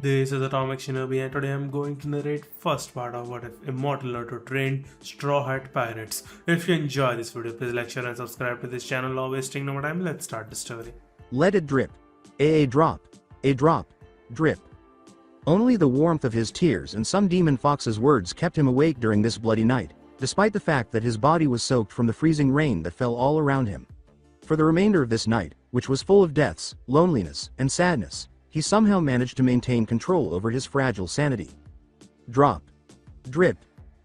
This is Atomic Shinobi and today I'm going to narrate first part of what if Immortal Naruto trained Straw Hat Pirates. If you enjoy this video, please like, share and subscribe to this channel. Not wasting no more time, let's start the story. Let it drip. A drop. A drop. Drip. Only the warmth of his tears and some demon fox's words kept him awake during this bloody night, despite the fact that his body was soaked from the freezing rain that fell all around him. For the remainder of this night, which was full of deaths, loneliness, and sadness, he somehow managed to maintain control over his fragile sanity. Drop. Drip.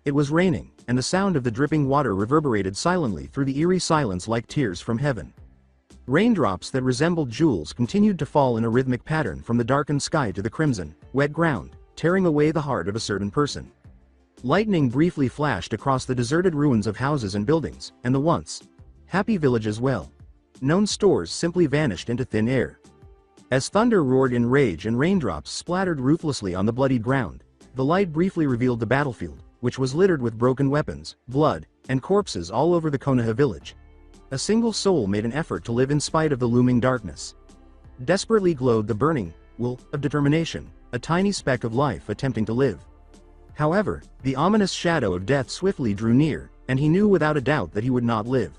It was raining, and the sound of the dripping water reverberated silently through the eerie silence like tears from heaven. Raindrops that resembled jewels continued to fall in a rhythmic pattern from the darkened sky to the crimson, wet ground, tearing away the heart of a certain person. Lightning briefly flashed across the deserted ruins of houses and buildings, and the once happy village as well known stores simply vanished into thin air. As thunder roared in rage and raindrops splattered ruthlessly on the bloodied ground, the light briefly revealed the battlefield, which was littered with broken weapons, blood, and corpses all over the Konoha village. A single soul made an effort to live in spite of the looming darkness. Desperately glowed the burning will of determination, a tiny speck of life attempting to live. However, the ominous shadow of death swiftly drew near, and he knew without a doubt that he would not live.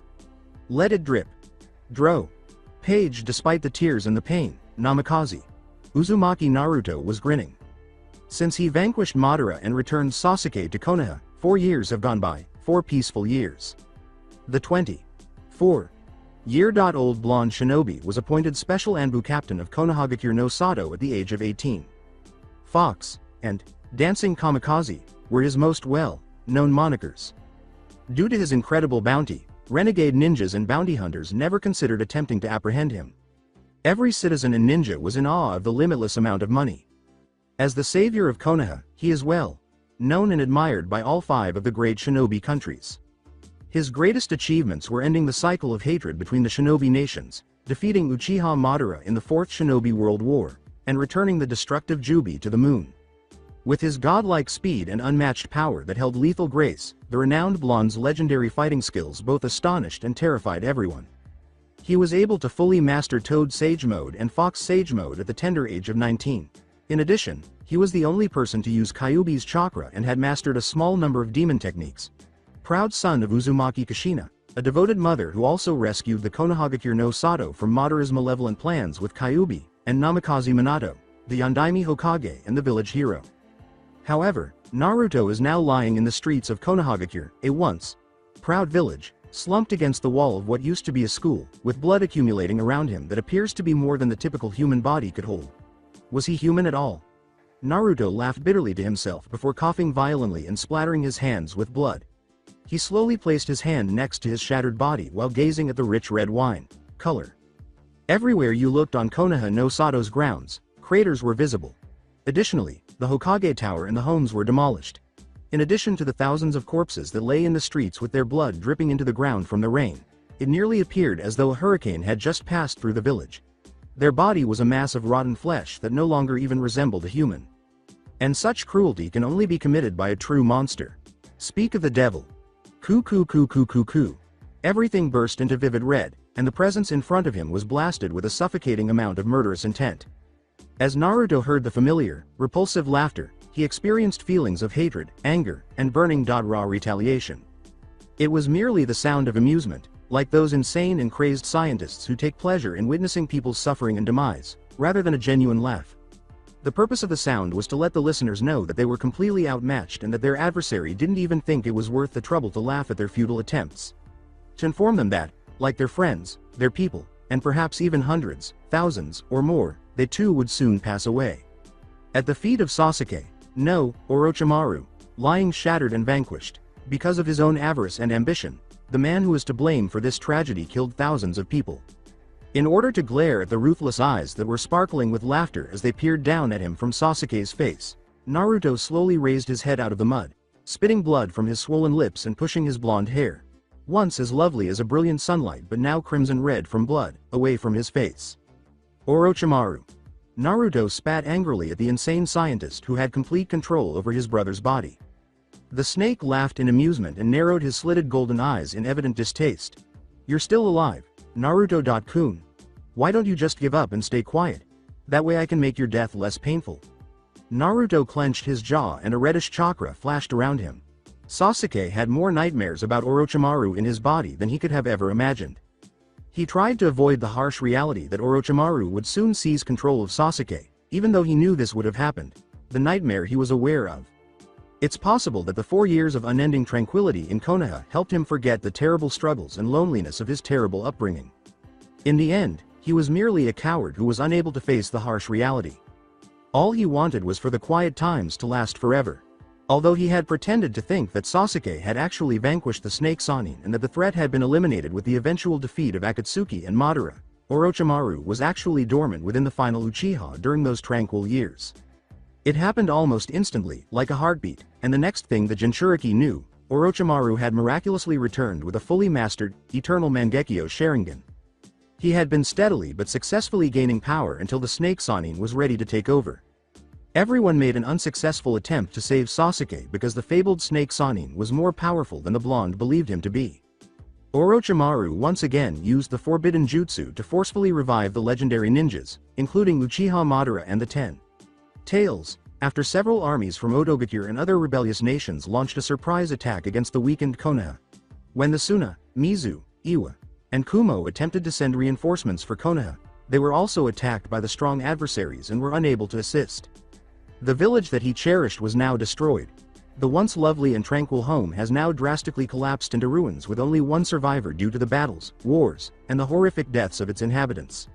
Let it drip. Dro. Page. Despite the tears and the pain, Namikaze. Uzumaki Naruto was grinning. Since he vanquished Madara and returned Sasuke to Konoha, 4 years have gone by, 4 peaceful years. The 24-year-old blonde shinobi was appointed special Anbu captain of Konohagakure no Sato at the age of 18. Fox and Dancing Kamikaze were his most well-known monikers. Due to his incredible bounty, renegade ninjas and bounty hunters never considered attempting to apprehend him. Every citizen and ninja was in awe of the limitless amount of money. As the savior of Konoha, he is well known and admired by all 5 of the great shinobi countries. His greatest achievements were ending the cycle of hatred between the shinobi nations, defeating Uchiha Madara in the 4th Shinobi World War, and returning the destructive Jubi to the moon. With his godlike speed and unmatched power that held lethal grace, the renowned blonde's legendary fighting skills both astonished and terrified everyone. He was able to fully master Toad Sage Mode and Fox Sage Mode at the tender age of 19. In addition, he was the only person to use Kyuubi's chakra and had mastered a small number of demon techniques. Proud son of Uzumaki Kushina, a devoted mother who also rescued the Konohagakure no Sato from Madara's malevolent plans with Kyuubi, and Namikaze Minato, the Yondaime Hokage and the village hero. However, Naruto is now lying in the streets of Konohagakure, a once proud village, slumped against the wall of what used to be a school, with blood accumulating around him that appears to be more than the typical human body could hold. Was he human at all? Naruto laughed bitterly to himself before coughing violently and splattering his hands with blood. He slowly placed his hand next to his shattered body while gazing at the rich red wine color. Everywhere you looked on Konoha no Sato's grounds, craters were visible. Additionally, the Hokage Tower and the homes were demolished. In addition to the thousands of corpses that lay in the streets with their blood dripping into the ground from the rain, it nearly appeared as though a hurricane had just passed through the village. Their body was a mass of rotten flesh that no longer even resembled a human. And such cruelty can only be committed by a true monster. Speak of the devil. Coo. Everything burst into vivid red, and the presence in front of him was blasted with a suffocating amount of murderous intent. As Naruto heard the familiar, repulsive laughter, he experienced feelings of hatred, anger, and burning raw retaliation. It was merely the sound of amusement, like those insane and crazed scientists who take pleasure in witnessing people's suffering and demise, rather than a genuine laugh. The purpose of the sound was to let the listeners know that they were completely outmatched and that their adversary didn't even think it was worth the trouble to laugh at their futile attempts. To inform them that, like their friends, their people, and perhaps even hundreds, thousands, or more, they too would soon pass away. At the feet of Sasuke, no Orochimaru, lying shattered and vanquished, because of his own avarice and ambition, the man who is to blame for this tragedy killed thousands of people. In order to glare at the ruthless eyes that were sparkling with laughter as they peered down at him from Sasuke's face, Naruto slowly raised his head out of the mud, spitting blood from his swollen lips and pushing his blonde hair, once as lovely as a brilliant sunlight but now crimson red from blood, away from his face. Orochimaru. Naruto spat angrily at the insane scientist who had complete control over his brother's body. The snake laughed in amusement and narrowed his slitted golden eyes in evident distaste. You're still alive, Naruto-kun. Why don't you just give up and stay quiet? That way I can make your death less painful. Naruto clenched his jaw and a reddish chakra flashed around him. Sasuke had more nightmares about Orochimaru in his body than he could have ever imagined. He tried to avoid the harsh reality that Orochimaru would soon seize control of Sasuke, even though he knew this would have happened. The nightmare he was aware of. It's possible that the 4 years of unending tranquility in Konoha helped him forget the terrible struggles and loneliness of his terrible upbringing. In the end, he was merely a coward who was unable to face the harsh reality. All he wanted was for the quiet times to last forever. Although he had pretended to think that Sasuke had actually vanquished the Snake Sannin and that the threat had been eliminated with the eventual defeat of Akatsuki and Madara, Orochimaru was actually dormant within the final Uchiha during those tranquil years. It happened almost instantly, like a heartbeat, and the next thing the Jinchuriki knew, Orochimaru had miraculously returned with a fully mastered, eternal Mangekyo Sharingan. He had been steadily but successfully gaining power until the Snake Sannin was ready to take over. Everyone made an unsuccessful attempt to save Sasuke because the fabled Snake Sannin was more powerful than the blonde believed him to be. Orochimaru once again used the forbidden jutsu to forcefully revive the legendary ninjas, including Uchiha Madara and the 10 Tails, after several armies from Odogakure and other rebellious nations launched a surprise attack against the weakened Konoha. When the Suna, Mizu, Iwa, and Kumo attempted to send reinforcements for Konoha, they were also attacked by the strong adversaries and were unable to assist. The village that he cherished was now destroyed. The once lovely and tranquil home has now drastically collapsed into ruins with only one survivor due to the battles, wars, and the horrific deaths of its inhabitants.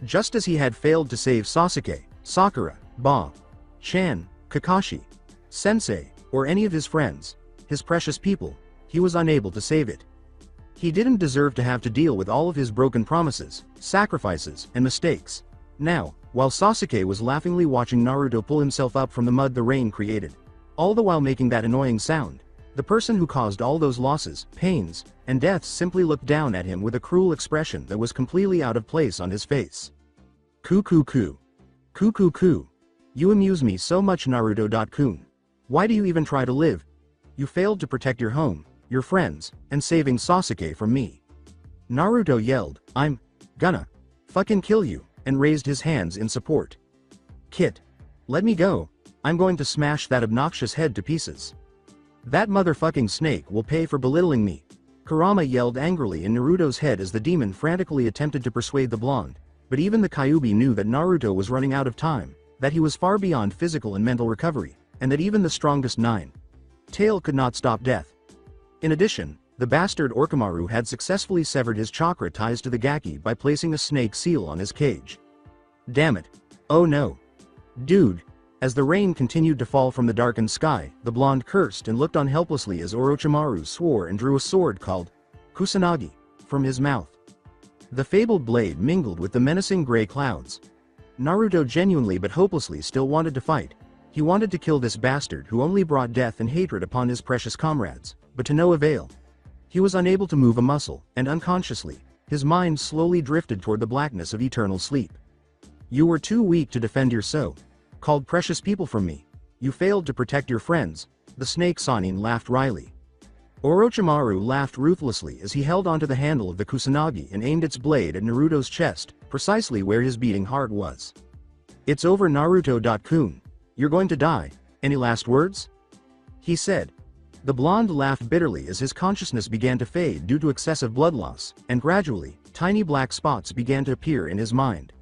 Just as he had failed to save Sasuke, Sakura, Ba, Chan, Kakashi, Sensei, or any of his friends, his precious people, he was unable to save it. He didn't deserve to have to deal with all of his broken promises, sacrifices, and mistakes. Now, while Sasuke was laughingly watching Naruto pull himself up from the mud the rain created, all the while making that annoying sound, the person who caused all those losses, pains, and deaths simply looked down at him with a cruel expression that was completely out of place on his face. Ku. Ku. You amuse me so much, Naruto-kun. Why do you even try to live? You failed to protect your home, your friends, and saving Sasuke from me. Naruto yelled, I'm gonna fucking kill you, and raised his hands in support. Kit. Let me go. I'm going to smash that obnoxious head to pieces. That motherfucking snake will pay for belittling me. Kurama yelled angrily in Naruto's head as the demon frantically attempted to persuade the blonde, but even the Kyuubi knew that Naruto was running out of time, that he was far beyond physical and mental recovery, and that even the strongest tail could not stop death. In addition, the bastard Orochimaru had successfully severed his chakra ties to the Gaki by placing a snake seal on his cage. Damn it. Oh no. Dude. As the rain continued to fall from the darkened sky, the blonde cursed and looked on helplessly as Orochimaru swore and drew a sword called Kusanagi from his mouth. The fabled blade mingled with the menacing gray clouds. Naruto genuinely but hopelessly still wanted to fight. He wanted to kill this bastard who only brought death and hatred upon his precious comrades, but to no avail. He was unable to move a muscle, and unconsciously, his mind slowly drifted toward the blackness of eternal sleep. You were too weak to defend your so-called precious people from me. You failed to protect your friends, the Snake Sannin laughed wryly. Orochimaru laughed ruthlessly as he held onto the handle of the Kusanagi and aimed its blade at Naruto's chest, precisely where his beating heart was. It's over, Naruto-kun. You're going to die. Any last words? He said. The blonde laughed bitterly as his consciousness began to fade due to excessive blood loss, and gradually, tiny black spots began to appear in his mind.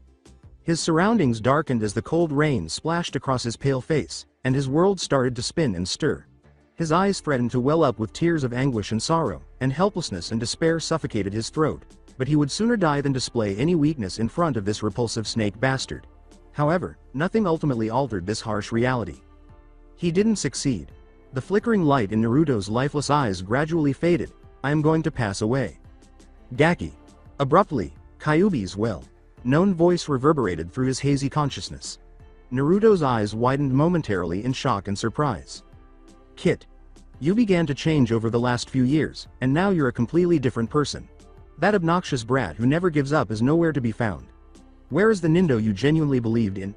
His surroundings darkened as the cold rain splashed across his pale face, and his world started to spin and stir. His eyes threatened to well up with tears of anguish and sorrow, and helplessness and despair suffocated his throat, but he would sooner die than display any weakness in front of this repulsive snake bastard. However, nothing ultimately altered this harsh reality. He didn't succeed. The flickering light in Naruto's lifeless eyes gradually faded. I am going to pass away. Gaki. Abruptly, Kyuubi's well-known voice reverberated through his hazy consciousness. Naruto's eyes widened momentarily in shock and surprise. Kit. You began to change over the last few years, and now you're a completely different person. That obnoxious brat who never gives up is nowhere to be found. Where is the Nindo you genuinely believed in?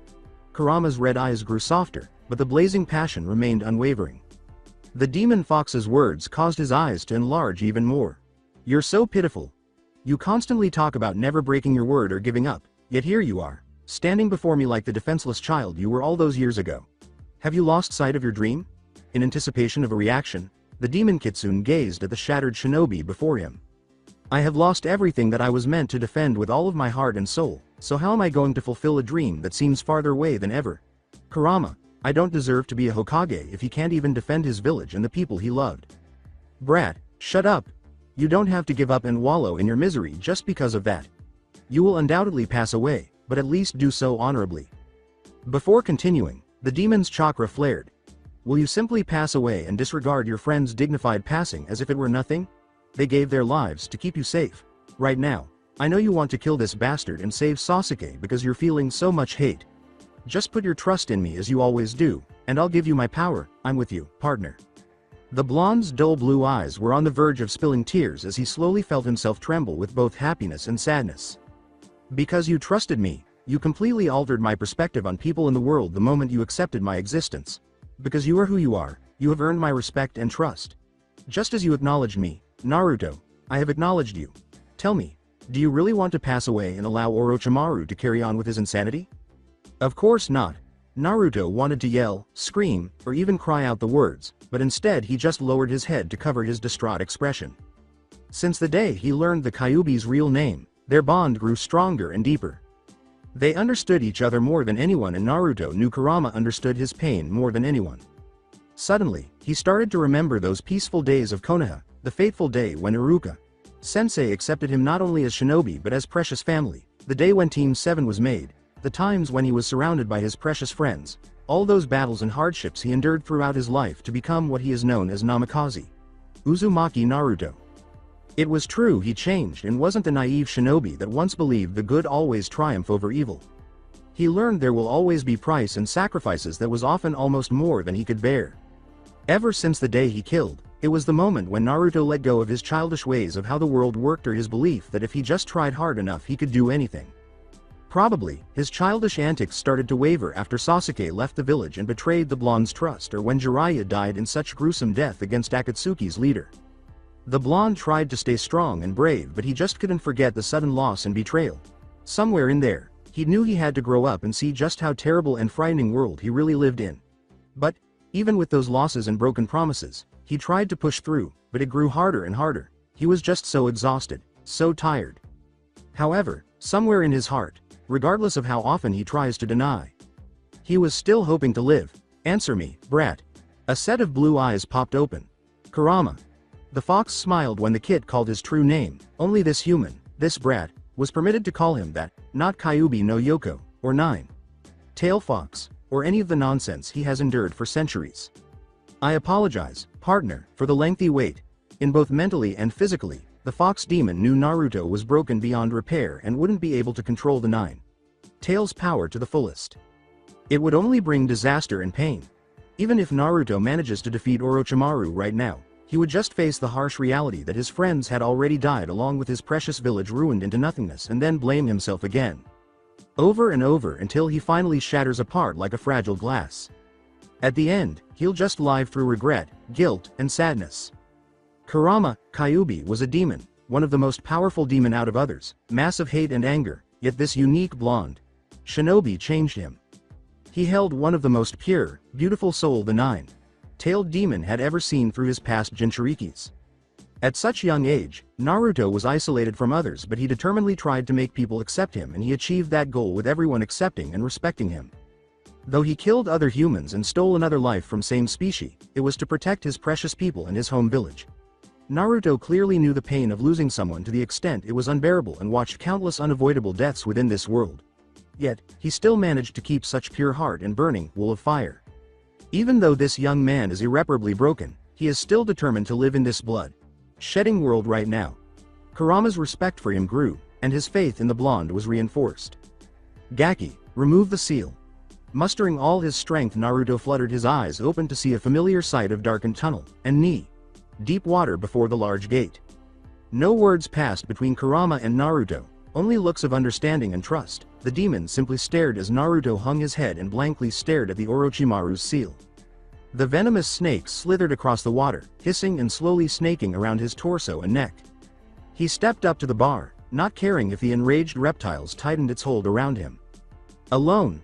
Kurama's red eyes grew softer, but the blazing passion remained unwavering. The demon fox's words caused his eyes to enlarge even more. You're so pitiful. You constantly talk about never breaking your word or giving up, yet here you are, standing before me like the defenseless child you were all those years ago. Have you lost sight of your dream? In anticipation of a reaction, the demon kitsune gazed at the shattered shinobi before him. I have lost everything that I was meant to defend with all of my heart and soul, so how am I going to fulfill a dream that seems farther away than ever? Kurama, I don't deserve to be a Hokage if he can't even defend his village and the people he loved. Brat, shut up. You don't have to give up and wallow in your misery just because of that. You will undoubtedly pass away, but at least do so honorably. Before continuing, the demon's chakra flared. Will you simply pass away and disregard your friend's dignified passing as if it were nothing? They gave their lives to keep you safe. Right now, I know you want to kill this bastard and save Sasuke because you're feeling so much hate. Just put your trust in me as you always do, and I'll give you my power. I'm with you, partner. The blonde's dull blue eyes were on the verge of spilling tears as he slowly felt himself tremble with both happiness and sadness. Because you trusted me, you completely altered my perspective on people in the world the moment you accepted my existence. Because you are who you are, you have earned my respect and trust. Just as you acknowledged me, Naruto, I have acknowledged you. Tell me, do you really want to pass away and allow Orochimaru to carry on with his insanity? Of course not. Naruto wanted to yell, scream, or even cry out the words, but instead he just lowered his head to cover his distraught expression. Since the day he learned the Kyuubi's real name, their bond grew stronger and deeper. They understood each other more than anyone, and Naruto knew Kurama understood his pain more than anyone. Suddenly, he started to remember those peaceful days of Konoha, the fateful day when Iruka Sensei accepted him not only as shinobi but as precious family, the day when Team 7 was made, the times when he was surrounded by his precious friends, all those battles and hardships he endured throughout his life to become what he is known as Namikaze. Uzumaki Naruto. It was true, he changed and wasn't the naive shinobi that once believed the good always triumph over evil. He learned there will always be price and sacrifices that was often almost more than he could bear. Ever since the day he killed, it was the moment when Naruto let go of his childish ways of how the world worked, or his belief that if he just tried hard enough he could do anything. Probably, his childish antics started to waver after Sasuke left the village and betrayed the blonde's trust, or when Jiraiya died in such gruesome death against Akatsuki's leader. The blonde tried to stay strong and brave, but he just couldn't forget the sudden loss and betrayal. Somewhere in there, he knew he had to grow up and see just how terrible and frightening world he really lived in. But, even with those losses and broken promises, he tried to push through, but it grew harder and harder. He was just so exhausted, so tired. However, somewhere in his heart, regardless of how often he tries to deny, he was still hoping to live. Answer me, brat. A set of blue eyes popped open. Kurama. The fox smiled when the kid called his true name. Only this human, this brat, was permitted to call him that, not Kyuubi no Yoko, or Nine-Tail Fox, or any of the nonsense he has endured for centuries. I apologize, partner, for the lengthy wait. In both mentally and physically, the fox demon knew Naruto was broken beyond repair and wouldn't be able to control the Nine-Tails power to the fullest. It would only bring disaster and pain. Even if Naruto manages to defeat Orochimaru right now, he would just face the harsh reality that his friends had already died along with his precious village ruined into nothingness, and then blame himself again. Over and over until he finally shatters apart like a fragile glass. At the end, he'll just live through regret, guilt, and sadness. Kurama, Kyuubi, was a demon, one of the most powerful demon out of others, massive hate and anger, yet this unique blonde shinobi changed him. He held one of the most pure, beautiful soul the Nine-Tailed demon had ever seen through his past Jinchurikis. At such young age, Naruto was isolated from others, but he determinedly tried to make people accept him, and he achieved that goal with everyone accepting and respecting him. Though he killed other humans and stole another life from same species, it was to protect his precious people and his home village. Naruto clearly knew the pain of losing someone to the extent it was unbearable and watched countless unavoidable deaths within this world. Yet, he still managed to keep such pure heart and burning will of fire. Even though this young man is irreparably broken, he is still determined to live in this blood-shedding world right now. Kurama's respect for him grew, and his faith in the blonde was reinforced. Gaki, remove the seal. Mustering all his strength, Naruto fluttered his eyes open to see a familiar sight of darkened tunnel, and knee-deep water before the large gate. No words passed between Kurama and Naruto, only looks of understanding and trust. The demon simply stared as Naruto hung his head and blankly stared at the Orochimaru's seal. The venomous snake slithered across the water, hissing and slowly snaking around his torso and neck. He stepped up to the bar, not caring if the enraged reptiles tightened its hold around him. Alone,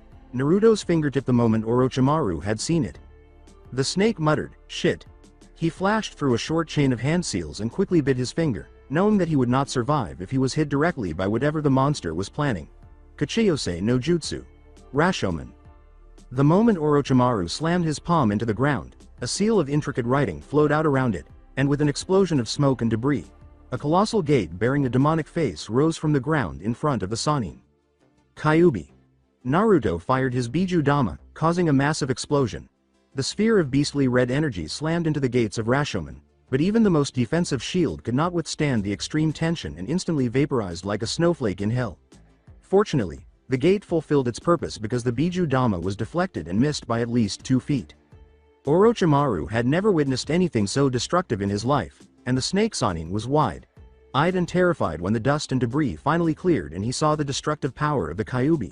Naruto's fingertip the moment Orochimaru had seen it. The snake muttered, "Shit." He flashed through a short chain of hand seals and quickly bit his finger, knowing that he would not survive if he was hit directly by whatever the monster was planning. Kachiyose no Jutsu. Rashomon. The moment Orochimaru slammed his palm into the ground, a seal of intricate writing flowed out around it, and with an explosion of smoke and debris, a colossal gate bearing a demonic face rose from the ground in front of the Sannin. Kyuubi. Naruto fired his Biju Dama, causing a massive explosion. The sphere of beastly red energy slammed into the gates of Rashomon, but even the most defensive shield could not withstand the extreme tension and instantly vaporized like a snowflake in hell. Fortunately, the gate fulfilled its purpose because the Biju Dama was deflected and missed by at least 2 feet. Orochimaru had never witnessed anything so destructive in his life, and the snake Sannin was wide-eyed and terrified when the dust and debris finally cleared and he saw the destructive power of the Kyuubi.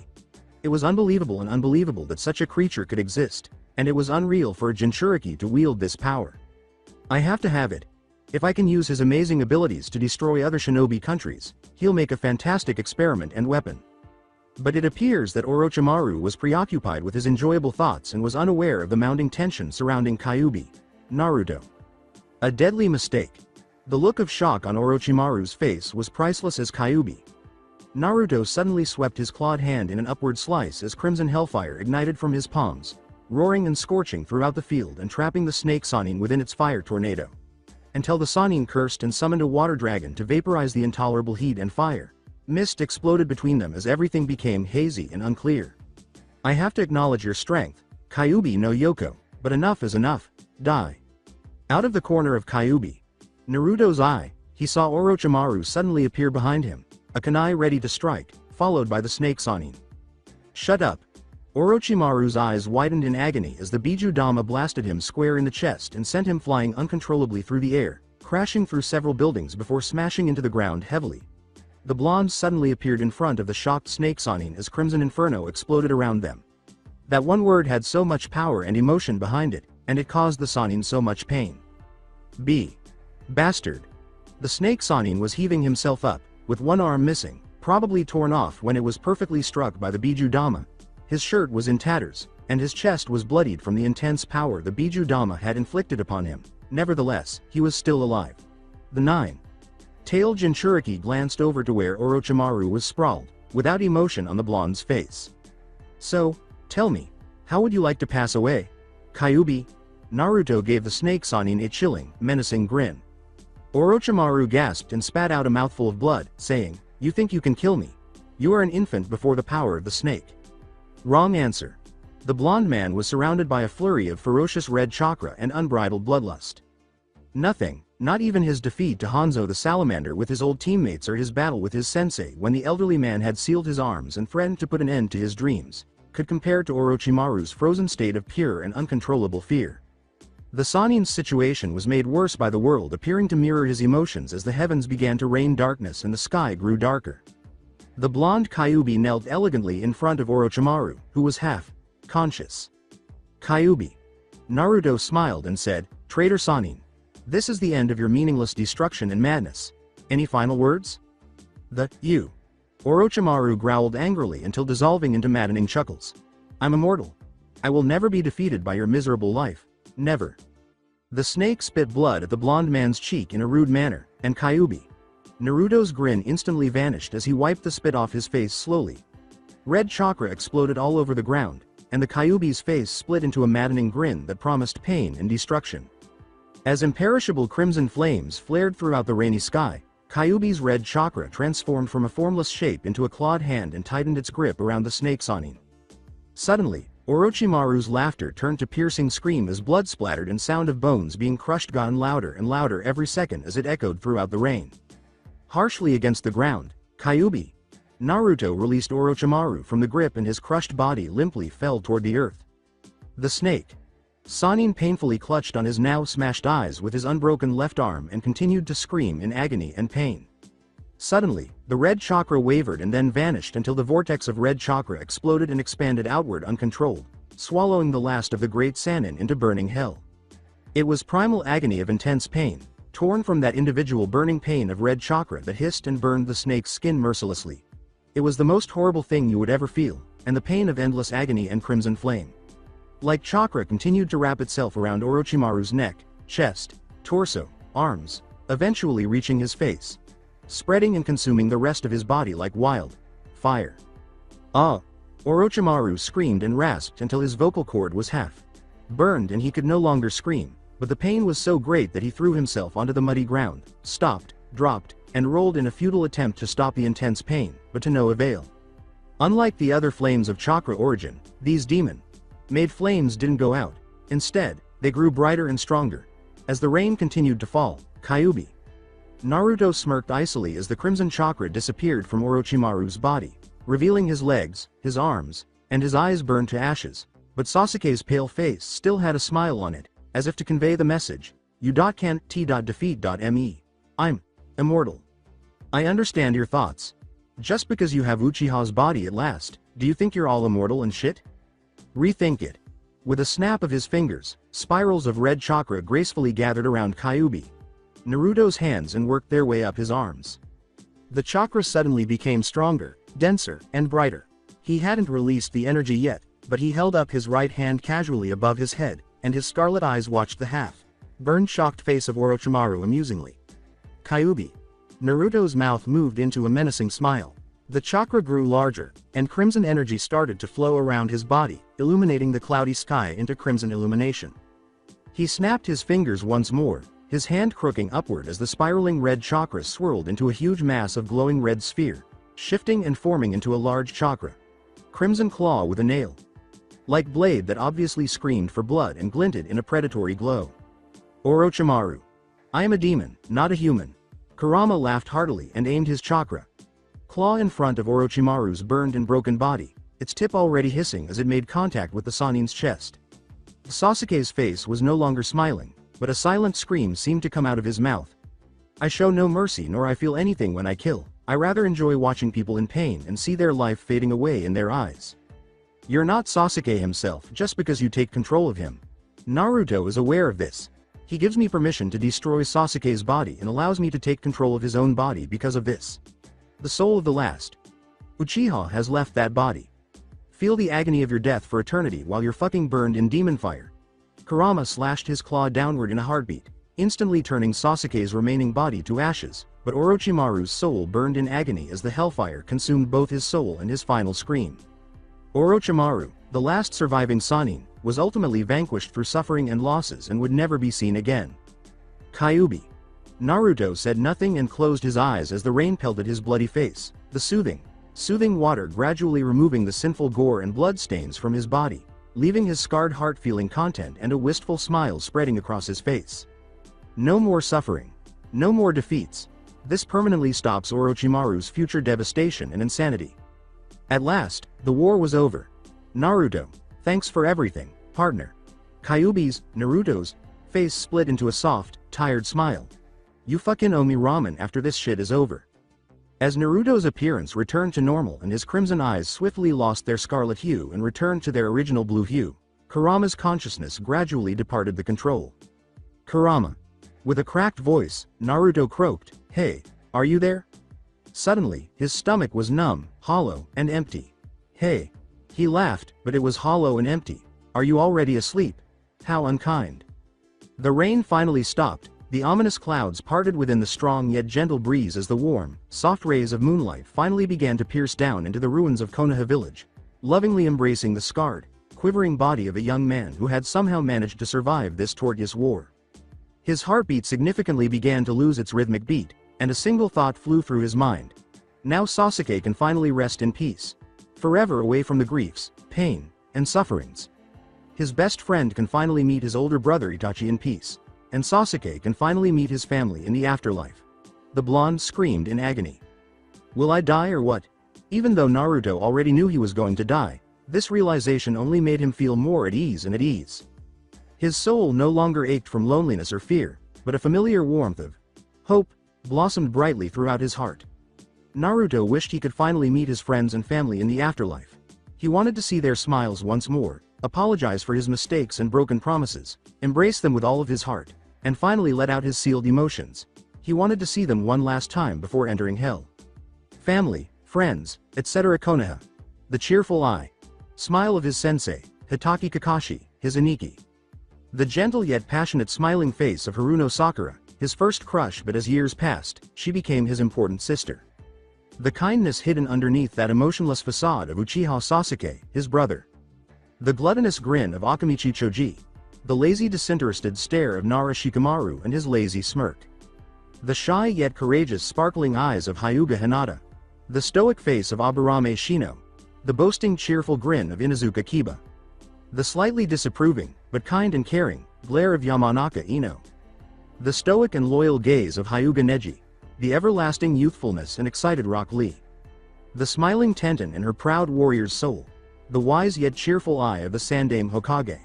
It was unbelievable that such a creature could exist, and it was unreal for a Jinchuriki to wield this power. I have to have it. If I can use his amazing abilities to destroy other shinobi countries, he'll make a fantastic experiment and weapon. But it appears that Orochimaru was preoccupied with his enjoyable thoughts and was unaware of the mounting tension surrounding Kyuubi. Naruto. A deadly mistake. The look of shock on Orochimaru's face was priceless as Kyuubi. Naruto suddenly swept his clawed hand in an upward slice as crimson hellfire ignited from his palms, roaring and scorching throughout the field and trapping the snake Sannin within its fire tornado. Until the Sannin cursed and summoned a water dragon to vaporize the intolerable heat and fire. Mist exploded between them as everything became hazy and unclear. I have to acknowledge your strength, Kyuubi no Yoko, but enough is enough, die. Out of the corner of Kyuubi, Naruto's eye, he saw Orochimaru suddenly appear behind him, a kunai ready to strike, followed by the snake Sannin. Shut up. Orochimaru's eyes widened in agony as the Biju Dama blasted him square in the chest and sent him flying uncontrollably through the air, crashing through several buildings before smashing into the ground heavily. The blonde suddenly appeared in front of the shocked snake Sannin as crimson inferno exploded around them. That one word had so much power and emotion behind it, and it caused the Sannin so much pain. Bastard. The snake Sannin was heaving himself up, with one arm missing, probably torn off when it was perfectly struck by the Biju Dama. His shirt was in tatters, and his chest was bloodied from the intense power the Biju Dama had inflicted upon him. Nevertheless, he was still alive. The 9-tailed Jinchuriki glanced over to where Orochimaru was sprawled, without emotion on the blonde's face. So, tell me, how would you like to pass away? Kyuubi? Naruto gave the snake Sannin a chilling, menacing grin. Orochimaru gasped and spat out a mouthful of blood, saying, "You think you can kill me? You are an infant before the power of the snake." Wrong answer. The blonde man was surrounded by a flurry of ferocious red chakra and unbridled bloodlust. Nothing, not even his defeat to Hanzo the Salamander with his old teammates or his battle with his sensei when the elderly man had sealed his arms and threatened to put an end to his dreams, could compare to Orochimaru's frozen state of pure and uncontrollable fear. The Sannin's situation was made worse by the world appearing to mirror his emotions as the heavens began to rain darkness and the sky grew darker. The blonde Kyuubi knelt elegantly in front of Orochimaru, who was half-conscious. Kyuubi. Naruto smiled and said, "Traitor Sannin. This is the end of your meaningless destruction and madness. Any final words?" You. Orochimaru growled angrily until dissolving into maddening chuckles. "I'm immortal. I will never be defeated by your miserable life. Never." The snake spit blood at the blonde man's cheek in a rude manner, and Kyuubi. Naruto's grin instantly vanished as he wiped the spit off his face slowly. Red chakra exploded all over the ground, and the Kyuubi's face split into a maddening grin that promised pain and destruction. As imperishable crimson flames flared throughout the rainy sky, Kyuubi's red chakra transformed from a formless shape into a clawed hand and tightened its grip around the snake Sannin. Suddenly, Orochimaru's laughter turned to piercing scream as blood splattered and sound of bones being crushed got louder and louder every second as it echoed throughout the rain. Harshly against the ground, Kyuubi. Naruto released Orochimaru from the grip and his crushed body limply fell toward the earth. The snake Sannin painfully clutched on his now smashed eyes with his unbroken left arm and continued to scream in agony and pain. Suddenly, the red chakra wavered and then vanished until the vortex of red chakra exploded and expanded outward uncontrolled, swallowing the last of the great Sannin into burning hell. It was primal agony of intense pain, torn from that individual burning pain of red chakra that hissed and burned the snake's skin mercilessly. It was the most horrible thing you would ever feel, and the pain of endless agony and crimson flame. Like chakra continued to wrap itself around Orochimaru's neck, chest, torso, arms, eventually reaching his face, spreading and consuming the rest of his body like wild fire. Ah! Orochimaru screamed and rasped until his vocal cord was half burned and he could no longer scream, but the pain was so great that he threw himself onto the muddy ground, stopped, dropped, and rolled in a futile attempt to stop the intense pain, but to no avail. Unlike the other flames of chakra origin, these demon-made flames didn't go out. Instead, they grew brighter and stronger. As the rain continued to fall, Kyuubi. Naruto smirked icily as the crimson chakra disappeared from Orochimaru's body, revealing his legs, his arms, and his eyes burned to ashes, but Sasuke's pale face still had a smile on it, as if to convey the message, "You can't defeat.me. I'm immortal. I understand your thoughts. Just because you have Uchiha's body at last, do you think you're all immortal and shit? Rethink it." With a snap of his fingers, spirals of red chakra gracefully gathered around Kyuubi, Naruto's hands and worked their way up his arms. The chakra suddenly became stronger, denser, and brighter. He hadn't released the energy yet, but he held up his right hand casually above his head, and his scarlet eyes watched the half-burned shocked face of Orochimaru amusingly. Kyuubi. Naruto's mouth moved into a menacing smile. The chakra grew larger, and crimson energy started to flow around his body, illuminating the cloudy sky into crimson illumination. He snapped his fingers once more, his hand crooking upward as the spiraling red chakra swirled into a huge mass of glowing red sphere, shifting and forming into a large chakra. Crimson claw with a nail like blade that obviously screamed for blood and glinted in a predatory glow. Orochimaru. I am a demon, not a human. Kurama laughed heartily and aimed his chakra claw in front of Orochimaru's burned and broken body, its tip already hissing as it made contact with the Sannin's chest. Sasuke's face was no longer smiling, but a silent scream seemed to come out of his mouth. I show no mercy nor I feel anything when I kill. I rather enjoy watching people in pain and see their life fading away in their eyes. You're not Sasuke himself just because you take control of him. Naruto is aware of this. He gives me permission to destroy Sasuke's body and allows me to take control of his own body because of this. The soul of the last Uchiha has left that body. Feel the agony of your death for eternity while you're fucking burned in demon fire. Kurama slashed his claw downward in a heartbeat, instantly turning Sasuke's remaining body to ashes, but Orochimaru's soul burned in agony as the hellfire consumed both his soul and his final scream. Orochimaru, the last surviving Sannin, was ultimately vanquished through suffering and losses and would never be seen again. Kyuubi. Naruto said nothing and closed his eyes as the rain pelted his bloody face, the soothing water gradually removing the sinful gore and blood stains from his body, leaving his scarred heart feeling content and a wistful smile spreading across his face. No more suffering. No more defeats. This permanently stops Orochimaru's future devastation and insanity. At last, the war was over. Naruto, thanks for everything, partner. Kyuubi's, Naruto's, face split into a soft, tired smile. You fucking owe me ramen after this shit is over. As Naruto's appearance returned to normal and his crimson eyes swiftly lost their scarlet hue and returned to their original blue hue, Kurama's consciousness gradually departed the control. Kurama. With a cracked voice, Naruto croaked, "Hey, are you there?" Suddenly, his stomach was numb, hollow, and empty. "Hey." He laughed, but it was hollow and empty. "Are you already asleep? How unkind." The rain finally stopped, the ominous clouds parted within the strong yet gentle breeze as the warm, soft rays of moonlight finally began to pierce down into the ruins of Konoha village, lovingly embracing the scarred, quivering body of a young man who had somehow managed to survive this tortuous war. His heartbeat significantly began to lose its rhythmic beat, and a single thought flew through his mind. Now Sasuke can finally rest in peace, forever away from the griefs, pain, and sufferings. His best friend can finally meet his older brother Itachi in peace, and Sasuke can finally meet his family in the afterlife. The blonde screamed in agony. Will I die or what? Even though Naruto already knew he was going to die, this realization only made him feel more at ease and at ease. His soul no longer ached from loneliness or fear, but a familiar warmth of hope blossomed brightly throughout his heart. Naruto wished he could finally meet his friends and family in the afterlife. He wanted to see their smiles once more, apologize for his mistakes and broken promises, embrace them with all of his heart, and finally let out his sealed emotions. He wanted to see them one last time before entering hell. Family, friends, etc. Konoha. the cheerful eye. Smile of his sensei, Hitaki Kakashi, his Aniki. The gentle yet passionate smiling face of Haruno Sakura, his first crush, but as years passed, she became his important sister. The kindness hidden underneath that emotionless facade of Uchiha Sasuke, his brother. The gluttonous grin of Akamichi Choji. The lazy disinterested stare of Nara Shikamaru and his lazy smirk. The shy yet courageous sparkling eyes of Hyuga Hinata. The stoic face of Aburame Shino. The boasting cheerful grin of Inuzuka Kiba. The slightly disapproving, but kind and caring, glare of Yamanaka Ino. The stoic and loyal gaze of Hyuga Neji. The everlasting youthfulness and excited Rock Lee. The smiling Tenten in her proud warrior's soul. The wise yet cheerful eye of the Sandaime Hokage.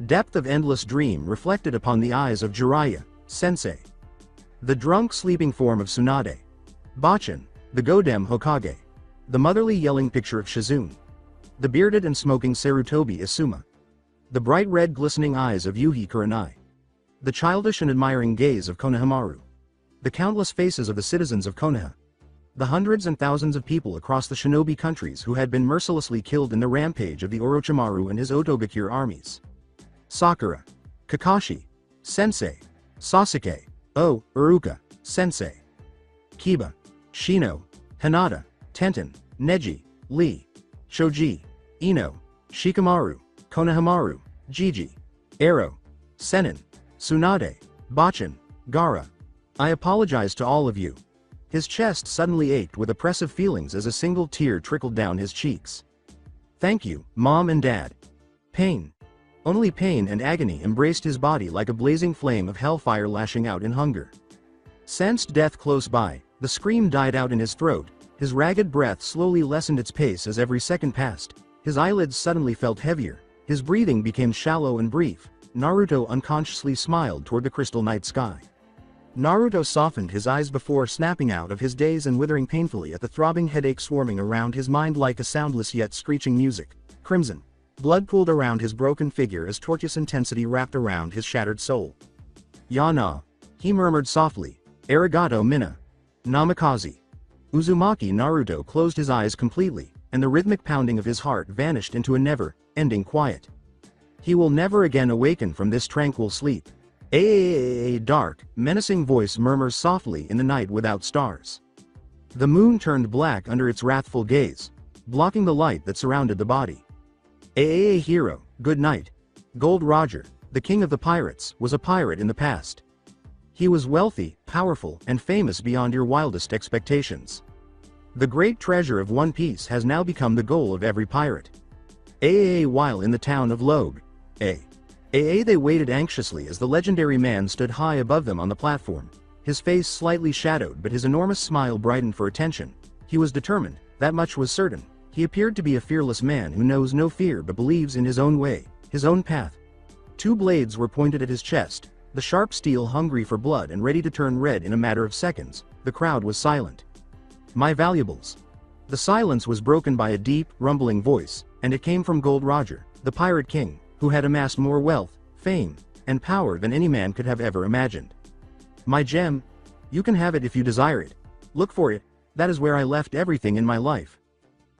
Depth of endless dream reflected upon the eyes of Jiraiya, Sensei. The drunk sleeping form of Tsunade. Bachin, the Godem Hokage. The motherly yelling picture of Shizune. The bearded and smoking Sarutobi Isuma. The bright red glistening eyes of Yuhi Kurenai. The childish and admiring gaze of Konohamaru. The countless faces of the citizens of Konoha. The hundreds and thousands of people across the shinobi countries who had been mercilessly killed in the rampage of the Orochimaru and his Otogakure armies. Sakura. Kakashi. Sensei. Sasuke. Iruka. Sensei. Kiba. Shino. Hinata. Tenten. Neji. Lee. Choji. Ino. Shikamaru. Konohamaru. Jiji. Ero. Senin. Tsunade. Bachin. Gaara. I apologize to all of you. His chest suddenly ached with oppressive feelings as a single tear trickled down his cheeks. Thank you, Mom and Dad. Pain. Only pain and agony embraced his body like a blazing flame of hellfire lashing out in hunger. Sensed death close by, the scream died out in his throat, his ragged breath slowly lessened its pace as every second passed, his eyelids suddenly felt heavier, his breathing became shallow and brief. Naruto unconsciously smiled toward the crystal night sky. Naruto softened his eyes before snapping out of his daze and withering painfully at the throbbing headache swarming around his mind like a soundless yet screeching music. Crimson. Blood pooled around his broken figure as tortuous intensity wrapped around his shattered soul. Yana. He murmured softly. Arigato Mina. Namikaze. Uzumaki Naruto closed his eyes completely, and the rhythmic pounding of his heart vanished into a never-ending quiet. He will never again awaken from this tranquil sleep. A dark, menacing voice murmurs softly in the night without stars. The moon turned black under its wrathful gaze, blocking the light that surrounded the body. Hero, good night. Gold Roger, the king of the pirates, was a pirate in the past. He was wealthy, powerful, and famous beyond your wildest expectations. The great treasure of One Piece has now become the goal of every pirate. While in the town of Logue. They waited anxiously as the legendary man stood high above them on the platform, his face slightly shadowed but his enormous smile brightened for attention. He was determined, that much was certain. He appeared to be a fearless man who knows no fear but believes in his own way, his own path. Two blades were pointed at his chest, the sharp steel hungry for blood and ready to turn red in a matter of seconds. The crowd was silent. My valuables. The silence was broken by a deep, rumbling voice, and it came from Gold Roger, the Pirate King, who had amassed more wealth, fame, and power than any man could have ever imagined. My gem. You can have it if you desire it. Look for it, that is where I left everything in my life.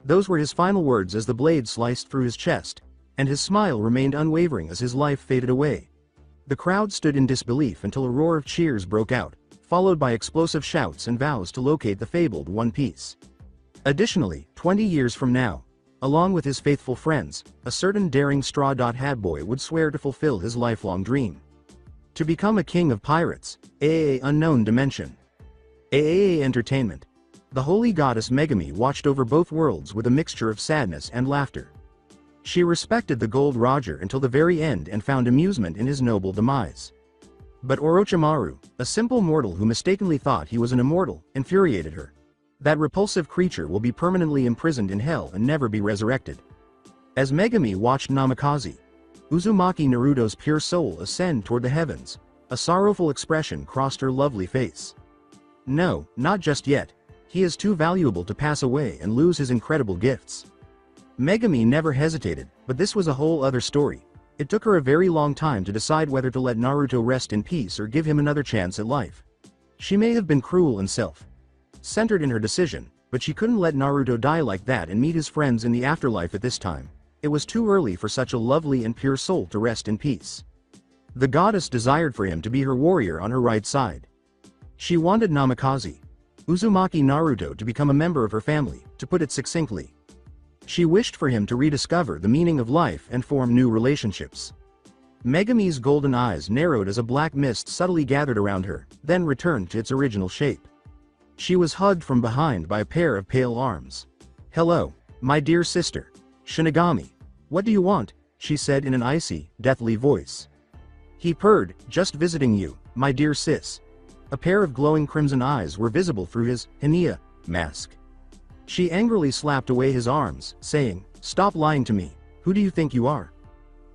Those were his final words as the blade sliced through his chest, and his smile remained unwavering as his life faded away. The crowd stood in disbelief until a roar of cheers broke out, followed by explosive shouts and vows to locate the fabled One Piece. Additionally, 20 years from now, along with his faithful friends, a certain daring Straw Hat Boy would swear to fulfill his lifelong dream. To become a king of pirates. Unknown dimension. Entertainment. The holy goddess Megami watched over both worlds with a mixture of sadness and laughter. She respected the Gold Roger until the very end and found amusement in his noble demise. But Orochimaru, a simple mortal who mistakenly thought he was an immortal, infuriated her. That repulsive creature will be permanently imprisoned in hell and never be resurrected. As Megami watched Namikaze, Uzumaki Naruto's pure soul ascend toward the heavens, a sorrowful expression crossed her lovely face. No, not just yet. He is too valuable to pass away and lose his incredible gifts. Megami never hesitated, but this was a whole other story. It took her a very long time to decide whether to let Naruto rest in peace or give him another chance at life. She may have been cruel and self-centered in her decision, But she couldn't let Naruto die like that and meet his friends in the afterlife at this time. It was too early for such a lovely and pure soul to rest in peace. The goddess desired for him to be her warrior on her right side. She wanted Namikaze, Uzumaki Naruto, to become a member of her family, to put it succinctly. She wished for him to rediscover the meaning of life and form new relationships. Megumi's golden eyes narrowed as a black mist subtly gathered around her, then returned to its original shape. She was hugged from behind by a pair of pale arms. "Hello, my dear sister. Shinigami. What do you want?" she said in an icy, deathly voice. He purred, "Just visiting you, my dear sis." A pair of glowing crimson eyes were visible through his Hania mask. She angrily slapped away his arms, saying, "Stop lying to me. Who do you think you are?"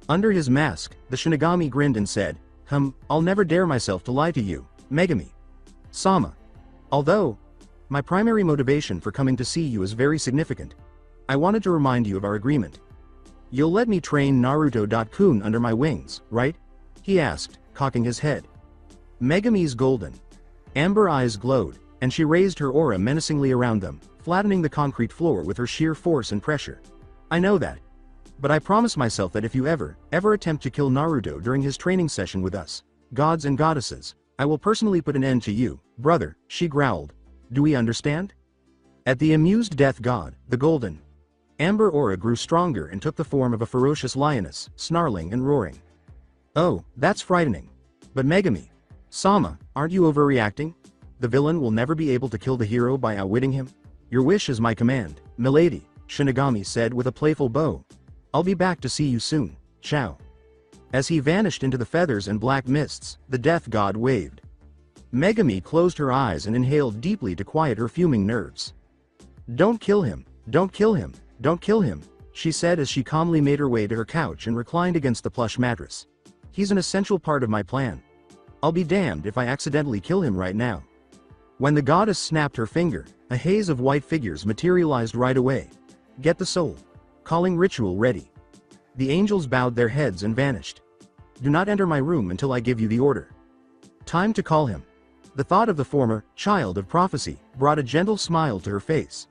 Under his mask, the Shinigami grinned and said, I'll never dare myself to lie to you, Megumi Sama. Although my primary motivation for coming to see you is very significant. I wanted to remind you of our agreement. You'll let me train Naruto-kun under my wings, right?" he asked, cocking his head. Megumi's golden, amber eyes glowed, and she raised her aura menacingly around them, flattening the concrete floor with her sheer force and pressure. "I know that. But I promise myself that if you ever attempt to kill Naruto during his training session with us, gods and goddesses, I will personally put an end to you, brother," she growled. "Do we understand?" At the amused death god, the golden, amber aura grew stronger and took the form of a ferocious lioness, snarling and roaring. "Oh, that's frightening. But Megumi Sama, aren't you overreacting? The villain will never be able to kill the hero by outwitting him? Your wish is my command, milady," Shinigami said with a playful bow. "I'll be back to see you soon, ciao." As he vanished into the feathers and black mists, the death god waved. Megumi closed her eyes and inhaled deeply to quiet her fuming nerves. "Don't kill him, don't kill him, don't kill him," she said as she calmly made her way to her couch and reclined against the plush mattress. "He's an essential part of my plan. I'll be damned if I accidentally kill him right now." When the goddess snapped her finger, a haze of white figures materialized right away. "Get the soul. Calling ritual ready." The angels bowed their heads and vanished. "Do not enter my room until I give you the order. Time to call him." The thought of the former child of prophecy brought a gentle smile to her face.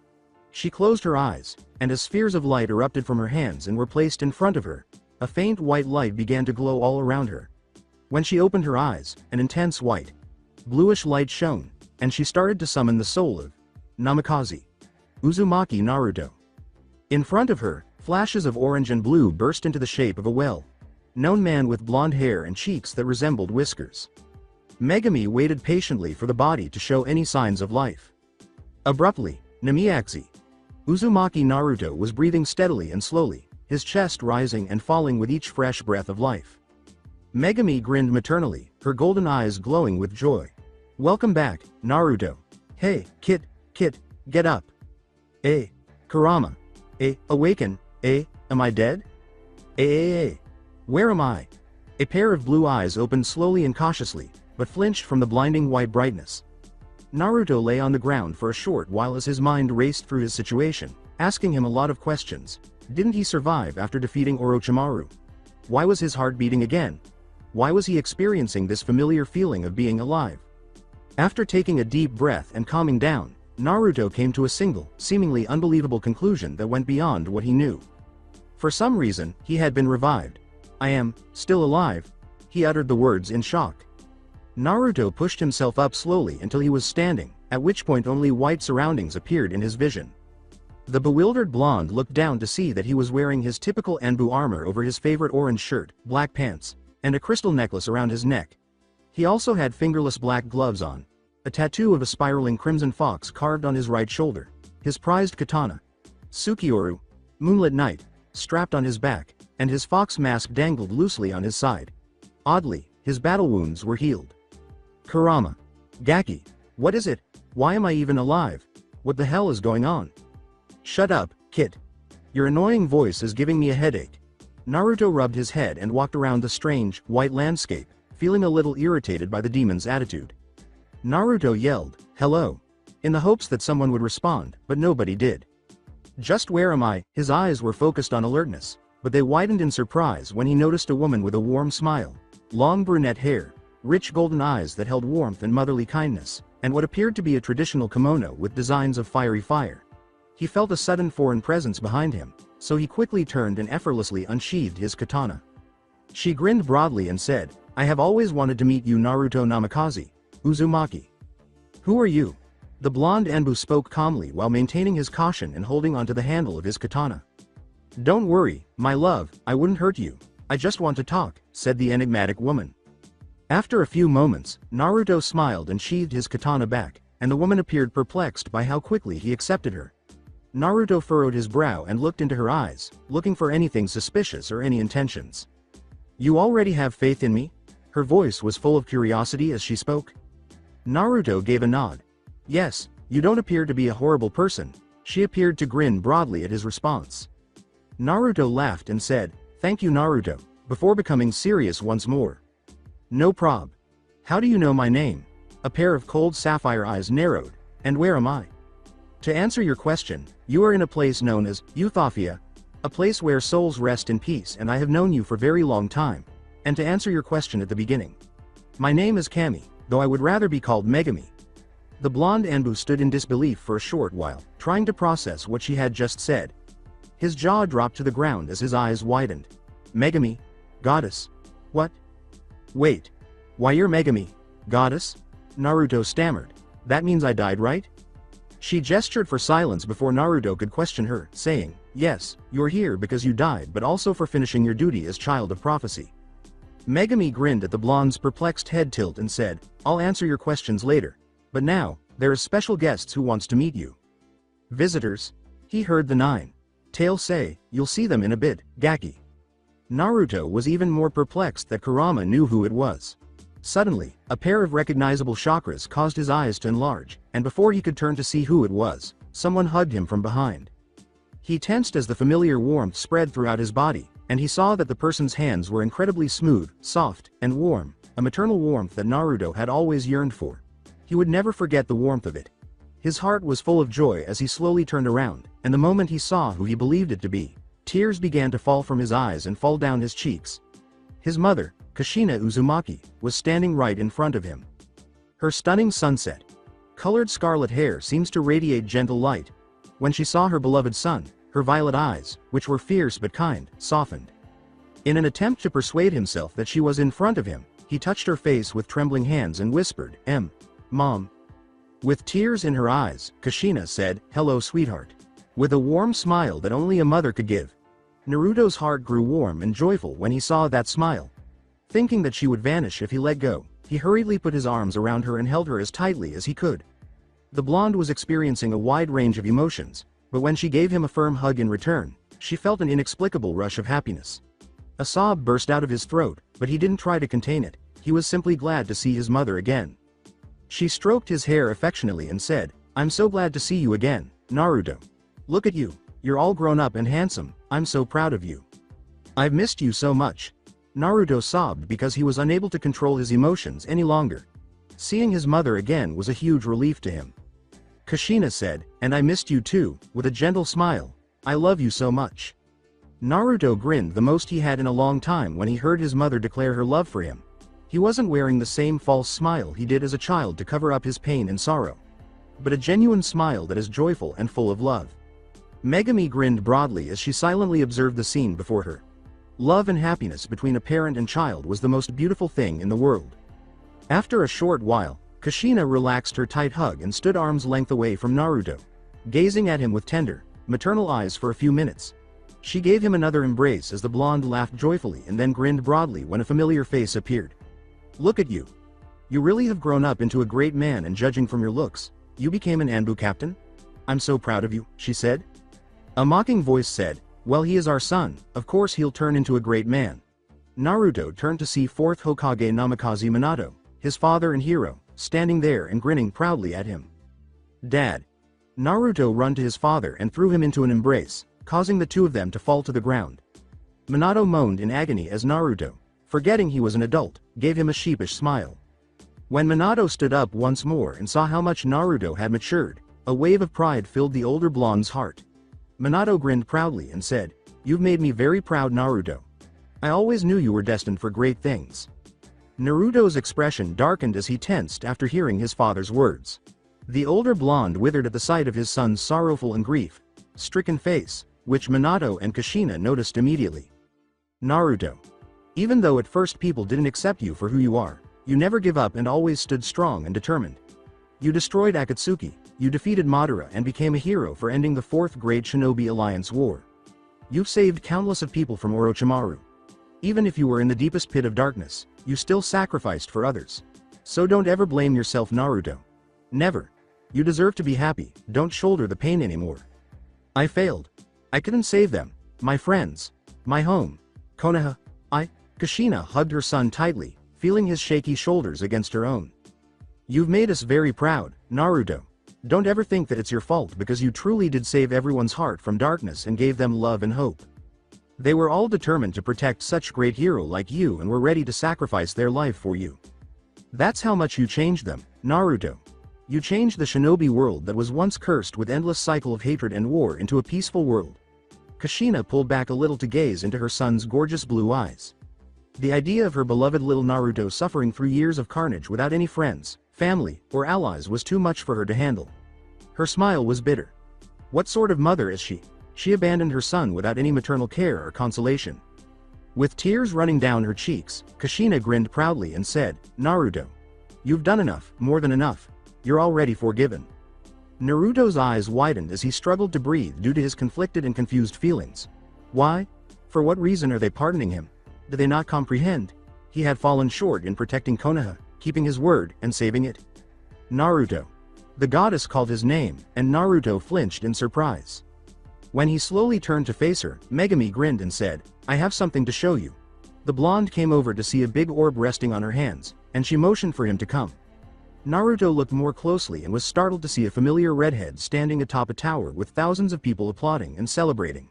She closed her eyes, and as spheres of light erupted from her hands and were placed in front of her, a faint white light began to glow all around her. When she opened her eyes, an intense white, bluish light shone, and she started to summon the soul of Namikaze, Uzumaki Naruto. In front of her, flashes of orange and blue burst into the shape of a well-known man with blonde hair and cheeks that resembled whiskers. Megumi waited patiently for the body to show any signs of life. Abruptly, Namiaxi, Uzumaki Naruto, was breathing steadily and slowly, his chest rising and falling with each fresh breath of life. Megumi grinned maternally, her golden eyes glowing with joy. "Welcome back, Naruto. Hey, Kit, get up. Kurama. Awaken. Am I dead? Where am I?" A pair of blue eyes opened slowly and cautiously, but flinched from the blinding white brightness. Naruto lay on the ground for a short while as his mind raced through his situation, asking him a lot of questions. Didn't he survive after defeating Orochimaru? Why was his heart beating again? Why was he experiencing this familiar feeling of being alive? After taking a deep breath and calming down, Naruto came to a single, seemingly unbelievable conclusion that went beyond what he knew. For some reason, he had been revived. "I am still alive," he uttered the words in shock. Naruto pushed himself up slowly until he was standing, at which point only white surroundings appeared in his vision. The bewildered blonde looked down to see that he was wearing his typical Anbu armor over his favorite orange shirt, black pants, and a crystal necklace around his neck. He also had fingerless black gloves on, a tattoo of a spiraling crimson fox carved on his right shoulder, his prized katana, Sukioru, Moonlit Night, strapped on his back, and his fox mask dangled loosely on his side. Oddly, his battle wounds were healed. "Kurama. Gaki. What is it? Why am I even alive? What the hell is going on?" "Shut up, Kit. Your annoying voice is giving me a headache." Naruto rubbed his head and walked around the strange, white landscape, feeling a little irritated by the demon's attitude. Naruto yelled, "Hello," in the hopes that someone would respond, but nobody did. "Just where am I?" His eyes were focused on alertness, but they widened in surprise when he noticed a woman with a warm smile, long brunette hair, rich golden eyes that held warmth and motherly kindness, and what appeared to be a traditional kimono with designs of fiery fire. He felt a sudden foreign presence behind him, so he quickly turned and effortlessly unsheathed his katana. She grinned broadly and said, "I have always wanted to meet you, Naruto Namikaze, Uzumaki." "Who are you?" The blonde Anbu spoke calmly while maintaining his caution and holding onto the handle of his katana. "Don't worry, my love, I wouldn't hurt you. I just want to talk," said the enigmatic woman. After a few moments, Naruto smiled and sheathed his katana back, and the woman appeared perplexed by how quickly he accepted her. Naruto furrowed his brow and looked into her eyes, looking for anything suspicious or any intentions. "You already have faith in me?" Her voice was full of curiosity as she spoke. Naruto gave a nod. "Yes, you don't appear to be a horrible person." She appeared to grin broadly at his response. Naruto laughed and said, "Thank you, Naruto," before becoming serious once more. "No prob. How do you know my name?" A pair of cold sapphire eyes narrowed. "And where am I?" "To answer your question, you are in a place known as Euthafia, a place where souls rest in peace, and I have known you for a very long time. And to answer your question at the beginning, my name is Kami, though I would rather be called Megami." The blonde Anbu stood in disbelief for a short while, trying to process what she had just said. His jaw dropped to the ground as his eyes widened. "Megami? Goddess? What? Wait. Why, you're Megami? Goddess?" Naruto stammered. "That means I died, right?" She gestured for silence before Naruto could question her, saying, "Yes, you're here because you died, but also for finishing your duty as child of prophecy." Megami grinned at the blonde's perplexed head tilt and said, "I'll answer your questions later. But now, there are special guests who wants to meet you." "Visitors?" He heard the nine-tail say, "You'll see them in a bit, Gaki." Naruto was even more perplexed that Kurama knew who it was. Suddenly, a pair of recognizable chakras caused his eyes to enlarge, and before he could turn to see who it was, someone hugged him from behind. He tensed as the familiar warmth spread throughout his body, and he saw that the person's hands were incredibly smooth, soft, and warm, a maternal warmth that Naruto had always yearned for. He would never forget the warmth of it. His heart was full of joy as he slowly turned around, and the moment he saw who he believed it to be, tears began to fall from his eyes and fall down his cheeks. His mother, Kushina Uzumaki, was standing right in front of him. Her stunning sunset colored scarlet hair seems to radiate gentle light. When she saw her beloved son, her violet eyes, which were fierce but kind, softened. In an attempt to persuade himself that she was in front of him, he touched her face with trembling hands and whispered, "Mom." With tears in her eyes, Kushina said, "Hello, sweetheart." With a warm smile that only a mother could give. Naruto's heart grew warm and joyful when he saw that smile. Thinking that she would vanish if he let go, he hurriedly put his arms around her and held her as tightly as he could. The blonde was experiencing a wide range of emotions, but when she gave him a firm hug in return, she felt an inexplicable rush of happiness. A sob burst out of his throat, but he didn't try to contain it. He was simply glad to see his mother again. She stroked his hair affectionately and said, "I'm so glad to see you again, Naruto. Look at you, you're all grown up and handsome. I'm so proud of you. I've missed you so much." Naruto sobbed because he was unable to control his emotions any longer. Seeing his mother again was a huge relief to him. Kushina said, "And I missed you too," with a gentle smile. "I love you so much." Naruto grinned the most he had in a long time when he heard his mother declare her love for him. He wasn't wearing the same false smile he did as a child to cover up his pain and sorrow, but a genuine smile that is joyful and full of love. Megami grinned broadly as she silently observed the scene before her. Love and happiness between a parent and child was the most beautiful thing in the world. After a short while, Kushina relaxed her tight hug and stood arm's length away from Naruto, gazing at him with tender, maternal eyes for a few minutes. She gave him another embrace as the blonde laughed joyfully and then grinned broadly when a familiar face appeared. "Look at you. You really have grown up into a great man, and judging from your looks, you became an Anbu captain? I'm so proud of you," she said. A mocking voice said, "Well, he is our son, of course he'll turn into a great man." Naruto turned to see 4th Hokage Namikaze Minato, his father and hero, standing there and grinning proudly at him. "Dad." Naruto ran to his father and threw him into an embrace, causing the two of them to fall to the ground. Minato moaned in agony as Naruto, forgetting he was an adult, gave him a sheepish smile. When Minato stood up once more and saw how much Naruto had matured, a wave of pride filled the older blonde's heart. Minato grinned proudly and said, "You've made me very proud, Naruto. I always knew you were destined for great things." Naruto's expression darkened as he tensed after hearing his father's words. The older blonde withered at the sight of his son's sorrowful and grief-stricken face, which Minato and Kushina noticed immediately. Naruto. Even though at first people didn't accept you for who you are, you never give up and always stood strong and determined. You destroyed Akatsuki, you defeated Madara and became a hero for ending the 4th Grade Shinobi Alliance War. You've saved countless of people from Orochimaru. Even if you were in the deepest pit of darkness, you still sacrificed for others. So don't ever blame yourself, Naruto. Never. You deserve to be happy, don't shoulder the pain anymore. I failed. I couldn't save them, my friends, my home. Konoha. Kushina hugged her son tightly, feeling his shaky shoulders against her own. You've made us very proud, Naruto. Don't ever think that it's your fault because you truly did save everyone's heart from darkness and gave them love and hope. They were all determined to protect such great hero like you and were ready to sacrifice their life for you. That's how much you changed them, Naruto. You changed the shinobi world that was once cursed with endless cycle of hatred and war into a peaceful world. Kushina pulled back a little to gaze into her son's gorgeous blue eyes. The idea of her beloved little Naruto suffering through years of carnage without any friends, family, or allies was too much for her to handle. Her smile was bitter. What sort of mother is she? She abandoned her son without any maternal care or consolation. With tears running down her cheeks, Kushina grinned proudly and said, Naruto. You've done enough, more than enough. You're already forgiven. Naruto's eyes widened as he struggled to breathe due to his conflicted and confused feelings. Why? For what reason are they pardoning him? Did they not comprehend? He had fallen short in protecting Konoha, keeping his word, and saving it. Naruto. The goddess called his name, and Naruto flinched in surprise. When he slowly turned to face her, Megumi grinned and said, I have something to show you. The blonde came over to see a big orb resting on her hands, and she motioned for him to come. Naruto looked more closely and was startled to see a familiar redhead standing atop a tower with thousands of people applauding and celebrating.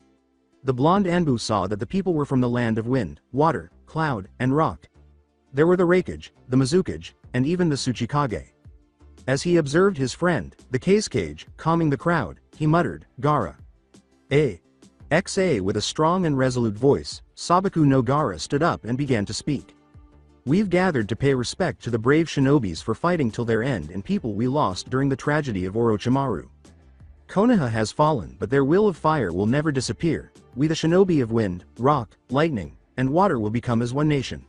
The blonde Anbu saw that the people were from the land of wind, water, cloud, and rock. There were the Raikage, the Mizukage, and even the Tsuchikage. As he observed his friend, the Kazekage, calming the crowd, he muttered, Gaara. With a strong and resolute voice, Sabaku no Gaara stood up and began to speak. We've gathered to pay respect to the brave shinobis for fighting till their end and people we lost during the tragedy of Orochimaru. Konoha has fallen, but their will of fire will never disappear. We the shinobi of wind, rock, lightning, and water will become as one nation.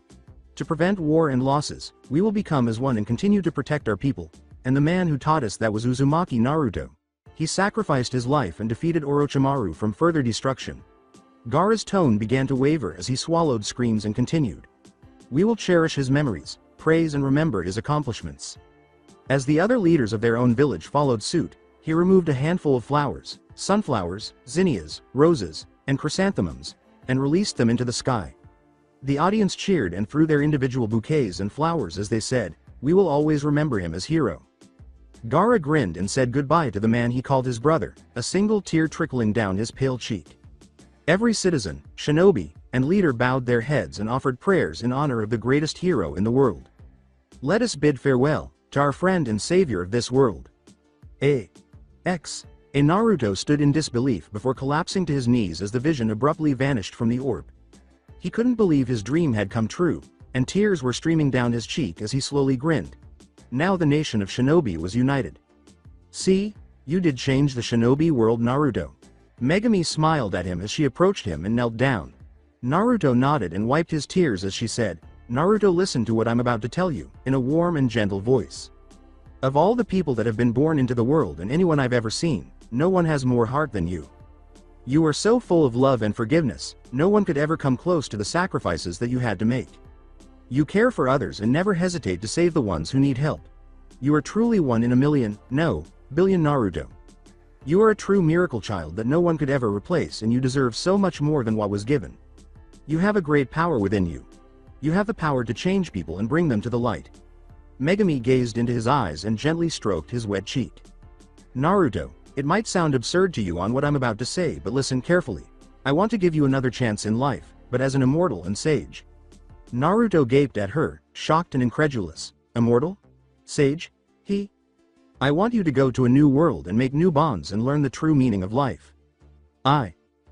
To prevent war and losses, we will become as one and continue to protect our people. And the man who taught us that was Uzumaki Naruto. He sacrificed his life and defeated Orochimaru from further destruction. Gaara's tone began to waver as he swallowed screams and continued. We will cherish his memories, praise and remember his accomplishments. As the other leaders of their own village followed suit, he removed a handful of flowers, sunflowers, zinnias, roses, and chrysanthemums, and released them into the sky. The audience cheered and threw their individual bouquets and flowers as they said, we will always remember him as hero. Gaara grinned and said goodbye to the man he called his brother, a single tear trickling down his pale cheek. Every citizen, shinobi, and leader bowed their heads and offered prayers in honor of the greatest hero in the world. Let us bid farewell to our friend and savior of this world. Naruto stood in disbelief before collapsing to his knees as the vision abruptly vanished from the orb. He couldn't believe his dream had come true, and tears were streaming down his cheek as he slowly grinned. Now the nation of shinobi was united. See, you did change the shinobi world, Naruto. Megumi smiled at him as she approached him and knelt down. Naruto nodded and wiped his tears as she said, Naruto, listen to what I'm about to tell you, in a warm and gentle voice. Of all the people that have been born into the world and anyone I've ever seen, no one has more heart than you. You are so full of love and forgiveness, no one could ever come close to the sacrifices that you had to make. You care for others and never hesitate to save the ones who need help. You are truly one in a million, no, billion Naruto. You are a true miracle child that no one could ever replace, and you deserve so much more than what was given. You have a great power within you. You have the power to change people and bring them to the light. Megumi gazed into his eyes and gently stroked his wet cheek. Naruto, it might sound absurd to you on what I'm about to say, but listen carefully. I want to give you another chance in life, but as an immortal and sage. Naruto gaped at her, shocked and incredulous. Immortal? Sage? I want you to go to a new world and make new bonds and learn the true meaning of life.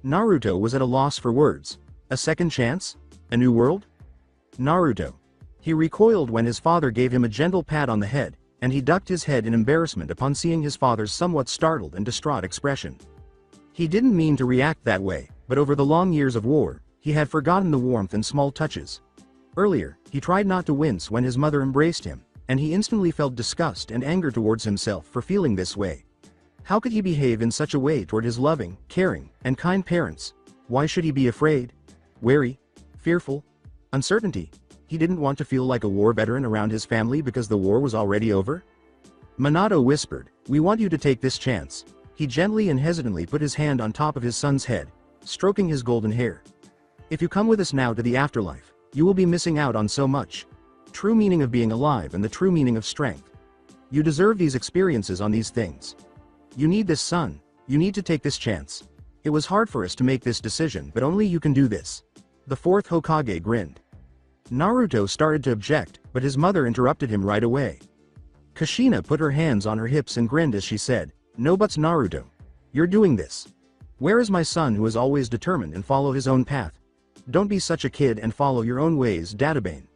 Naruto was at a loss for words. A second chance? A new world? Naruto. He recoiled when his father gave him a gentle pat on the head, and he ducked his head in embarrassment upon seeing his father's somewhat startled and distraught expression. He didn't mean to react that way, but over the long years of war, he had forgotten the warmth and small touches. Earlier, he tried not to wince when his mother embraced him, and he instantly felt disgust and anger towards himself for feeling this way. How could he behave in such a way toward his loving, caring, and kind parents? Why should he be afraid? Wary? Fearful? Uncertainty? He didn't want to feel like a war veteran around his family because the war was already over? Minato whispered, "We want you to take this chance." He gently and hesitantly put his hand on top of his son's head, stroking his golden hair. "If you come with us now to the afterlife, you will be missing out on so much. True meaning of being alive and the true meaning of strength. You deserve these experiences on these things. You need this, son. You need to take this chance. It was hard for us to make this decision, but only you can do this." The fourth Hokage grinned. Naruto started to object, but his mother interrupted him right away. Kushina put her hands on her hips and grinned as she said, "No buts, Naruto. You're doing this. Where is my son who is always determined and follow his own path? Don't be such a kid and follow your own ways, Databane."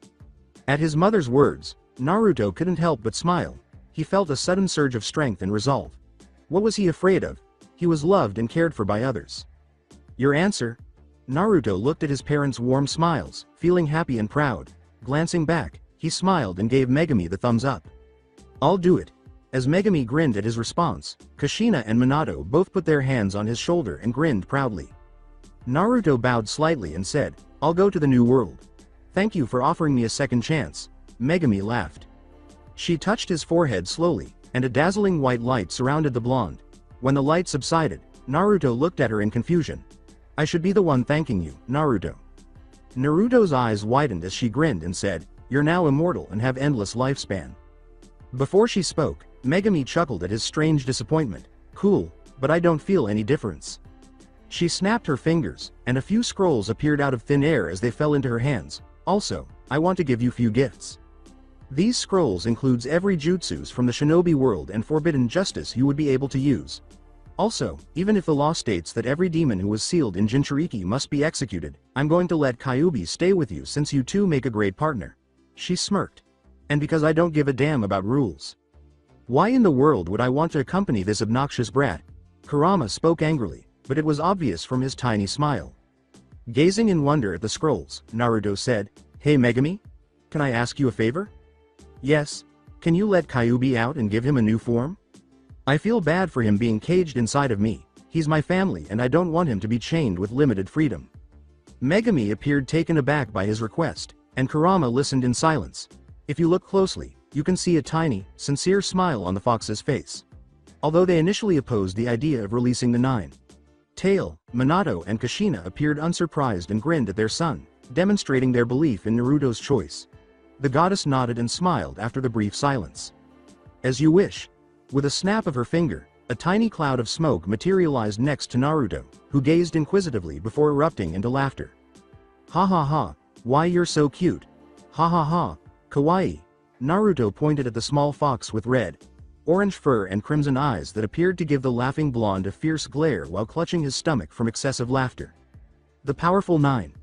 At his mother's words, Naruto couldn't help but smile. He felt a sudden surge of strength and resolve. What was he afraid of? He was loved and cared for by others. "Your answer?" Naruto looked at his parents' warm smiles, feeling happy and proud. Glancing back, he smiled and gave Megumi the thumbs up. "I'll do it." As Megumi grinned at his response, Kushina and Minato both put their hands on his shoulder and grinned proudly. Naruto bowed slightly and said, "I'll go to the new world. Thank you for offering me a second chance." Megumi laughed. She touched his forehead slowly, and a dazzling white light surrounded the blonde. When the light subsided, Naruto looked at her in confusion. "I should be the one thanking you, Naruto." Naruto's eyes widened as she grinned and said, "You're now immortal and have endless lifespan." Before she spoke, Megumi chuckled at his strange disappointment. "Cool, but I don't feel any difference." She snapped her fingers, and a few scrolls appeared out of thin air as they fell into her hands. "Also, I want to give you few gifts. These scrolls includes every jutsus from the shinobi world and forbidden justice you would be able to use. Also, even if the law states that every demon who was sealed in Jinchuriki must be executed, I'm going to let Kyuubi stay with you since you two make a great partner." She smirked. "And because I don't give a damn about rules. Why in the world would I want to accompany this obnoxious brat?" Kurama spoke angrily, but it was obvious from his tiny smile. Gazing in wonder at the scrolls, Naruto said, "Hey Megumi? Can I ask you a favor?" "Yes. Can you let Kyuubi out and give him a new form? I feel bad for him being caged inside of me. He's my family and I don't want him to be chained with limited freedom." Megumi appeared taken aback by his request, and Kurama listened in silence. If you look closely, you can see a tiny, sincere smile on the fox's face. Although they initially opposed the idea of releasing the nine, Tail, Minato and Kushina appeared unsurprised and grinned at their son, demonstrating their belief in Naruto's choice. The goddess nodded and smiled after the brief silence. "As you wish." With a snap of her finger, a tiny cloud of smoke materialized next to Naruto, who gazed inquisitively before erupting into laughter. "Ha ha ha, why you're so cute. Ha ha ha, kawaii." Naruto pointed at the small fox with red, orange fur and crimson eyes that appeared to give the laughing blonde a fierce glare while clutching his stomach from excessive laughter. The powerful nine.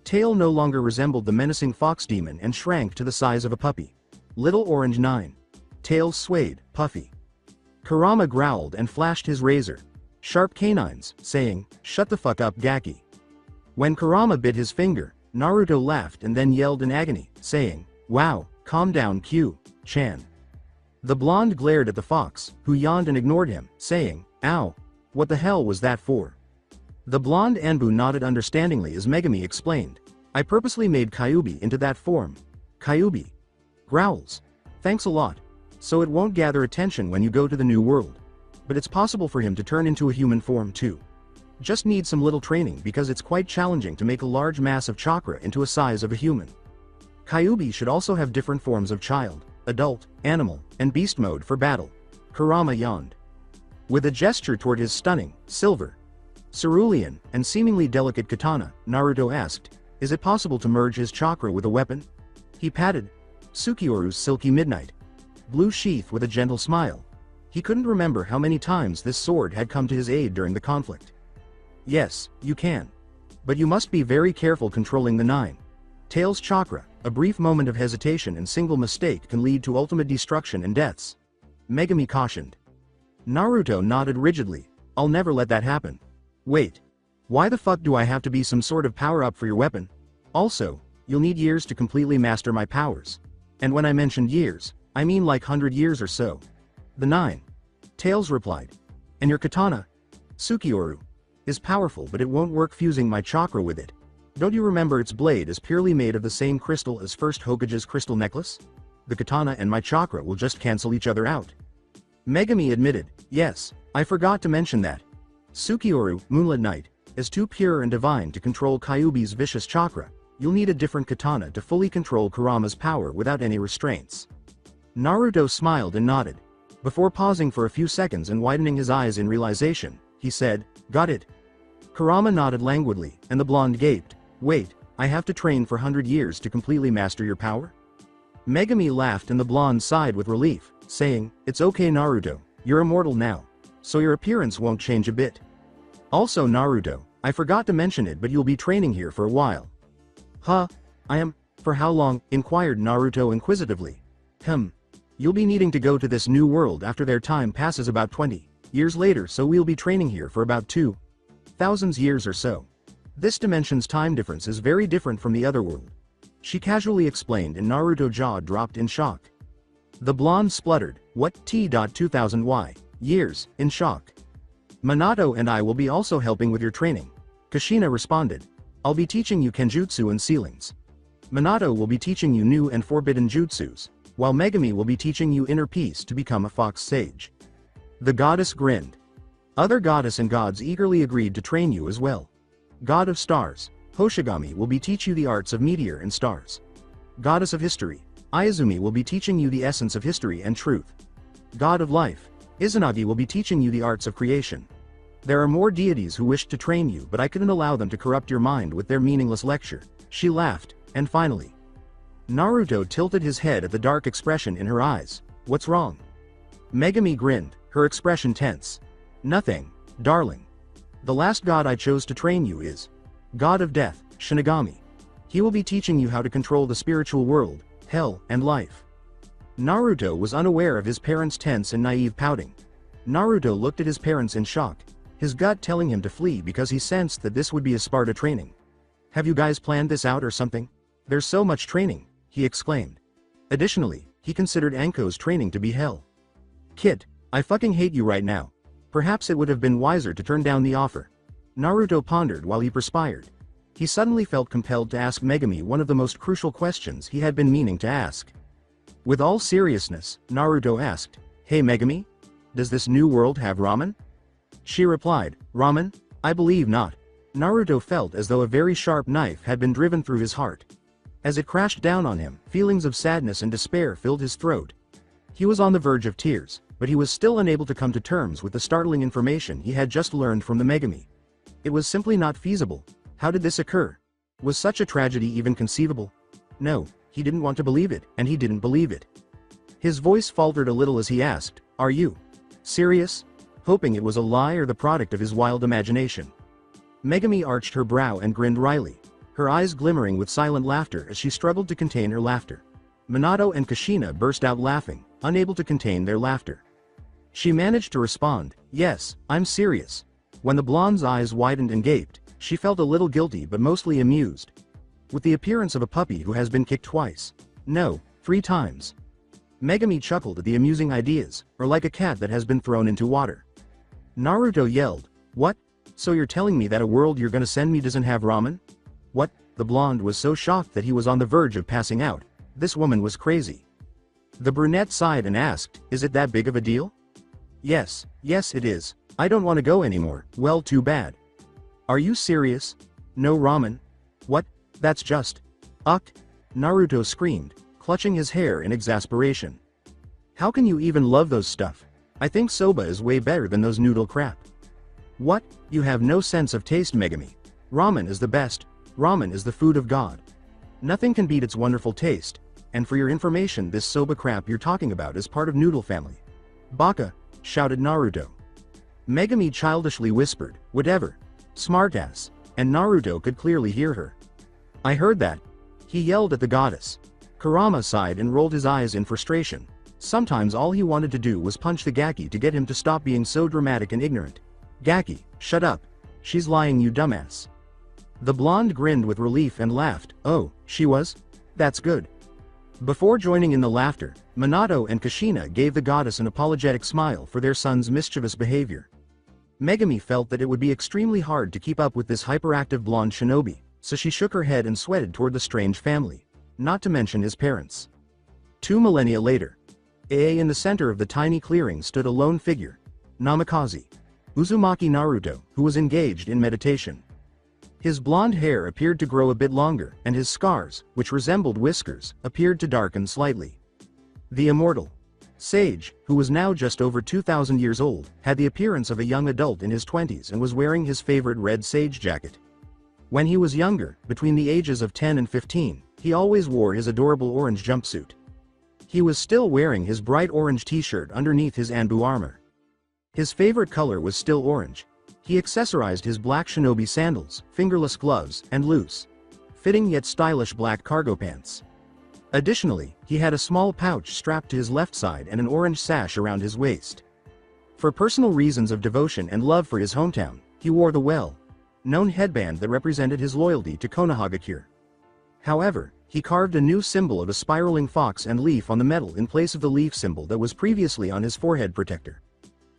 Tail no longer resembled the menacing fox demon and shrank to the size of a puppy. Little orange nine. Tail swayed, puffy. Kurama growled and flashed his razor sharp canines, saying, "Shut the fuck up, Gaki." When Kurama bit his finger, Naruto laughed and then yelled in agony, saying, "Wow, calm down Q-chan." The blonde glared at the fox, who yawned and ignored him, saying, "Ow, what the hell was that for?" The blonde Anbu nodded understandingly as Megumi explained, "I purposely made Kyuubi into that form." Kyuubi growls. "Thanks a lot. So it won't gather attention when you go to the new world. But it's possible for him to turn into a human form too. Just need some little training because it's quite challenging to make a large mass of chakra into a size of a human. Kyuubi should also have different forms of child, adult, animal, and beast mode for battle." Kurama yawned. With a gesture toward his stunning, silver, cerulean, and seemingly delicate katana, Naruto asked, "Is it possible to merge his chakra with a weapon?" He patted Sukioru's silky midnight blue sheath with a gentle smile. He couldn't remember how many times this sword had come to his aid during the conflict. "Yes, you can. But you must be very careful controlling the nine. Tail's chakra, A brief moment of hesitation and single mistake can lead to ultimate destruction and deaths. Megami cautioned. Naruto nodded rigidly. I'll never let that happen. Wait. Why the fuck do I have to be some sort of power-up for your weapon? Also, you'll need years to completely master my powers. And when I mentioned years, I mean like 100 years or so. The 9. Tails replied. And your katana, Sukioru, is powerful, but it won't work fusing my chakra with it. Don't you remember its blade is purely made of the same crystal as first Hokage's crystal necklace? The katana and my chakra will just cancel each other out. Megami admitted, yes, I forgot to mention that. Sukioru, Moonlit Knight, is too pure and divine to control Kyuubi's vicious chakra. You'll need a different katana to fully control Kurama's power without any restraints. Naruto smiled and nodded. Before pausing for a few seconds and widening his eyes in realization, he said, got it. Kurama nodded languidly, and the blonde gaped. Wait, I have to train for 100 years to completely master your power? Megami laughed and the blonde sighed with relief, saying, it's okay Naruto, you're immortal now, so your appearance won't change a bit. Also Naruto, I forgot to mention it, but you'll be training here for a while. Huh? I am? For how long? Inquired Naruto inquisitively. You'll be needing to go to this new world after their time passes about 20 years later, so we'll be training here for about 2,000 years or so. This dimension's time difference is very different from the other world. She casually explained, and Naruto's jaw dropped in shock. The blonde spluttered, what T.2000 Y years, in shock. Minato and I will be also helping with your training. Kushina responded. I'll be teaching you kenjutsu and sealings. Minato will be teaching you new and forbidden jutsus, while Megami will be teaching you inner peace to become a fox sage. The goddess grinned. Other goddess and gods eagerly agreed to train you as well. God of stars, Hoshigami will be teach you the arts of meteor and stars. Goddess of history, Izumi will be teaching you the essence of history and truth. God of life, Izanagi will be teaching you the arts of creation. There are more deities who wished to train you, but I couldn't allow them to corrupt your mind with their meaningless lecture. She laughed, and finally. Naruto tilted his head at the dark expression in her eyes. What's wrong? Megami grinned, her expression tense. Nothing, darling. The last god I chose to train you is God of Death, Shinigami. He will be teaching you how to control the spiritual world, hell, and life. Naruto was unaware of his parents' tense and naive pouting. Naruto looked at his parents in shock, his gut telling him to flee because he sensed that this would be a Sparta training. Have you guys planned this out or something? There's so much training, he exclaimed. Additionally, he considered Anko's training to be hell. Kid, I fucking hate you right now. Perhaps it would have been wiser to turn down the offer. Naruto pondered while he perspired. He suddenly felt compelled to ask Megami one of the most crucial questions he had been meaning to ask. With all seriousness, Naruto asked, Hey Megami? Does this new world have ramen? She replied, Ramen? I believe not. Naruto felt as though a very sharp knife had been driven through his heart. As it crashed down on him, feelings of sadness and despair filled his throat. He was on the verge of tears, but he was still unable to come to terms with the startling information he had just learned from the Megami. It was simply not feasible. How did this occur? Was such a tragedy even conceivable? No, he didn't want to believe it, and he didn't believe it. His voice faltered a little as he asked, Are you serious? Hoping it was a lie or the product of his wild imagination. Megami arched her brow and grinned wryly, her eyes glimmering with silent laughter as she struggled to contain her laughter. Minato and Kushina burst out laughing, unable to contain their laughter. She managed to respond, Yes, I'm serious. When the blonde's eyes widened and gaped, she felt a little guilty but mostly amused. With the appearance of a puppy who has been kicked twice. No, 3 times. Megami chuckled at the amusing ideas, or like a cat that has been thrown into water. Naruto yelled, What? So you're telling me that a world you're gonna send me doesn't have ramen? What? The blonde was so shocked that he was on the verge of passing out. This woman was crazy. The brunette sighed and asked, Is it that big of a deal? Yes it is. I don't want to go anymore. Well, too bad. Are you serious? No ramen? What? That's just... Uck! Naruto screamed, clutching his hair in exasperation. How can you even love those stuff? I think soba is way better than those noodle crap. What? You have no sense of taste, Megami. Ramen is the best. Ramen is the food of God. Nothing can beat its wonderful taste, and for your information, this soba crap you're talking about is part of noodle family. Baka! Shouted Naruto. Megami childishly whispered, Whatever. Smartass. And Naruto could clearly hear her. I heard that. He yelled at the goddess. Kurama sighed and rolled his eyes in frustration. Sometimes all he wanted to do was punch the Gaki to get him to stop being so dramatic and ignorant. Gaki, shut up. She's lying, you dumbass. The blonde grinned with relief and laughed. Oh, she was? That's good. Before joining in the laughter, Minato and Kushina gave the goddess an apologetic smile for their son's mischievous behavior. Megumi felt that it would be extremely hard to keep up with this hyperactive blonde shinobi, so she shook her head and sweated toward the strange family, not to mention his parents. 2 millennia later, in the center of the tiny clearing stood a lone figure, Namikaze, Uzumaki Naruto, who was engaged in meditation. His blonde hair appeared to grow a bit longer, and his scars, which resembled whiskers, appeared to darken slightly. The immortal sage, who was now just over 2,000 years old, had the appearance of a young adult in his 20s and was wearing his favorite red sage jacket. When he was younger, between the ages of 10 and 15, he always wore his adorable orange jumpsuit. He was still wearing his bright orange t-shirt underneath his Anbu armor. His favorite color was still orange. He accessorized his black shinobi sandals, fingerless gloves, and loose, fitting yet stylish black cargo pants. Additionally, he had a small pouch strapped to his left side and an orange sash around his waist. For personal reasons of devotion and love for his hometown, he wore the well-known headband that represented his loyalty to Konohagakure. However, he carved a new symbol of a spiraling fox and leaf on the metal in place of the leaf symbol that was previously on his forehead protector.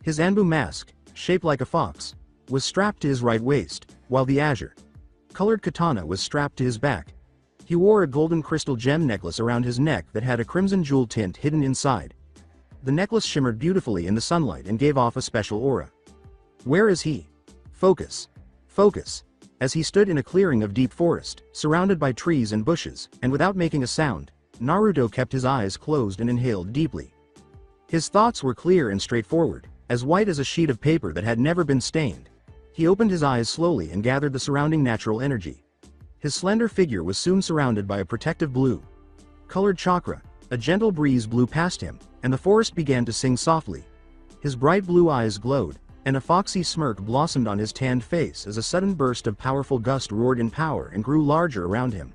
His Anbu mask, shaped like a fox, was strapped to his right waist, while the azure-colored katana was strapped to his back. He wore a golden crystal gem necklace around his neck that had a crimson jewel tint hidden inside. The necklace shimmered beautifully in the sunlight and gave off a special aura. Where is he? Focus. Focus. As he stood in a clearing of deep forest, surrounded by trees and bushes, and without making a sound, Naruto kept his eyes closed and inhaled deeply. His thoughts were clear and straightforward, as white as a sheet of paper that had never been stained. He opened his eyes slowly and gathered the surrounding natural energy. His slender figure was soon surrounded by a protective blue-colored chakra. A gentle breeze blew past him, and the forest began to sing softly. His bright blue eyes glowed, and a foxy smirk blossomed on his tanned face as a sudden burst of powerful gust roared in power and grew larger around him.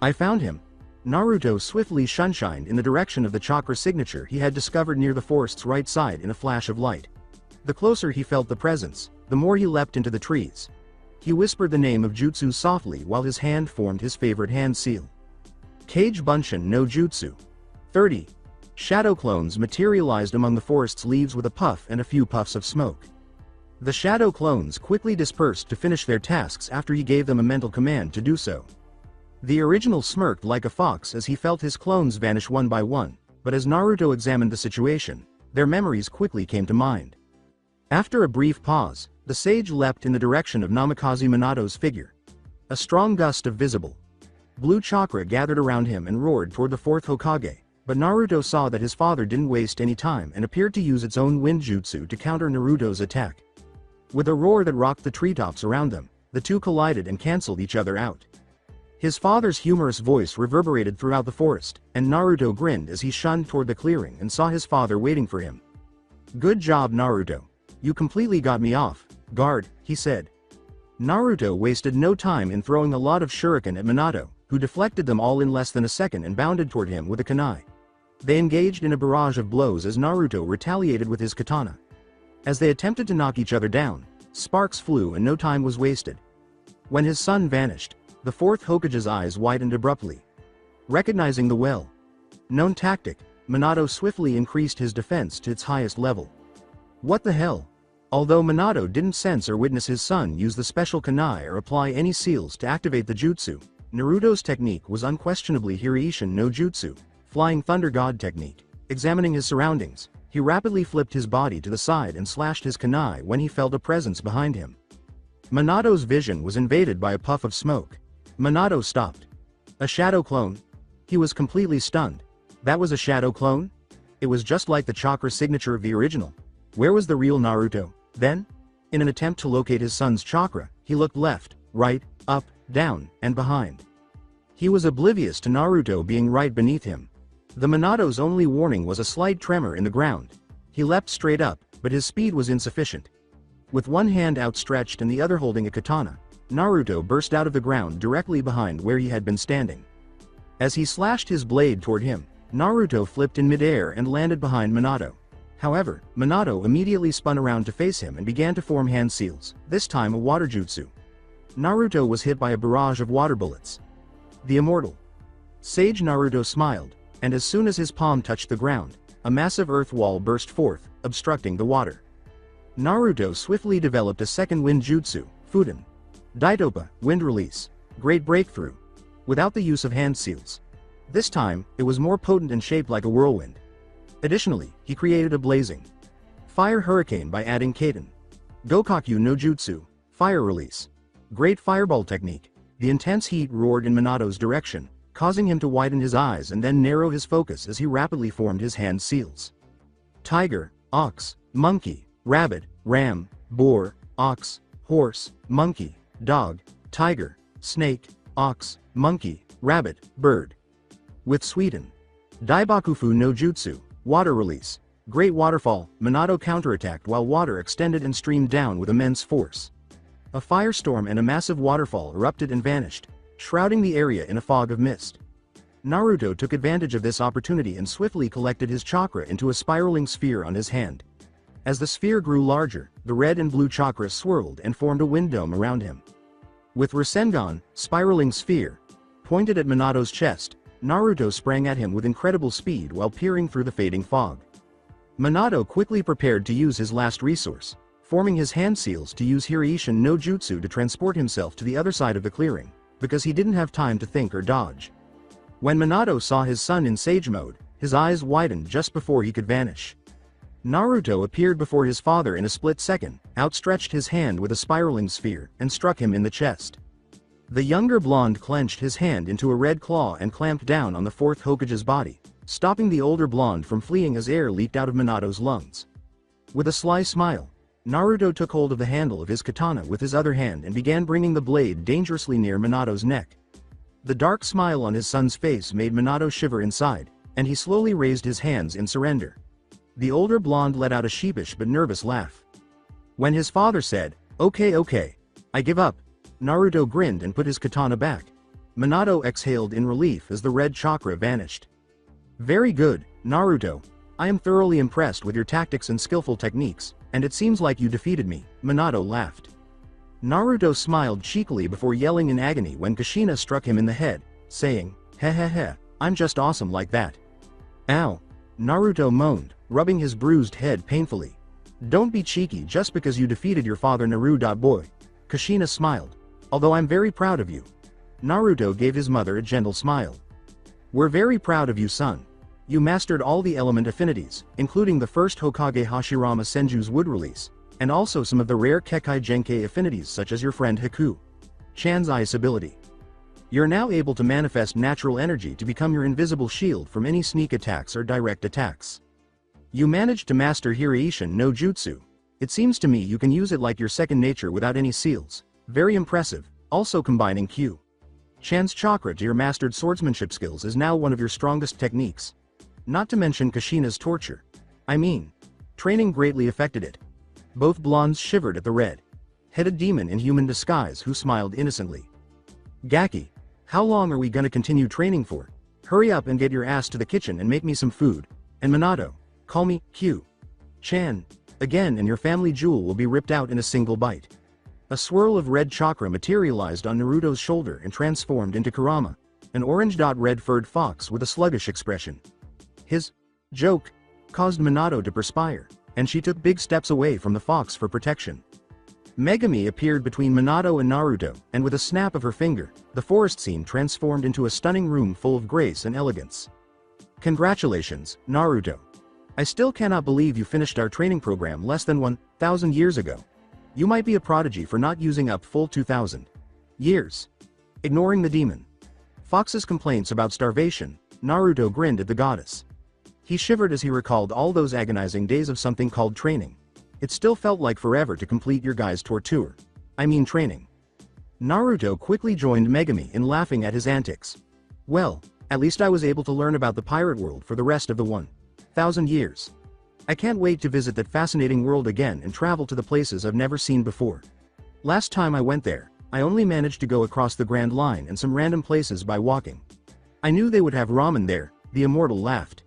I found him. Naruto swiftly shunshined in the direction of the chakra signature he had discovered near the forest's right side in a flash of light. The closer he felt the presence, the more he leapt into the trees. He whispered the name of Jutsu softly while his hand formed his favorite hand seal. Kage Bunshin no Jutsu. 30. Shadow clones materialized among the forest's leaves with a puff and a few puffs of smoke. The shadow clones quickly dispersed to finish their tasks after he gave them a mental command to do so. The original smirked like a fox as he felt his clones vanish one by one, but as Naruto examined the situation, their memories quickly came to mind. After a brief pause, the sage leapt in the direction of Namikaze Minato's figure. A strong gust of visible blue chakra gathered around him and roared toward the fourth Hokage, but Naruto saw that his father didn't waste any time and appeared to use its own wind jutsu to counter Naruto's attack. With a roar that rocked the treetops around them, the two collided and cancelled each other out. His father's humorous voice reverberated throughout the forest, and Naruto grinned as he shunned toward the clearing and saw his father waiting for him. Good job, Naruto. You completely got me off guard, he said. Naruto wasted no time in throwing a lot of shuriken at Minato, who deflected them all in less than a second and bounded toward him with a kunai. They engaged in a barrage of blows as Naruto retaliated with his katana. As they attempted to knock each other down, sparks flew and no time was wasted. When his son vanished, the fourth Hokage's eyes widened abruptly. Recognizing the well-known tactic, Minato swiftly increased his defense to its highest level. What the hell? Although Minato didn't sense or witness his son use the special kunai or apply any seals to activate the jutsu, Naruto's technique was unquestionably Hiraishin no Jutsu, Flying Thunder God technique. Examining his surroundings, he rapidly flipped his body to the side and slashed his kunai when he felt a presence behind him. Minato's vision was invaded by a puff of smoke. Minato stopped. A shadow clone? He was completely stunned. That was a shadow clone? It was just like the chakra signature of the original. Where was the real Naruto? Then, in an attempt to locate his son's chakra, he looked left, right, up, down, and behind. He was oblivious to Naruto being right beneath him. The Minato's only warning was a slight tremor in the ground. He leapt straight up, but his speed was insufficient. With one hand outstretched and the other holding a katana, Naruto burst out of the ground directly behind where he had been standing. As he slashed his blade toward him, Naruto flipped in midair and landed behind Minato. However, Minato immediately spun around to face him and began to form hand seals, this time a water jutsu. Naruto was hit by a barrage of water bullets. The immortal sage Naruto smiled, and as soon as his palm touched the ground, a massive earth wall burst forth, obstructing the water. Naruto swiftly developed a second wind jutsu, Fuden. Daitopa, wind release. Great breakthrough. Without the use of hand seals. This time, it was more potent and shaped like a whirlwind. Additionally, he created a blazing fire hurricane by adding Kaden. Gokakyu no Jutsu, fire release. Great fireball technique. The intense heat roared in Minato's direction, causing him to widen his eyes and then narrow his focus as he rapidly formed his hand seals. Tiger, ox, monkey, rabbit, ram, boar, ox, horse, monkey, dog, tiger, snake, ox, monkey, rabbit, bird. With Sweden. Daibakufu no Jutsu, water release. Great waterfall, Minato counterattacked while water extended and streamed down with immense force. A firestorm and a massive waterfall erupted and vanished, shrouding the area in a fog of mist. Naruto took advantage of this opportunity and swiftly collected his chakra into a spiraling sphere on his hand. As the sphere grew larger, the red and blue chakra swirled and formed a wind dome around him. With Rasengan, spiraling sphere, pointed at Minato's chest, Naruto sprang at him with incredible speed while peering through the fading fog. Minato quickly prepared to use his last resource, forming his hand seals to use Hiraishin no Jutsu to transport himself to the other side of the clearing, because he didn't have time to think or dodge. When Minato saw his son in sage mode, his eyes widened just before he could vanish. Naruto appeared before his father in a split second, outstretched his hand with a spiraling sphere, and struck him in the chest. The younger blonde clenched his hand into a red claw and clamped down on the fourth Hokage's body, stopping the older blonde from fleeing as air leaked out of Minato's lungs. With a sly smile, Naruto took hold of the handle of his katana with his other hand and began bringing the blade dangerously near Minato's neck. The dark smile on his son's face made Minato shiver inside, and he slowly raised his hands in surrender. The older blonde let out a sheepish but nervous laugh. When his father said, okay, I give up," Naruto grinned and put his katana back. Minato exhaled in relief as the red chakra vanished. "Very good, Naruto. I am thoroughly impressed with your tactics and skillful techniques, and it seems like you defeated me," Minato laughed. Naruto smiled cheekily before yelling in agony when Kushina struck him in the head, saying, "Heh, I'm just awesome like that." "Ow," Naruto moaned, rubbing his bruised head painfully. "Don't be cheeky just because you defeated your father Naruto boy." Kushina smiled. "Although I'm very proud of you." Naruto gave his mother a gentle smile. "We're very proud of you, son. You mastered all the element affinities, including the first Hokage Hashirama Senju's wood release, and also some of the rare Kekkei Genkei affinities such as your friend Haku Chan's ice ability. You're now able to manifest natural energy to become your invisible shield from any sneak attacks or direct attacks. You managed to master Hiraishin no Jutsu. It seems to me you can use it like your second nature without any seals. Very impressive, also combining Q Chan's chakra to your mastered swordsmanship skills is now one of your strongest techniques. Not to mention Kushina's torture. Training greatly affected it." Both blondes shivered at the red-headed demon in human disguise who smiled innocently. "Gaki, how long are we gonna continue training for? Hurry up and get your ass to the kitchen and make me some food. And Minato, call me Q Chan again and your family jewel will be ripped out in a single bite." A swirl of red chakra materialized on Naruto's shoulder and transformed into Kurama, an orange-red furred fox with a sluggish expression. His joke caused Minato to perspire, and she took big steps away from the fox for protection. Megami appeared between Minato and Naruto, and with a snap of her finger, the forest scene transformed into a stunning room full of grace and elegance. "Congratulations, Naruto. I still cannot believe you finished our training program less than 1,000 years ago. You might be a prodigy for not using up full 2,000 years. Ignoring the demon Fox's complaints about starvation, Naruto grinned at the goddess. He shivered as he recalled all those agonizing days of something called training. It still felt like forever to complete your guy's torture. Training. Naruto quickly joined Megami in laughing at his antics. "Well, at least I was able to learn about the pirate world for the rest of the 1,000 years. I can't wait to visit that fascinating world again and travel to the places I've never seen before. Last time I went there, I only managed to go across the Grand Line and some random places by walking. I knew they would have ramen there, the immortal laughed.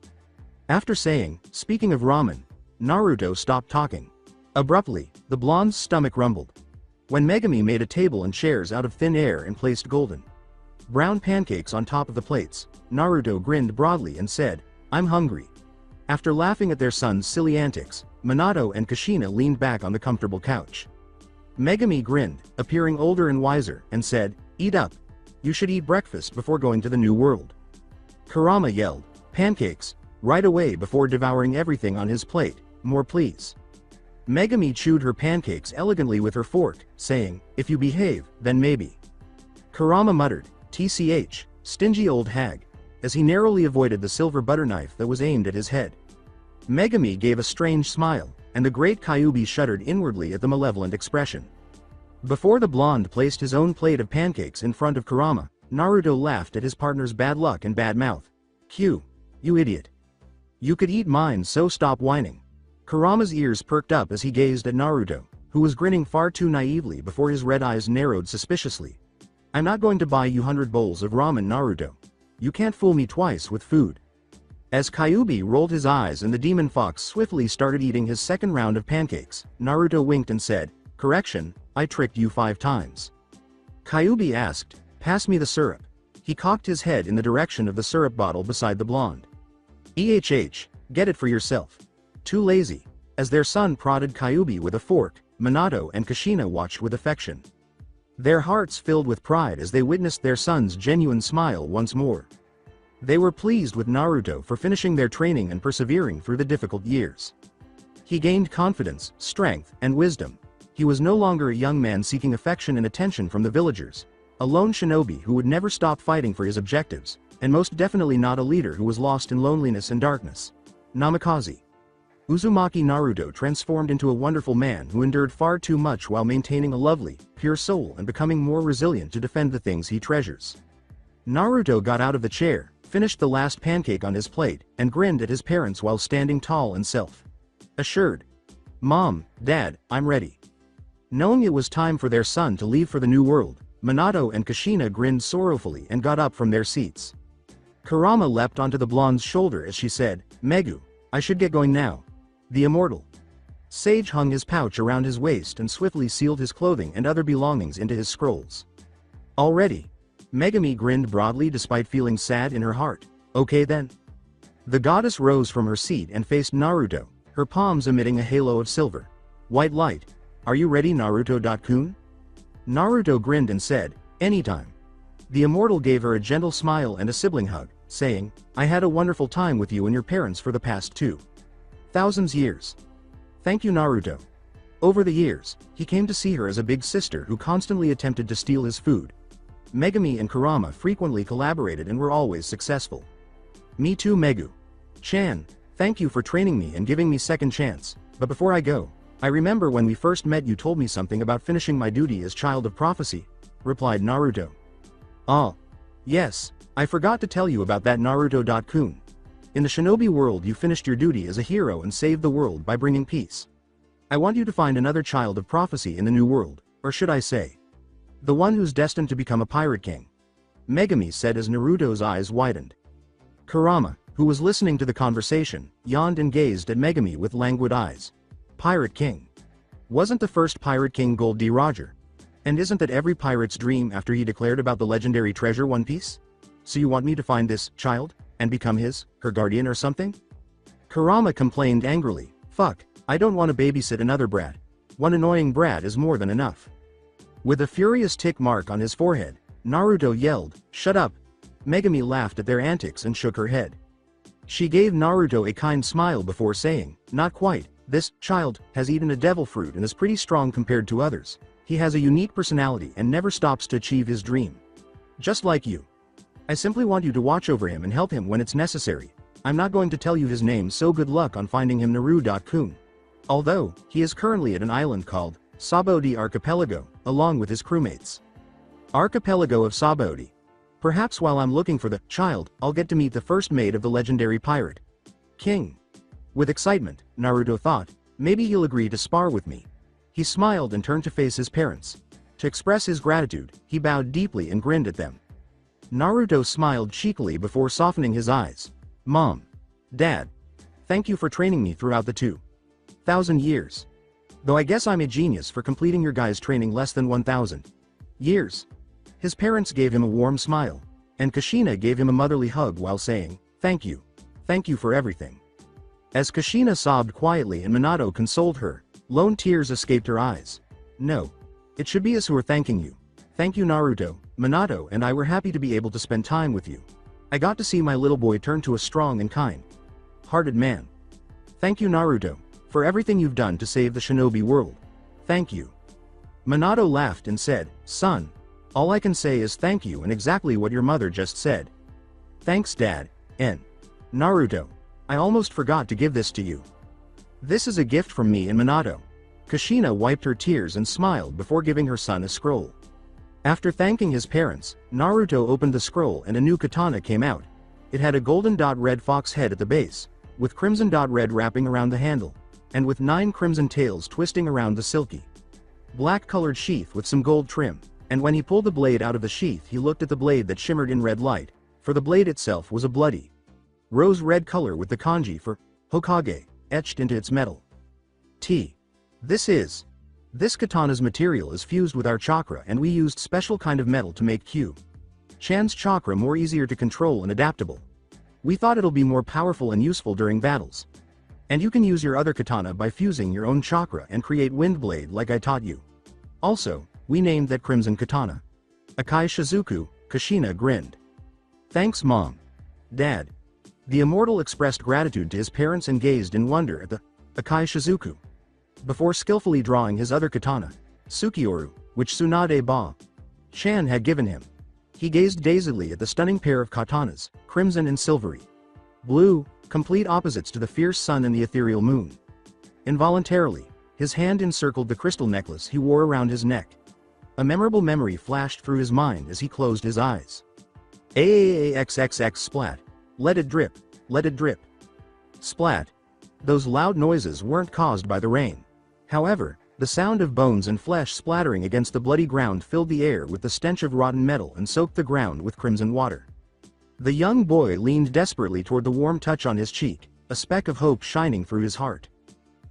After saying, speaking of ramen, Naruto stopped talking. Abruptly, the blonde's stomach rumbled. When Megami made a table and chairs out of thin air and placed golden brown pancakes on top of the plates, Naruto grinned broadly and said, I'm hungry. After laughing at their son's silly antics, Minato and Kushina leaned back on the comfortable couch. Megami grinned, appearing older and wiser, and said, Eat up. You should eat breakfast before going to the new world. Kurama yelled, Pancakes, right away before devouring everything on his plate, more please. Megami chewed her pancakes elegantly with her fork, saying, If you behave, then maybe. Kurama muttered, TCH, stingy old hag, as he narrowly avoided the silver butter knife that was aimed at his head. Megami gave a strange smile, and the great Kyuubi shuddered inwardly at the malevolent expression. Before the blonde placed his own plate of pancakes in front of Kurama, Naruto laughed at his partner's bad luck and bad mouth. Q. You idiot. You could eat mine, so stop whining. Kurama's ears perked up as he gazed at Naruto, who was grinning far too naively before his red eyes narrowed suspiciously. I'm not going to buy you 100 bowls of ramen, Naruto. You can't fool me twice with food. As Kyuubi rolled his eyes and the demon fox swiftly started eating his second round of pancakes, Naruto winked and said, Correction, I tricked you 5 times. Kyuubi asked, Pass me the syrup. He cocked his head in the direction of the syrup bottle beside the blonde. Get it for yourself. Too lazy. As their son prodded Kyuubi with a fork, Minato and Kushina watched with affection. Their hearts filled with pride as they witnessed their son's genuine smile once more. They were pleased with Naruto for finishing their training and persevering through the difficult years. He gained confidence, strength, and wisdom. He was no longer a young man seeking affection and attention from the villagers, a lone shinobi who would never stop fighting for his objectives, and most definitely not a leader who was lost in loneliness and darkness. Namikaze. Uzumaki Naruto transformed into a wonderful man who endured far too much while maintaining a lovely, pure soul and becoming more resilient to defend the things he treasures. Naruto got out of the chair, finished the last pancake on his plate, and grinned at his parents while standing tall and self-assured. Mom, Dad, I'm ready. Knowing it was time for their son to leave for the new world, Minato and Kushina grinned sorrowfully and got up from their seats. Kurama leapt onto the blonde's shoulder as she said, Megu, I should get going now. The immortal sage hung his pouch around his waist and swiftly sealed his clothing and other belongings into his scrolls. Already? Megami grinned broadly despite feeling sad in her heart. Okay then. The goddess rose from her seat and faced Naruto, her palms emitting a halo of silver. White light. Are you ready, Naruto-kun? Naruto grinned and said, Anytime. The immortal gave her a gentle smile and a sibling hug, saying, I had a wonderful time with you and your parents for the past 2,000 years. Thank you, Naruto. Over the years, he came to see her as a big sister who constantly attempted to steal his food. Megami and Kurama frequently collaborated and were always successful. Me too, Megu. Chan, thank you for training me and giving me second chance, but before I go, I remember when we first met you told me something about finishing my duty as child of prophecy, replied Naruto. Oh. Yes, I forgot to tell you about that, Naruto-kun. In the shinobi world you finished your duty as a hero and saved the world by bringing peace. I want you to find another child of prophecy in the new world, or should I say, the one who's destined to become a pirate king. Megami said as Naruto's eyes widened. Kurama, who was listening to the conversation, yawned and gazed at Megami with languid eyes. Pirate King. Wasn't the first Pirate King Gold D. Roger? And isn't that every pirate's dream after he declared about the legendary treasure One Piece? So you want me to find this child, and become her guardian or something? Kurama complained angrily, Fuck, I don't want to babysit another brat. One annoying brat is more than enough. With a furious tick mark on his forehead, Naruto yelled, Shut up. Megami laughed at their antics and shook her head. She gave Naruto a kind smile before saying, Not quite. This child has eaten a devil fruit and is pretty strong compared to others. He has a unique personality and never stops to achieve his dream. Just like you. I simply want you to watch over him and help him when it's necessary. I'm not going to tell you his name, so good luck on finding him, Naruto-kun. Although, he is currently at an island called Sabaody Archipelago, along with his crewmates. Archipelago of Sabaody. Perhaps while I'm looking for the child, I'll get to meet the first mate of the legendary pirate king. With excitement, Naruto thought, maybe he'll agree to spar with me. He smiled and turned to face his parents. To express his gratitude, he bowed deeply and grinned at them. Naruto smiled cheekily before softening his eyes. Mom. Dad. Thank you for training me throughout the 2,000 years. Though I guess I'm a genius for completing your guys' training less than 1,000 years. His parents gave him a warm smile, and Kushina gave him a motherly hug while saying, Thank you. Thank you for everything. As Kushina sobbed quietly and Minato consoled her, lone tears escaped her eyes. No. It should be us who are thanking you. Thank you Naruto, Minato and I were happy to be able to spend time with you. I got to see my little boy turn to a strong and kind-hearted man. Thank you Naruto, for everything you've done to save the shinobi world. Thank you. Minato laughed and said, Son. All I can say is thank you and exactly what your mother just said. Thanks Dad, and Naruto. I almost forgot to give this to you. This is a gift from me and Minato. Kushina wiped her tears and smiled before giving her son a scroll. After thanking his parents, Naruto opened the scroll and a new katana came out. It had a golden red fox head at the base, with crimson red wrapping around the handle, and with 9 crimson tails twisting around the silky black-colored sheath with some gold trim, and when he pulled the blade out of the sheath he looked at the blade that shimmered in red light, for the blade itself was a bloody rose-red color with the kanji for Hokage etched into its metal. This katana's material is fused with our chakra and we used special kind of metal to make Chan's chakra more easier to control and adaptable. We thought it'll be more powerful and useful during battles. And you can use your other katana by fusing your own chakra and create wind blade like I taught you. Also, we named that crimson katana Akai Shizuku. Kushina grinned. Thanks Mom. Dad. The immortal expressed gratitude to his parents and gazed in wonder at the Akai Shizuku. Before skillfully drawing his other katana, Sukioru, which Tsunade Chan had given him. He gazed dazedly at the stunning pair of katanas, crimson and silvery blue, complete opposites to the fierce sun and the ethereal moon. Involuntarily, his hand encircled the crystal necklace he wore around his neck. A memorable memory flashed through his mind as he closed his eyes. AAAXXX splat. Let it drip, let it drip. Splat. Those loud noises weren't caused by the rain. However, the sound of bones and flesh splattering against the bloody ground filled the air with the stench of rotten metal and soaked the ground with crimson water. The young boy leaned desperately toward the warm touch on his cheek, a speck of hope shining through his heart.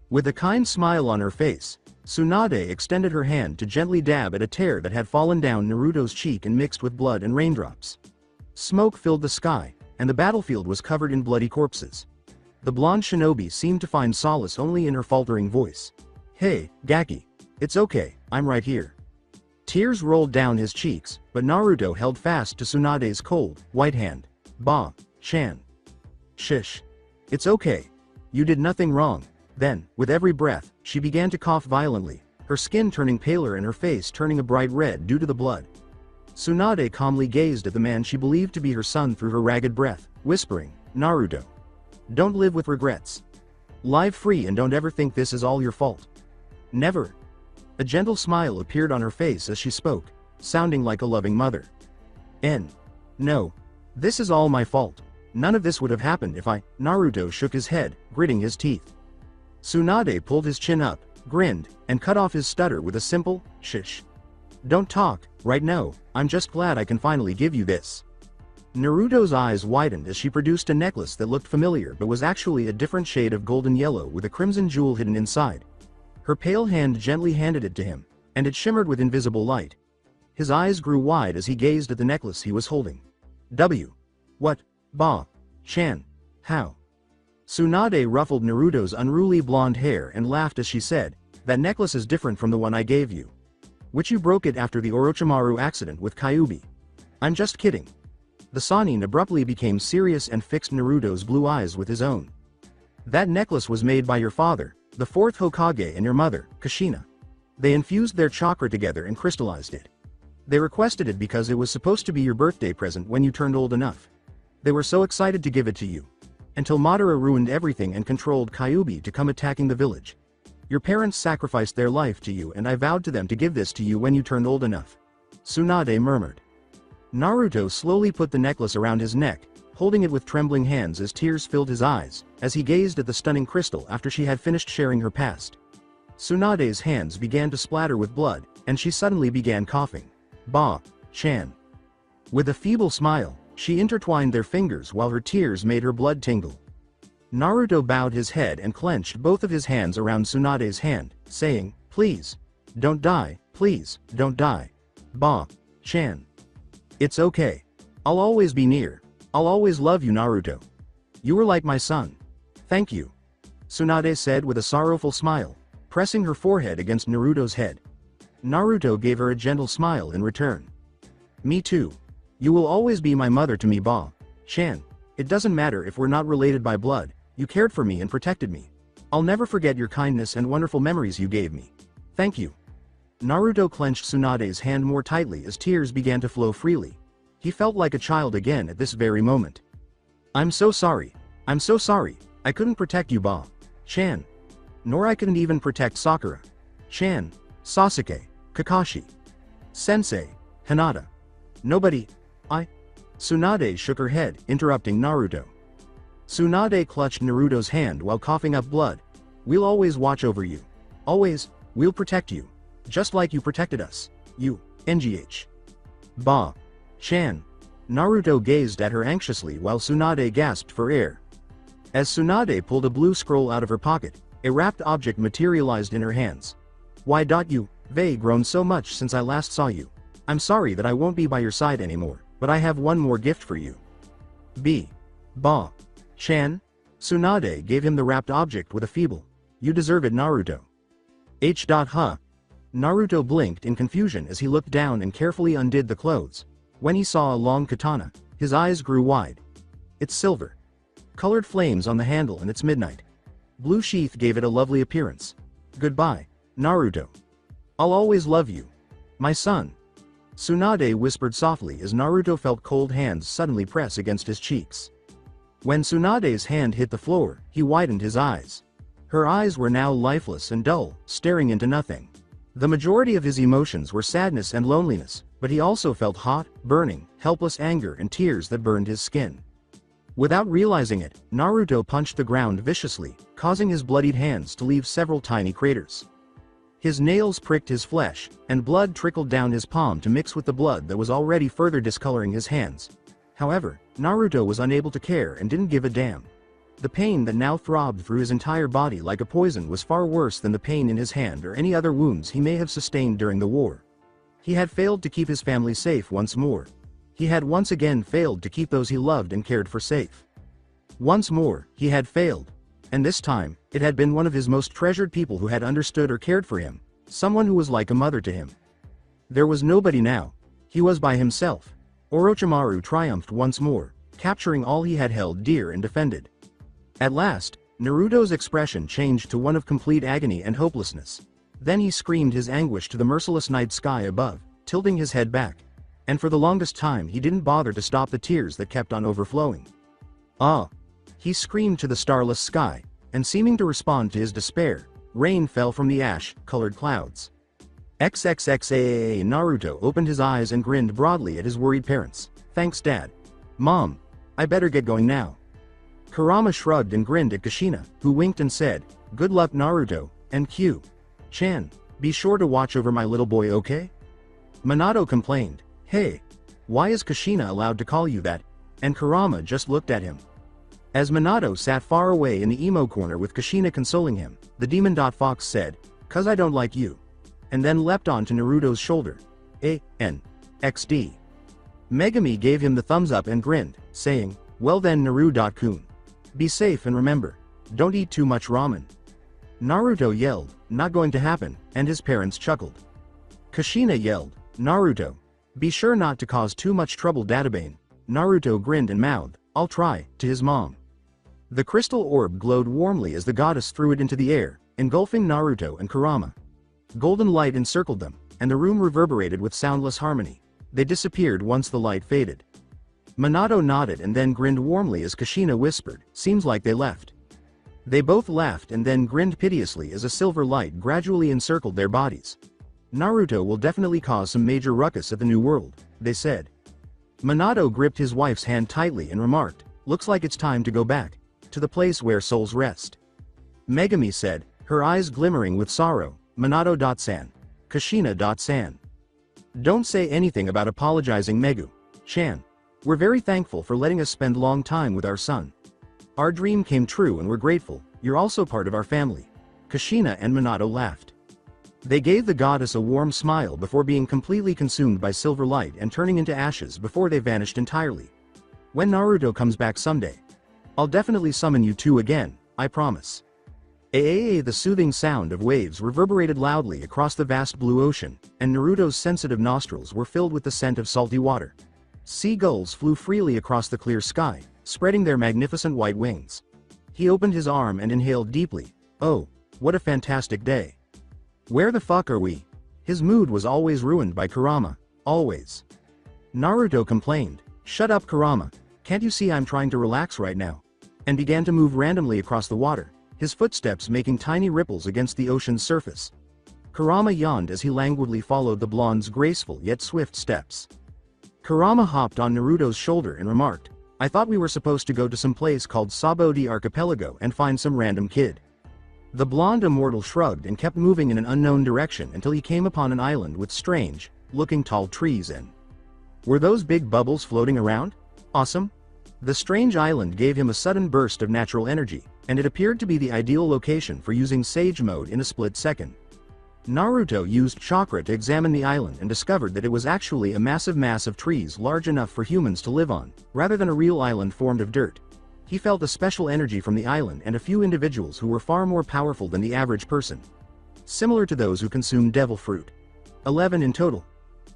With a kind smile on her face, Tsunade extended her hand to gently dab at a tear that had fallen down Naruto's cheek and mixed with blood and raindrops. Smoke filled the sky, and the battlefield was covered in bloody corpses. The blonde shinobi seemed to find solace only in her faltering voice. Hey, Gaki. It's okay, I'm right here. Tears rolled down his cheeks, but Naruto held fast to Tsunade's cold, white hand. Chan. Shish. It's okay. You did nothing wrong. Then, with every breath, she began to cough violently, her skin turning paler and her face turning a bright red due to the blood. Tsunade calmly gazed at the man she believed to be her son through her ragged breath, whispering, Naruto. Don't live with regrets. Live free and don't ever think this is all your fault. Never. A gentle smile appeared on her face as she spoke, sounding like a loving mother. No. This is all my fault. None of this would have happened if Naruto shook his head, gritting his teeth. Tsunade pulled his chin up, grinned, and cut off his stutter with a simple, shish. Don't talk, right now, I'm just glad I can finally give you this. Naruto's eyes widened as she produced a necklace that looked familiar but was actually a different shade of golden yellow with a crimson jewel hidden inside. Her pale hand gently handed it to him, and it shimmered with invisible light. His eyes grew wide as he gazed at the necklace he was holding. What? Chan. How? Tsunade ruffled Naruto's unruly blonde hair and laughed as she said, that necklace is different from the one I gave you. Which you broke it after the Orochimaru accident with Kyuubi. I'm just kidding. The Sannin abruptly became serious and fixed Naruto's blue eyes with his own. That necklace was made by your father, the 4th Hokage, and your mother, Kushina. They infused their chakra together and crystallized it. They requested it because it was supposed to be your birthday present when you turned old enough. They were so excited to give it to you. Until Madara ruined everything and controlled Kyuubi to come attacking the village. Your parents sacrificed their life to you and I vowed to them to give this to you when you turned old enough. Tsunade murmured. Naruto slowly put the necklace around his neck, holding it with trembling hands as tears filled his eyes, as he gazed at the stunning crystal after she had finished sharing her past. Tsunade's hands began to splatter with blood, and she suddenly began coughing. Chan. With a feeble smile, she intertwined their fingers while her tears made her blood tingle. Naruto bowed his head and clenched both of his hands around Tsunade's hand, saying, "Please. Don't die, please, don't die. Ba-chan. It's okay. I'll always be near. I'll always love you, Naruto. You were like my son. Thank you," Tsunade said with a sorrowful smile, pressing her forehead against Naruto's head. Naruto gave her a gentle smile in return. "Me too. You will always be my mother to me, Ba-chan. It doesn't matter if we're not related by blood, you cared for me and protected me. I'll never forget your kindness and wonderful memories you gave me. Thank you." Naruto clenched Tsunade's hand more tightly as tears began to flow freely. He felt like a child again at this very moment. I'm so sorry. I'm so sorry. I couldn't protect you, Ba-chan. Nor I couldn't even protect Sakura-chan, Sasuke, Kakashi, Sensei, Hinata. Nobody. Tsunade shook her head, interrupting Naruto. Tsunade clutched Naruto's hand while coughing up blood. "We'll always watch over you. Always, we'll protect you. Just like you protected us. You, NGH. Ba-chan." Naruto gazed at her anxiously while Tsunade gasped for air. As Tsunade pulled a blue scroll out of her pocket, a wrapped object materialized in her hands. You've grown so much since I last saw you. I'm sorry that I won't be by your side anymore, but I have one more gift for you. Ba-chan? Tsunade gave him the wrapped object with a feeble, "You deserve it, Naruto." Huh? Naruto blinked in confusion as he looked down and carefully undid the clothes. When he saw a long katana, his eyes grew wide. It's silver. Colored flames on the handle and its midnight blue sheath gave it a lovely appearance. "Goodbye, Naruto. I'll always love you. My son." Tsunade whispered softly as Naruto felt cold hands suddenly press against his cheeks. When Tsunade's hand hit the floor, he widened his eyes. Her eyes were now lifeless and dull, staring into nothing. The majority of his emotions were sadness and loneliness, but he also felt hot, burning, helpless anger and tears that burned his skin. Without realizing it, Naruto punched the ground viciously, causing his bloodied hands to leave several tiny craters. His nails pricked his flesh, and blood trickled down his palm to mix with the blood that was already further discoloring his hands. However, Naruto was unable to care and didn't give a damn. The pain that now throbbed through his entire body like a poison was far worse than the pain in his hand or any other wounds he may have sustained during the war. He had failed to keep his family safe once more. He had once again failed to keep those he loved and cared for safe. Once more, he had failed. And this time, it had been one of his most treasured people who had understood or cared for him, someone who was like a mother to him. There was nobody now. He was by himself. Orochimaru triumphed once more, capturing all he had held dear and defended. At last, Naruto's expression changed to one of complete agony and hopelessness. Then he screamed his anguish to the merciless night sky above, tilting his head back. And for the longest time he didn't bother to stop the tears that kept on overflowing. He screamed to the starless sky, and seeming to respond to his despair, rain fell from the ash-colored clouds. XXXAA Naruto opened his eyes and grinned broadly at his worried parents. "Thanks, Dad. Mom. I better get going now." Kurama shrugged and grinned at Kushina, who winked and said, "Good luck, Naruto, and Q-chan. Be sure to watch over my little boy, okay?" Minato complained, "Hey, why is Kushina allowed to call you that?" And Kurama just looked at him. As Minato sat far away in the emo corner with Kushina consoling him, the Demon Fox said, "'Cause I don't like you." And then leapt onto Naruto's shoulder. XD. Megami gave him the thumbs up and grinned, saying, "Well then, Naru-kun. Be safe and remember, don't eat too much ramen." Naruto yelled, "Not going to happen," and his parents chuckled. Kushina yelled, "Naruto. Be sure not to cause too much trouble, Databane." Naruto grinned and mouthed, "I'll try," to his mom. The crystal orb glowed warmly as the goddess threw it into the air, engulfing Naruto and Kurama. Golden light encircled them, and the room reverberated with soundless harmony. They disappeared once the light faded. Minato nodded and then grinned warmly as Kushina whispered, "Seems like they left." They both laughed and then grinned piteously as a silver light gradually encircled their bodies. "Naruto will definitely cause some major ruckus at the New World," they said. Minato gripped his wife's hand tightly and remarked, "Looks like it's time to go back to the place where souls rest." Megami said, her eyes glimmering with sorrow, "Minato-san. Kushina-san. Don't say anything about apologizing, Megu. Chan. We're very thankful for letting us spend long time with our son. Our dream came true and we're grateful. You're also part of our family. Kushina and Minato laughed. They gave the goddess a warm smile before being completely consumed by silver light and turning into ashes before they vanished entirely. When Naruto comes back someday, I'll definitely summon you two again, I promise. The soothing sound of waves reverberated loudly across the vast blue ocean, and Naruto's sensitive nostrils were filled with the scent of salty water. Seagulls flew freely across the clear sky, spreading their magnificent white wings. He opened his arm and inhaled deeply. Oh, what a fantastic day. Where the fuck are we? His mood was always ruined by Kurama, always. Naruto complained, "Shut up, Kurama, can't you see I'm trying to relax right now?" And began to move randomly across the water, his footsteps making tiny ripples against the ocean's surface. Kurama yawned as he languidly followed the blonde's graceful yet swift steps. Kurama hopped on Naruto's shoulder and remarked, "I thought we were supposed to go to some place called Sabodi Archipelago and find some random kid." The blonde immortal shrugged and kept moving in an unknown direction until he came upon an island with strange, looking tall trees and... Were those big bubbles floating around? Awesome. The strange island gave him a sudden burst of natural energy, and it appeared to be the ideal location for using Sage Mode in a split second. Naruto used chakra to examine the island and discovered that it was actually a massive mass of trees large enough for humans to live on, rather than a real island formed of dirt. He felt a special energy from the island and a few individuals who were far more powerful than the average person. Similar to those who consumed devil fruit. 11 in total.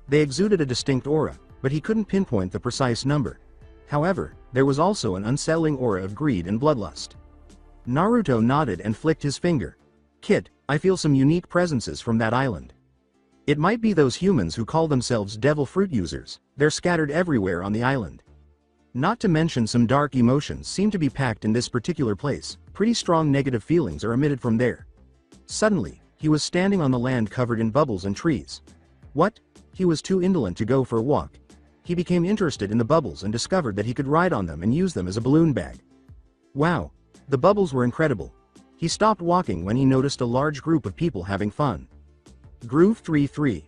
They exuded a distinct aura, but he couldn't pinpoint the precise number. However, there was also an unsettling aura of greed and bloodlust. Naruto nodded and flicked his finger. "Kid, I feel some unique presences from that island. It might be those humans who call themselves devil fruit users, they're scattered everywhere on the island. Not to mention some dark emotions seem to be packed in this particular place, pretty strong negative feelings are emitted from there." Suddenly, he was standing on the land covered in bubbles and trees. What? He was too indolent to go for a walk. He became interested in the bubbles and discovered that he could ride on them and use them as a balloon bag. Wow! The bubbles were incredible. He stopped walking when he noticed a large group of people having fun. Groove 3-3.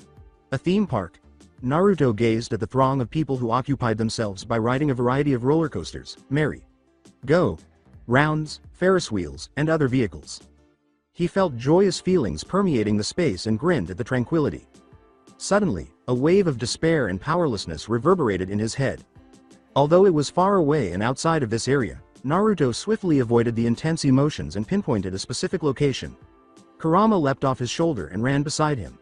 A theme park. Naruto gazed at the throng of people who occupied themselves by riding a variety of roller coasters, merry-go rounds, Ferris wheels, and other vehicles. He felt joyous feelings permeating the space and grinned at the tranquility. Suddenly, a wave of despair and powerlessness reverberated in his head. Although it was far away and outside of this area, Naruto swiftly avoided the intense emotions and pinpointed a specific location. Kurama leapt off his shoulder and ran beside him.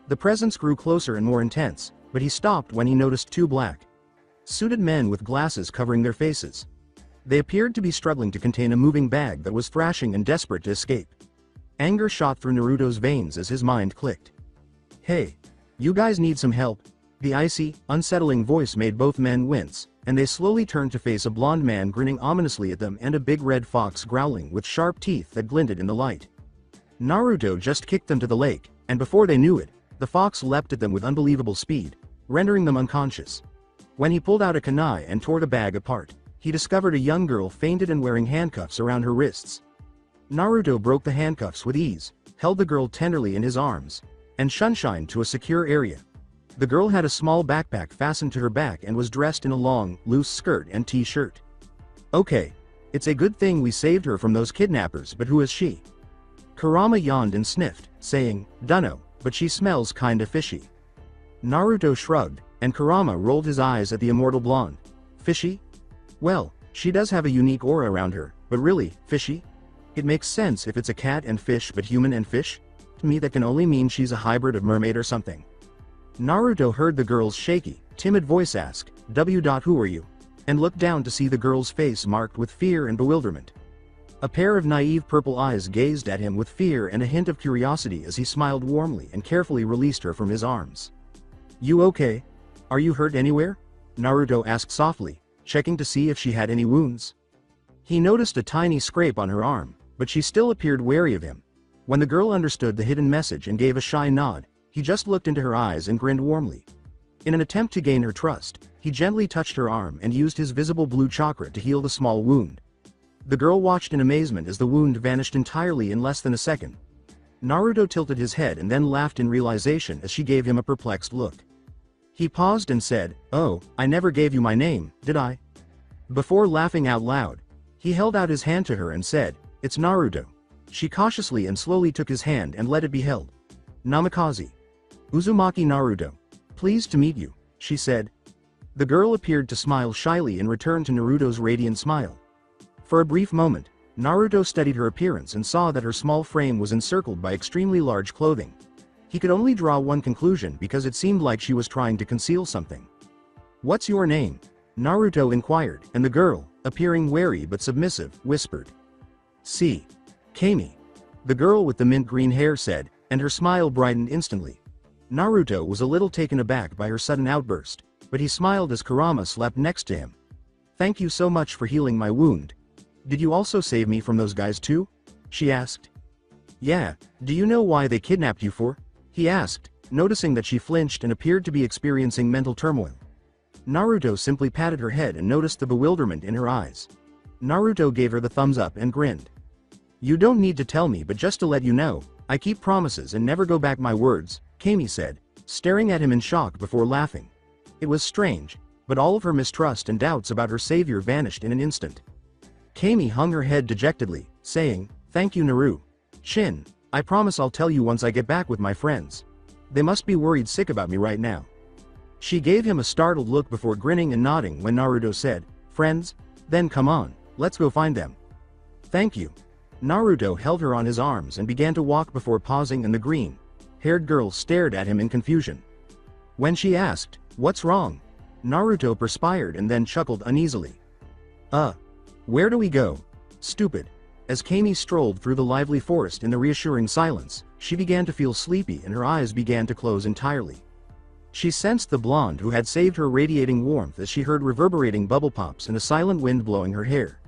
The presence grew closer and more intense, but he stopped when he noticed two black-suited men with glasses covering their faces. They appeared to be struggling to contain a moving bag that was thrashing and desperate to escape. Anger shot through Naruto's veins as his mind clicked. "Hey, you guys need some help?" The icy, unsettling voice made both men wince, and they slowly turned to face a blond man grinning ominously at them and a big red fox growling with sharp teeth that glinted in the light. Naruto just kicked them to the lake, and before they knew it, the fox leapt at them with unbelievable speed, rendering them unconscious. When he pulled out a kunai and tore the bag apart, he discovered a young girl fainted and wearing handcuffs around her wrists. Naruto broke the handcuffs with ease, held the girl tenderly in his arms, and shunshined to a secure area. The girl had a small backpack fastened to her back and was dressed in a long, loose skirt and t-shirt. "Okay. It's a good thing we saved her from those kidnappers, but who is she?" Kurama yawned and sniffed, saying, "Dunno, but she smells kinda fishy." Naruto shrugged, and Kurama rolled his eyes at the immortal blonde. "Fishy? Well, she does have a unique aura around her, but really, fishy? It makes sense if it's a cat and fish but human and fish? To me that can only mean she's a hybrid of mermaid or something." Naruto heard the girl's shaky, timid voice ask, "Who are you?" and looked down to see the girl's face marked with fear and bewilderment. A pair of naive purple eyes gazed at him with fear and a hint of curiosity as he smiled warmly and carefully released her from his arms. "You okay? Are you hurt anywhere?" Naruto asked softly, checking to see if she had any wounds. He noticed a tiny scrape on her arm, but she still appeared wary of him. When the girl understood the hidden message and gave a shy nod, he just looked into her eyes and grinned warmly. In an attempt to gain her trust, he gently touched her arm and used his visible blue chakra to heal the small wound. The girl watched in amazement as the wound vanished entirely in less than a second. Naruto tilted his head and then laughed in realization as she gave him a perplexed look. He paused and said, "Oh, I never gave you my name, did I?" Before laughing out loud, he held out his hand to her and said, "It's Naruto." She cautiously and slowly took his hand and let it be held. "Namikaze. Uzumaki Naruto. Pleased to meet you," she said. The girl appeared to smile shyly in return to Naruto's radiant smile. For a brief moment, Naruto studied her appearance and saw that her small frame was encircled by extremely large clothing. He could only draw one conclusion because it seemed like she was trying to conceal something. "What's your name?" Naruto inquired, and the girl, appearing wary but submissive, whispered. "See. Kami." The girl with the mint green hair said, and her smile brightened instantly. Naruto was a little taken aback by her sudden outburst, but he smiled as Kurama slept next to him. "Thank you so much for healing my wound. Did you also save me from those guys too?" she asked. "Yeah, do you know why they kidnapped you for?" he asked, noticing that she flinched and appeared to be experiencing mental turmoil. Naruto simply patted her head and noticed the bewilderment in her eyes. Naruto gave her the thumbs up and grinned. "You don't need to tell me, but just to let you know, I keep promises and never go back my words," Kami said, staring at him in shock before laughing. It was strange, but all of her mistrust and doubts about her savior vanished in an instant. Kami hung her head dejectedly, saying, "Thank you Naru. Shin, I promise I'll tell you once I get back with my friends. They must be worried sick about me right now." She gave him a startled look before grinning and nodding when Naruto said, "Friends? Then come on, let's go find them." "Thank you." Naruto held her on his arms and began to walk before pausing, and the green-haired girl stared at him in confusion. When she asked, "What's wrong?" Naruto perspired and then chuckled uneasily. Where do we go? Stupid." As Kami strolled through the lively forest in the reassuring silence, she began to feel sleepy and her eyes began to close entirely. She sensed the blonde who had saved her radiating warmth as she heard reverberating bubble pops and a silent wind blowing her hair.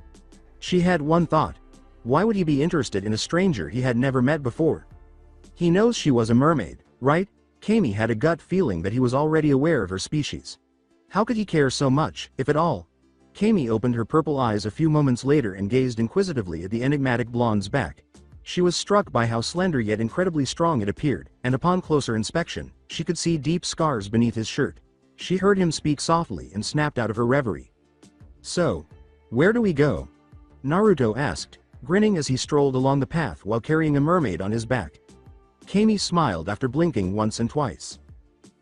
She had one thought. Why would he be interested in a stranger he had never met before? He knows she was a mermaid, right? Kami had a gut feeling that he was already aware of her species. How could he care so much, if at all? Kami opened her purple eyes a few moments later and gazed inquisitively at the enigmatic blonde's back. She was struck by how slender yet incredibly strong it appeared, and upon closer inspection, she could see deep scars beneath his shirt. She heard him speak softly and snapped out of her reverie. "So, where do we go?" Naruto asked, grinning as he strolled along the path while carrying a mermaid on his back. Kami smiled after blinking once and twice.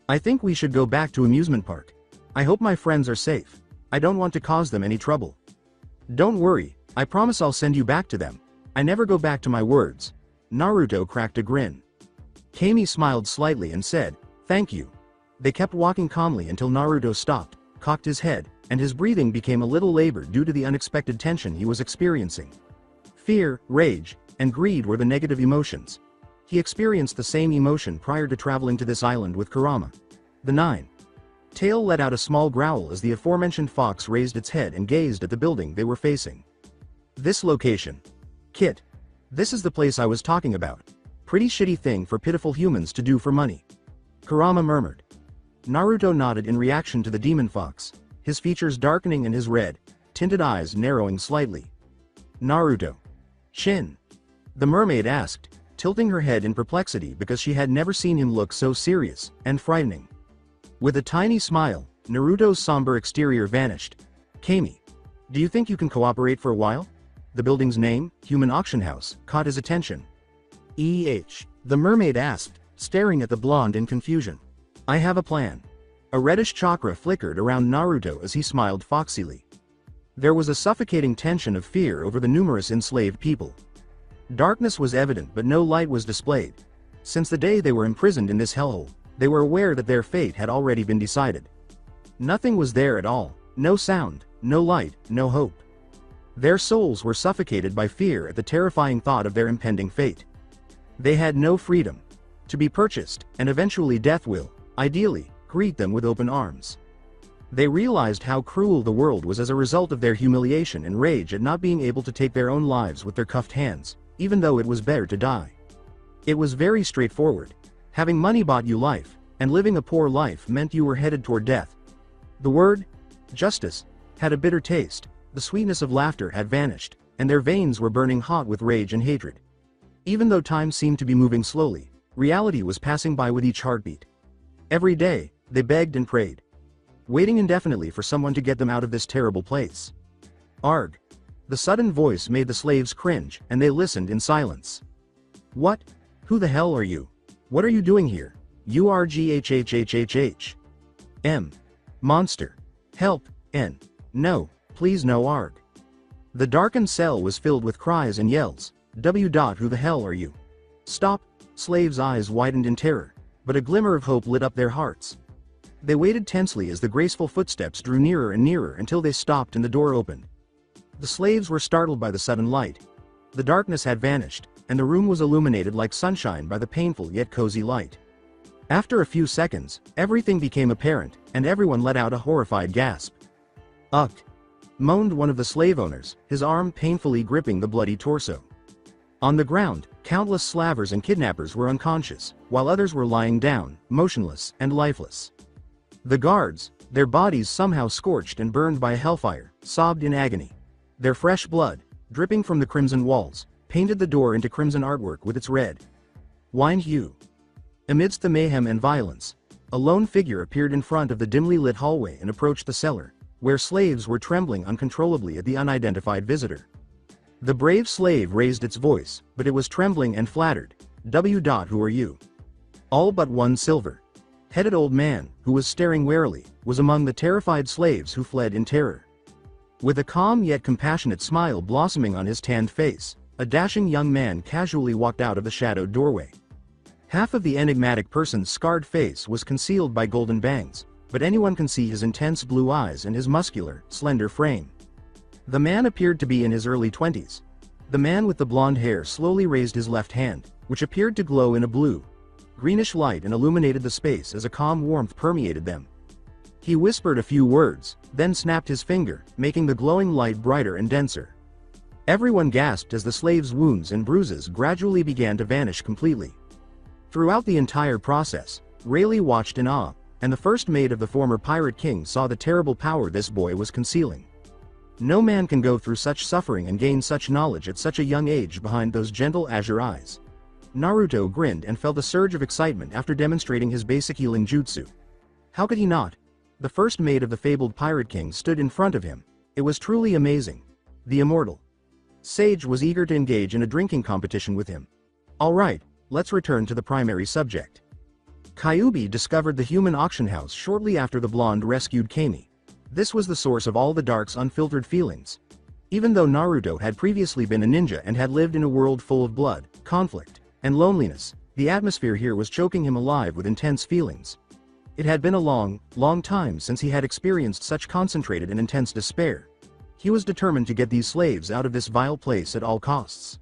"I think we should go back to amusement park. I hope my friends are safe. I don't want to cause them any trouble." "Don't worry, I promise I'll send you back to them. I never go back to my words." Naruto cracked a grin. Kami smiled slightly and said, "Thank you." They kept walking calmly until Naruto stopped, cocked his head, and his breathing became a little labored due to the unexpected tension he was experiencing. Fear, rage, and greed were the negative emotions. He experienced the same emotion prior to traveling to this island with Kurama. The nine-tail let out a small growl as the aforementioned fox raised its head and gazed at the building they were facing. "This location. Kit. This is the place I was talking about. Pretty shitty thing for pitiful humans to do for money," Kurama murmured. Naruto nodded in reaction to the demon fox, his features darkening and his red-tinted eyes narrowing slightly. "Naruto. Shin?" the mermaid asked, tilting her head in perplexity because she had never seen him look so serious and frightening. With a tiny smile, Naruto's somber exterior vanished. "Kami, do you think you can cooperate for a while?" The building's name, Human Auction House, caught his attention. The mermaid asked, staring at the blonde in confusion. "I have a plan." A reddish chakra flickered around Naruto as he smiled foxily. There was a suffocating tension of fear over the numerous enslaved people. Darkness was evident but no light was displayed. Since the day they were imprisoned in this hellhole, they were aware that their fate had already been decided. Nothing was there at all, no sound, no light, no hope. Their souls were suffocated by fear at the terrifying thought of their impending fate. They had no freedom. To be purchased, and eventually death will, ideally, greet them with open arms. They realized how cruel the world was as a result of their humiliation and rage at not being able to take their own lives with their cuffed hands, even though it was better to die. It was very straightforward. Having money bought you life, and living a poor life meant you were headed toward death. The word, justice, had a bitter taste, the sweetness of laughter had vanished, and their veins were burning hot with rage and hatred. Even though time seemed to be moving slowly, reality was passing by with each heartbeat. Every day, They begged and prayed, waiting indefinitely for someone to get them out of this terrible place. Arg! The sudden voice made the slaves cringe, and they listened in silence. What? Who the hell are you? What are you doing here? URGHHHHH. M. Monster. Help, N. No, please no arg. The darkened cell was filled with cries and yells. W. Who the hell are you? Stop! Slaves' eyes widened in terror, but a glimmer of hope lit up their hearts. They waited tensely as the graceful footsteps drew nearer and nearer until they stopped and the door opened. The slaves were startled by the sudden light. The darkness had vanished, and the room was illuminated like sunshine by the painful yet cozy light. After a few seconds, everything became apparent, and everyone let out a horrified gasp. Ugh! Moaned one of the slave owners, his arm painfully gripping the bloody torso. On the ground, countless slavers and kidnappers were unconscious, while others were lying down, motionless and lifeless. The guards, their bodies somehow scorched and burned by a hellfire, sobbed in agony. Their fresh blood, dripping from the crimson walls, painted the door into crimson artwork with its red wine hue. Amidst the mayhem and violence, a lone figure appeared in front of the dimly lit hallway and approached the cellar, where slaves were trembling uncontrollably at the unidentified visitor. The brave slave raised its voice, but it was trembling and flattered. W. Who are you? All but one silver-headed old man, who was staring warily, was among the terrified slaves who fled in terror. With a calm yet compassionate smile blossoming on his tanned face, a dashing young man casually walked out of the shadowed doorway. Half of the enigmatic person's scarred face was concealed by golden bangs, but anyone can see his intense blue eyes and his muscular, slender frame. The man appeared to be in his early 20s. The man with the blonde hair slowly raised his left hand, which appeared to glow in a blue-greenish light and illuminated the space as a calm warmth permeated them. He whispered a few words, then snapped his finger, making the glowing light brighter and denser. Everyone gasped as the slave's wounds and bruises gradually began to vanish completely. Throughout the entire process, Rayleigh watched in awe, and the first mate of the former pirate king saw the terrible power this boy was concealing. No man can go through such suffering and gain such knowledge at such a young age behind those gentle azure eyes. Naruto grinned and felt a surge of excitement after demonstrating his basic healing jutsu. How could he not? The first mate of the fabled pirate king stood in front of him. It was truly amazing. The immortal sage was eager to engage in a drinking competition with him. Alright, let's return to the primary subject. Kyuubi discovered the human auction house shortly after the blonde rescued Kami. This was the source of all the dark's unfiltered feelings. Even though Naruto had previously been a ninja and had lived in a world full of blood, conflict, and loneliness, the atmosphere here was choking him alive with intense feelings. It had been a long, long time since he had experienced such concentrated and intense despair. He was determined to get these slaves out of this vile place at all costs.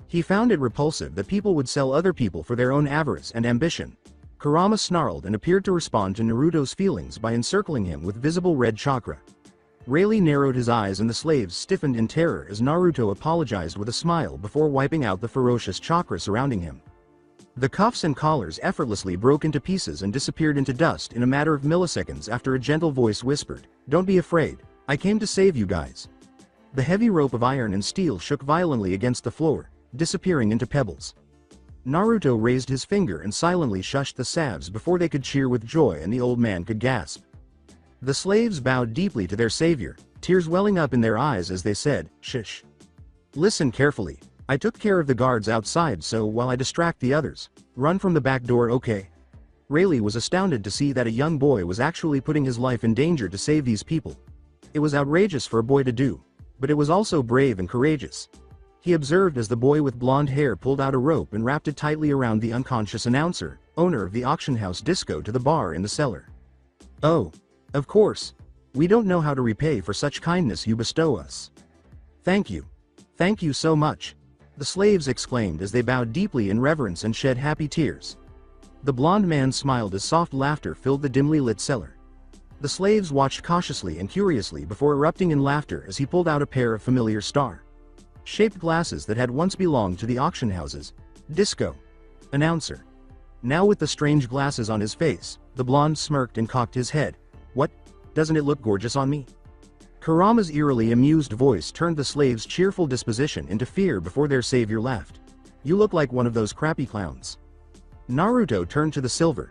He found it repulsive that people would sell other people for their own avarice and ambition. Kurama snarled and appeared to respond to Naruto's feelings by encircling him with visible red chakra. Rayleigh narrowed his eyes and the slaves stiffened in terror as Naruto apologized with a smile before wiping out the ferocious chakra surrounding him. The cuffs and collars effortlessly broke into pieces and disappeared into dust in a matter of milliseconds after a gentle voice whispered, "Don't be afraid, I came to save you guys." The heavy rope of iron and steel shook violently against the floor, disappearing into pebbles. Naruto raised his finger and silently shushed the salves before they could cheer with joy and the old man could gasp. The slaves bowed deeply to their savior, tears welling up in their eyes as they said, "Shush. Listen carefully. I took care of the guards outside, so while I distract the others, run from the back door, okay?" Rayleigh was astounded to see that a young boy was actually putting his life in danger to save these people. It was outrageous for a boy to do, but it was also brave and courageous. He observed as the boy with blonde hair pulled out a rope and wrapped it tightly around the unconscious announcer, owner of the auction house disco, to the bar in the cellar. "Oh, of course. We don't know how to repay for such kindness you bestow us." "Thank you. Thank you so much," the slaves exclaimed as they bowed deeply in reverence and shed happy tears. The blonde man smiled as soft laughter filled the dimly lit cellar. The slaves watched cautiously and curiously before erupting in laughter as he pulled out a pair of familiar star-shaped glasses that had once belonged to the auction house's disco announcer. Now with the strange glasses on his face, the blonde smirked and cocked his head. "What? Doesn't it look gorgeous on me?" Kurama's eerily amused voice turned the slaves' cheerful disposition into fear before their savior laughed. "You look like one of those crappy clowns." Naruto turned to the silver-headed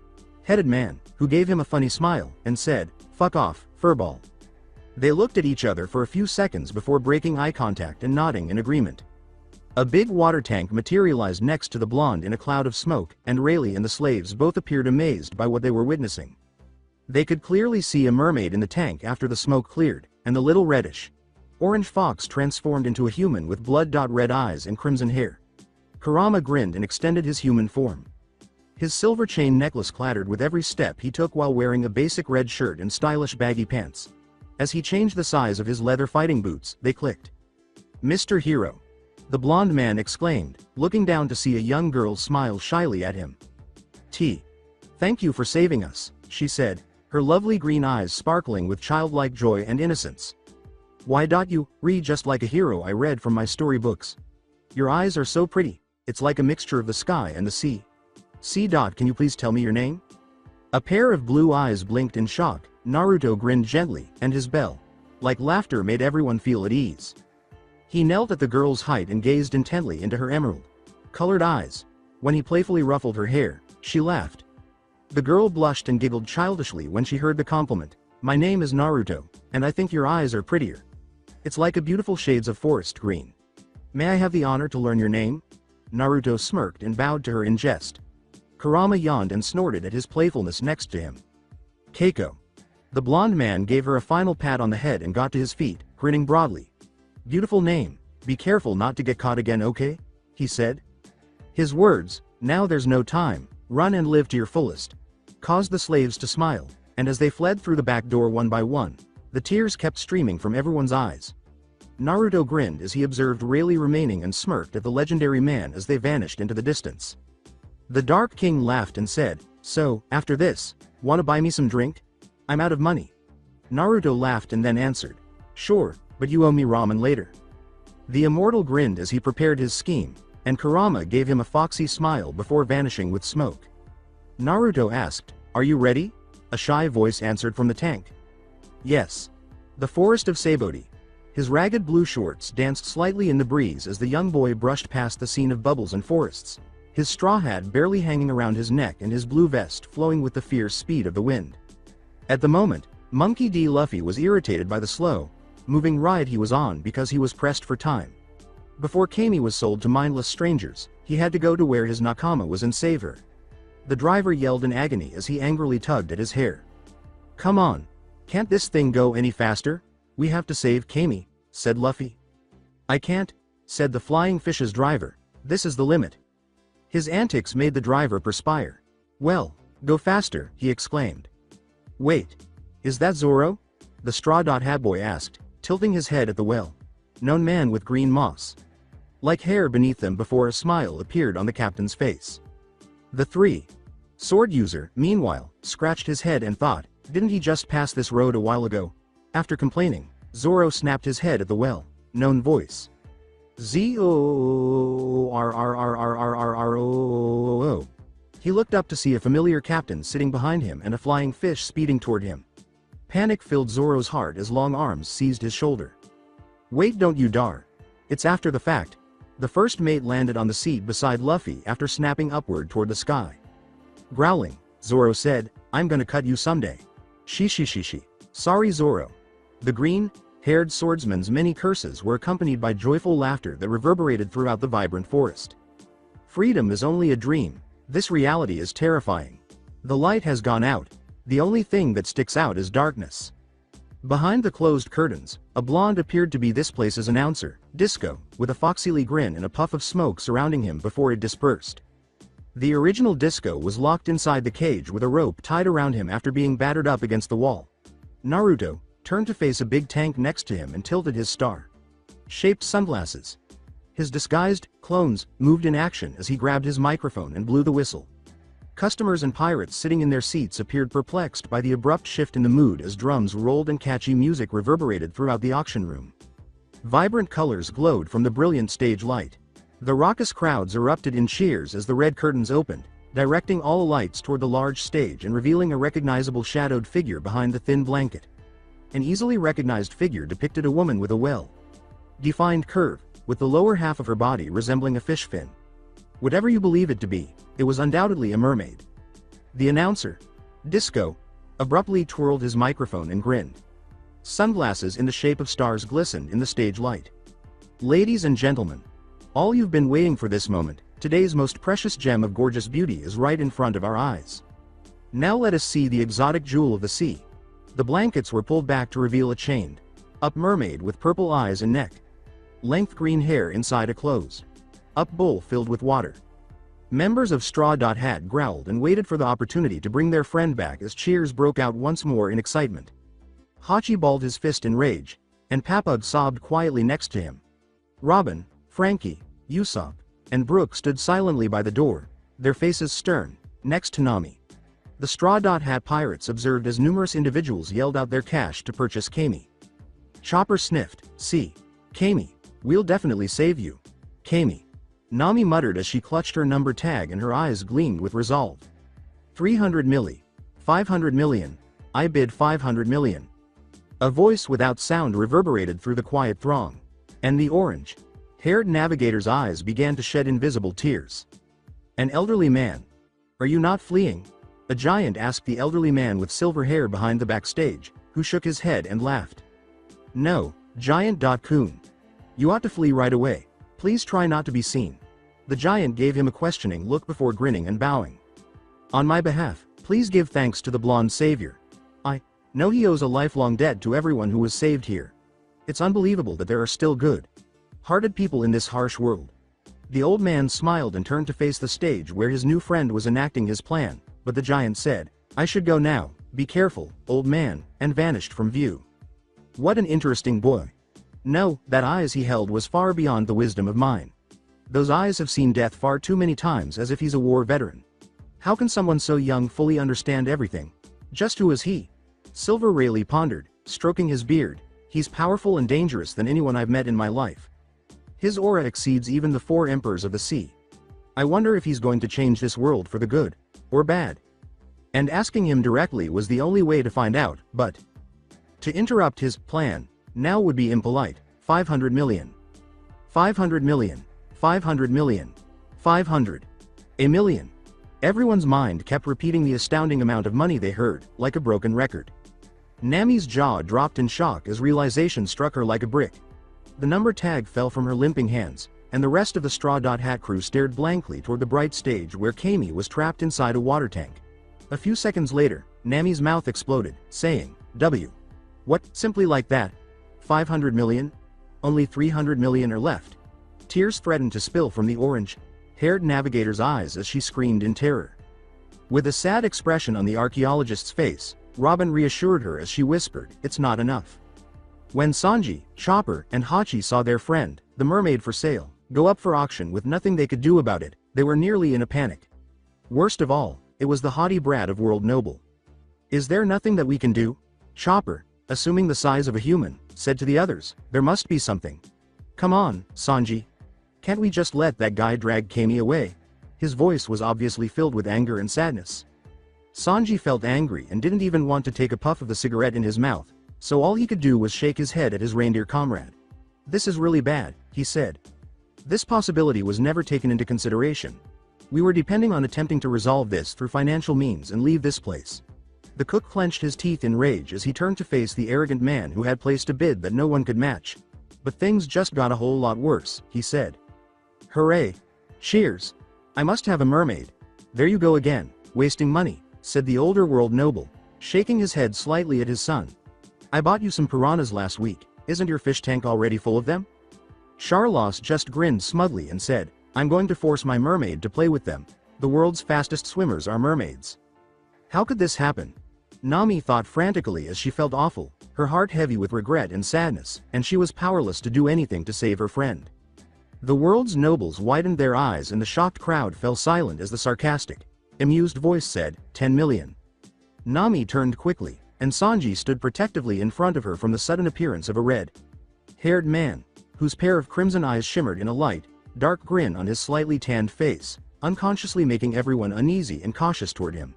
headed man, who gave him a funny smile, and said, "Fuck off, furball." They looked at each other for a few seconds before breaking eye contact and nodding in agreement. A big water tank materialized next to the blonde in a cloud of smoke, and Rayleigh and the slaves both appeared amazed by what they were witnessing. They could clearly see a mermaid in the tank after the smoke cleared, and the little reddish-orange fox transformed into a human with blood-red eyes and crimson hair. Kurama grinned and extended his human form. His silver chain necklace clattered with every step he took while wearing a basic red shirt and stylish baggy pants. As he changed the size of his leather fighting boots, they clicked. "Mr. Hero," the blonde man exclaimed, looking down to see a young girl smile shyly at him. "Thank you for saving us," she said, her lovely green eyes sparkling with childlike joy and innocence. "Why don't you read just like a hero I read from my storybooks? Your eyes are so pretty, it's like a mixture of the sky and the sea. Can you please tell me your name?" A pair of blue eyes blinked in shock. Naruto grinned gently, and his bell-like laughter made everyone feel at ease. He knelt at the girl's height and gazed intently into her emerald-colored eyes. When he playfully ruffled her hair, she laughed. The girl blushed and giggled childishly when she heard the compliment. "My name is Naruto, and I think your eyes are prettier. It's like a beautiful shades of forest green. May I have the honor to learn your name?" Naruto smirked and bowed to her in jest. Kurama yawned and snorted at his playfulness next to him. "Keiko." The blonde man gave her a final pat on the head and got to his feet, grinning broadly. "Beautiful name. Be careful not to get caught again, okay?" he said. His words, "Now there's no time, run and live to your fullest," caused the slaves to smile, and as they fled through the back door one by one, the tears kept streaming from everyone's eyes. Naruto grinned as he observed Rayleigh remaining and smirked at the legendary man as they vanished into the distance. The Dark King laughed and said, "So, after this, wanna buy me some drink? I'm out of money." Naruto laughed and then answered, "Sure, but you owe me ramen later." The Immortal grinned as he prepared his scheme, and Kurama gave him a foxy smile before vanishing with smoke. Naruto asked, "Are you ready?" A shy voice answered from the tank. "Yes." The forest of Saiboti. His ragged blue shorts danced slightly in the breeze as the young boy brushed past the scene of bubbles and forests, his straw hat barely hanging around his neck and his blue vest flowing with the fierce speed of the wind. At the moment, Monkey D. Luffy was irritated by the slow-moving ride he was on because he was pressed for time. Before Kami was sold to mindless strangers, he had to go to where his nakama was and save her. The driver yelled in agony as he angrily tugged at his hair. "Come on. Can't this thing go any faster? We have to save Kami," said Luffy. "I can't," said the Flying Fish's driver. "This is the limit." His antics made the driver perspire. "Well, go faster," he exclaimed. "Wait. Is that Zoro?" the Straw Hat Boy asked, tilting his head at the well-known man with green moss-like hair beneath them before a smile appeared on the captain's face. The sword user, meanwhile, scratched his head and thought, didn't he just pass this road a while ago? After complaining, Zoro snapped his head at the well-known voice. "Zorro." He looked up to see a familiar captain sitting behind him and a flying fish speeding toward him. Panic filled Zoro's heart as long arms seized his shoulder. "Wait, don't you dare. It's after the fact." The first mate landed on the seat beside Luffy after snapping upward toward the sky. Growling, Zoro said, "I'm gonna cut you someday." Shi. Sorry, Zoro. The green-haired swordsman's many curses were accompanied by joyful laughter that reverberated throughout the vibrant forest. "Freedom is only a dream. This reality is terrifying. The light has gone out. The only thing that sticks out is darkness." Behind the closed curtains, a blonde appeared to be this place's announcer, Disco, with a foxily grin and a puff of smoke surrounding him before it dispersed. The original Disco was locked inside the cage with a rope tied around him after being battered up against the wall. Naruto turned to face a big tank next to him and tilted his star-shaped sunglasses. His disguised clones moved in action as he grabbed his microphone and blew the whistle. Customers and pirates sitting in their seats appeared perplexed by the abrupt shift in the mood as drums rolled and catchy music reverberated throughout the auction room. Vibrant colors glowed from the brilliant stage light. The raucous crowds erupted in cheers as the red curtains opened, directing all lights toward the large stage and revealing a recognizable shadowed figure behind the thin blanket. An easily recognized figure depicted a woman with a well-defined curve, with the lower half of her body resembling a fish fin. Whatever you believe it to be, it was undoubtedly a mermaid. The announcer Disco abruptly twirled his microphone and grinned. Sunglasses in the shape of stars glistened in the stage light. Ladies and gentlemen, all you've been waiting for this moment, today's most precious gem of gorgeous beauty is right in front of our eyes. Now let us see the exotic jewel of the sea. The blankets were pulled back to reveal a chained up mermaid with purple eyes and neck. Length green hair inside a closed up bowl filled with water. Members of Straw Hat growled and waited for the opportunity to bring their friend back as cheers broke out once more in excitement. Hachi balled his fist in rage, and Papug sobbed quietly next to him. Robin, Frankie, Usopp, and Brooke stood silently by the door, their faces stern, next to Nami. The Straw Hat pirates observed as numerous individuals yelled out their cash to purchase Kami. Chopper sniffed, "See, Kami, we'll definitely save you. Kami." Nami muttered as she clutched her number tag and her eyes gleamed with resolve. 300 milli. 500 million. I bid 500 million. A voice without sound reverberated through the quiet throng. And the orange-haired navigator's eyes began to shed invisible tears. An elderly man. "Are you not fleeing?" A giant asked the elderly man with silver hair behind the backstage, who shook his head and laughed. "No, Giant.Kun. You ought to flee right away. Please try not to be seen." The giant gave him a questioning look before grinning and bowing. "On my behalf, please give thanks to the blonde savior. I know he owes a lifelong debt to everyone who was saved here. It's unbelievable that there are still good-hearted people in this harsh world." The old man smiled and turned to face the stage where his new friend was enacting his plan, but the giant said, "I should go now, be careful, old man," and vanished from view. What an interesting boy. No, that eyes he held was far beyond the wisdom of mine. Those eyes have seen death far too many times, as if he's a war veteran. How can someone so young fully understand everything? Just who is he? Silver Rayleigh pondered, stroking his beard. He's powerful and dangerous than anyone I've met in my life. His aura exceeds even the 4 emperors of the sea. I wonder if he's going to change this world for the good, or bad. And asking him directly was the only way to find out, but to interrupt his plan now would be impolite. 500 million. 500 million. 500 million. 500. A million. Everyone's mind kept repeating the astounding amount of money they heard, like a broken record. Nami's jaw dropped in shock as realization struck her like a brick. The number tag fell from her limping hands, and the rest of the Straw Hat crew stared blankly toward the bright stage where Kami was trapped inside a water tank. A few seconds later, Nami's mouth exploded, saying, "W. What, simply like that? 500 million? Only 300 million are left." Tears threatened to spill from the orange-haired navigator's eyes as she screamed in terror. With a sad expression on the archaeologist's face, Robin reassured her as she whispered, "It's not enough." When Sanji, Chopper, and Hachi saw their friend, the mermaid for sale, go up for auction with nothing they could do about it, they were nearly in a panic. Worst of all, it was the haughty brat of World Noble. "Is there nothing that we can do?" Chopper, assuming the size of a human, said to the others, "There must be something. Come on, Sanji. Can't we just let that guy drag Kami away?" His voice was obviously filled with anger and sadness. Sanji felt angry and didn't even want to take a puff of the cigarette in his mouth, so all he could do was shake his head at his reindeer comrade. "This is really bad," he said. "This possibility was never taken into consideration. We were depending on attempting to resolve this through financial means and leave this place." The cook clenched his teeth in rage as he turned to face the arrogant man who had placed a bid that no one could match. "But things just got a whole lot worse," he said. "Hooray! Cheers! I must have a mermaid." "There you go again, wasting money," said the older World Noble, shaking his head slightly at his son. "I bought you some piranhas last week, isn't your fish tank already full of them?" Charlos just grinned smugly and said, "I'm going to force my mermaid to play with them. The world's fastest swimmers are mermaids." How could this happen? Nami thought frantically as she felt awful, her heart heavy with regret and sadness, and she was powerless to do anything to save her friend. The world's nobles widened their eyes and the shocked crowd fell silent as the sarcastic, amused voice said, 10 million. Nami turned quickly, and Sanji stood protectively in front of her from the sudden appearance of a red-haired man, whose pair of crimson eyes shimmered in a light, dark grin on his slightly tanned face, unconsciously making everyone uneasy and cautious toward him.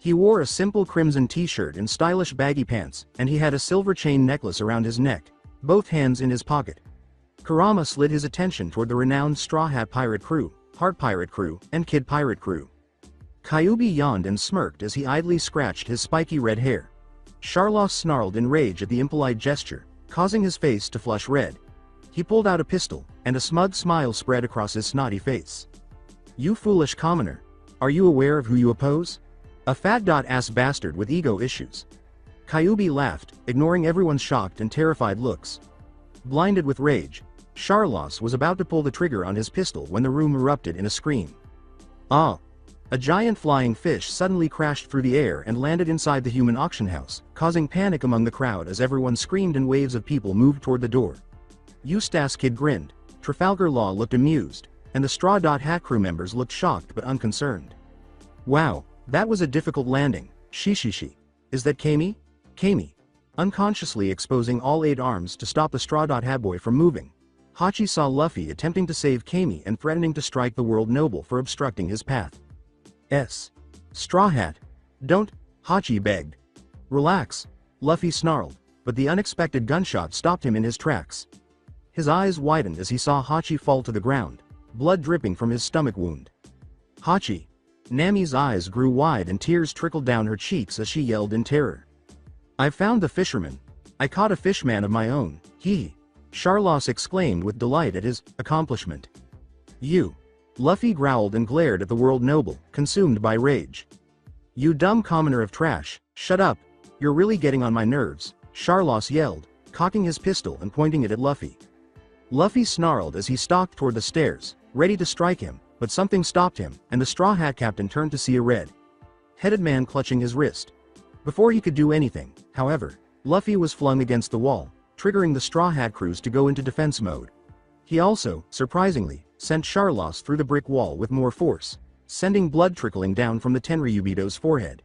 He wore a simple crimson t-shirt and stylish baggy pants, and he had a silver chain necklace around his neck, both hands in his pocket. Kurama slid his attention toward the renowned Straw Hat Pirate Crew, Heart Pirate Crew, and Kid Pirate Crew. Kyuubi yawned and smirked as he idly scratched his spiky red hair. Sharlos snarled in rage at the impolite gesture, causing his face to flush red. He pulled out a pistol, and a smug smile spread across his snotty face. "You foolish commoner. Are you aware of who you oppose? A fat-ass bastard with ego issues." Kyuubi laughed, ignoring everyone's shocked and terrified looks. Blinded with rage, Sharlos was about to pull the trigger on his pistol when the room erupted in a scream. Ah! A giant flying fish suddenly crashed through the air and landed inside the human auction house, causing panic among the crowd as everyone screamed and waves of people moved toward the door. Eustace Kid grinned, Trafalgar Law looked amused, and the Straw Hat crew members looked shocked but unconcerned. "Wow, that was a difficult landing, Shishishi. Is that Kami?" Kami, unconsciously exposing all 8 arms to stop the Straw Hat boy from moving. Hachi saw Luffy attempting to save Kami and threatening to strike the world noble for obstructing his path. Straw Hat. Don't, Hachi begged. "Relax," Luffy snarled, but the unexpected gunshot stopped him in his tracks. His eyes widened as he saw Hachi fall to the ground, blood dripping from his stomach wound. "Hachi!" Nami's eyes grew wide and tears trickled down her cheeks as she yelled in terror. "I've found the fisherman. I caught a fishman of my own, hee!" Sharlos exclaimed with delight at his accomplishment. "You!" Luffy growled and glared at the world noble, consumed by rage. "You dumb commoner of trash, shut up, you're really getting on my nerves," Sharlos yelled, cocking his pistol and pointing it at Luffy. Luffy snarled as he stalked toward the stairs, ready to strike him, but something stopped him, and the Straw Hat Captain turned to see a red-headed man clutching his wrist. Before he could do anything, however, Luffy was flung against the wall, triggering the Straw Hat crews to go into defense mode. He also, surprisingly, sent Sharlos through the brick wall with more force, sending blood trickling down from the Tenryubido's forehead.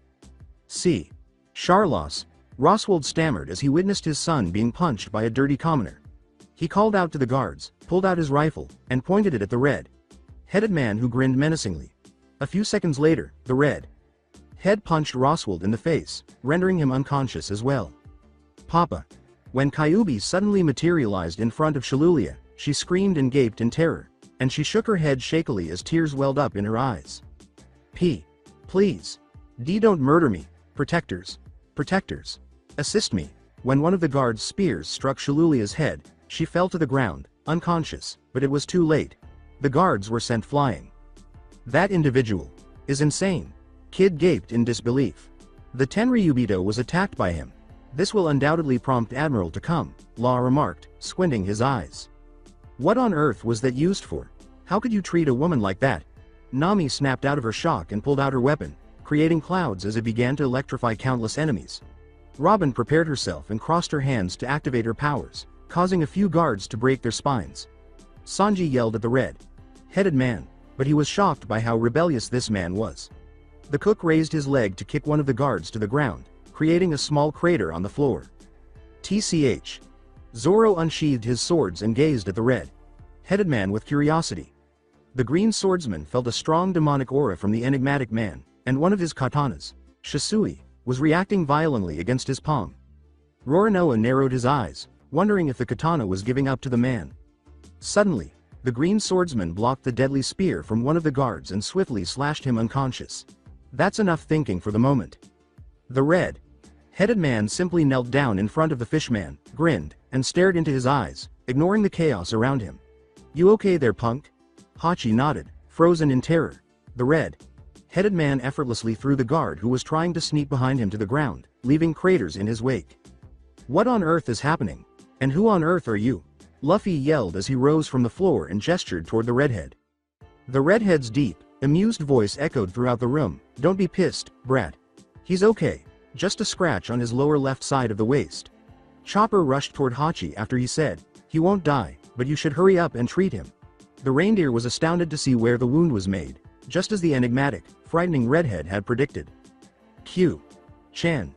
"See. Sharlos," Roswald stammered as he witnessed his son being punched by a dirty commoner. He called out to the guards, pulled out his rifle, and pointed it at the red-headed man who grinned menacingly. A few seconds later, the red-head punched Roswald in the face, rendering him unconscious as well. "Papa!" When Kyuubi suddenly materialized in front of Shilulia, she screamed and gaped in terror, and she shook her head shakily as tears welled up in her eyes. Please. Don't murder me. Protectors. Assist me." When one of the guards' spears struck Shilulia's head, she fell to the ground, unconscious, but it was too late. The guards were sent flying. "That individual is insane," Kid gaped in disbelief. "The Tenryubido was attacked by him. This will undoubtedly prompt Admiral to come," Law remarked, squinting his eyes. "What on earth was that used for? How could you treat a woman like that?" Nami snapped out of her shock and pulled out her weapon, creating clouds as it began to electrify countless enemies. Robin prepared herself and crossed her hands to activate her powers, causing a few guards to break their spines. Sanji yelled at the red-headed man, but he was shocked by how rebellious this man was. The cook raised his leg to kick one of the guards to the ground, creating a small crater on the floor. "Tch." Zoro unsheathed his swords and gazed at the red-headed man with curiosity. The green swordsman felt a strong demonic aura from the enigmatic man, and one of his katanas, Shisui, was reacting violently against his palm. Roronoa narrowed his eyes, wondering if the katana was giving up to the man. Suddenly, the green swordsman blocked the deadly spear from one of the guards and swiftly slashed him unconscious. That's enough thinking for the moment. The red-headed man simply knelt down in front of the fishman, grinned, and stared into his eyes, ignoring the chaos around him. "You okay there, punk?" Hachi nodded, frozen in terror. The red-headed man effortlessly threw the guard who was trying to sneak behind him to the ground, leaving craters in his wake. "What on earth is happening? And who on earth are you?" Luffy yelled as he rose from the floor and gestured toward the redhead. The redhead's deep, amused voice echoed throughout the room. "Don't be pissed, brat. He's okay, just a scratch on his lower left side of the waist." Chopper rushed toward Hachi after he said, "He won't die, but you should hurry up and treat him." The reindeer was astounded to see where the wound was made, just as the enigmatic, frightening redhead had predicted. "Q-chan.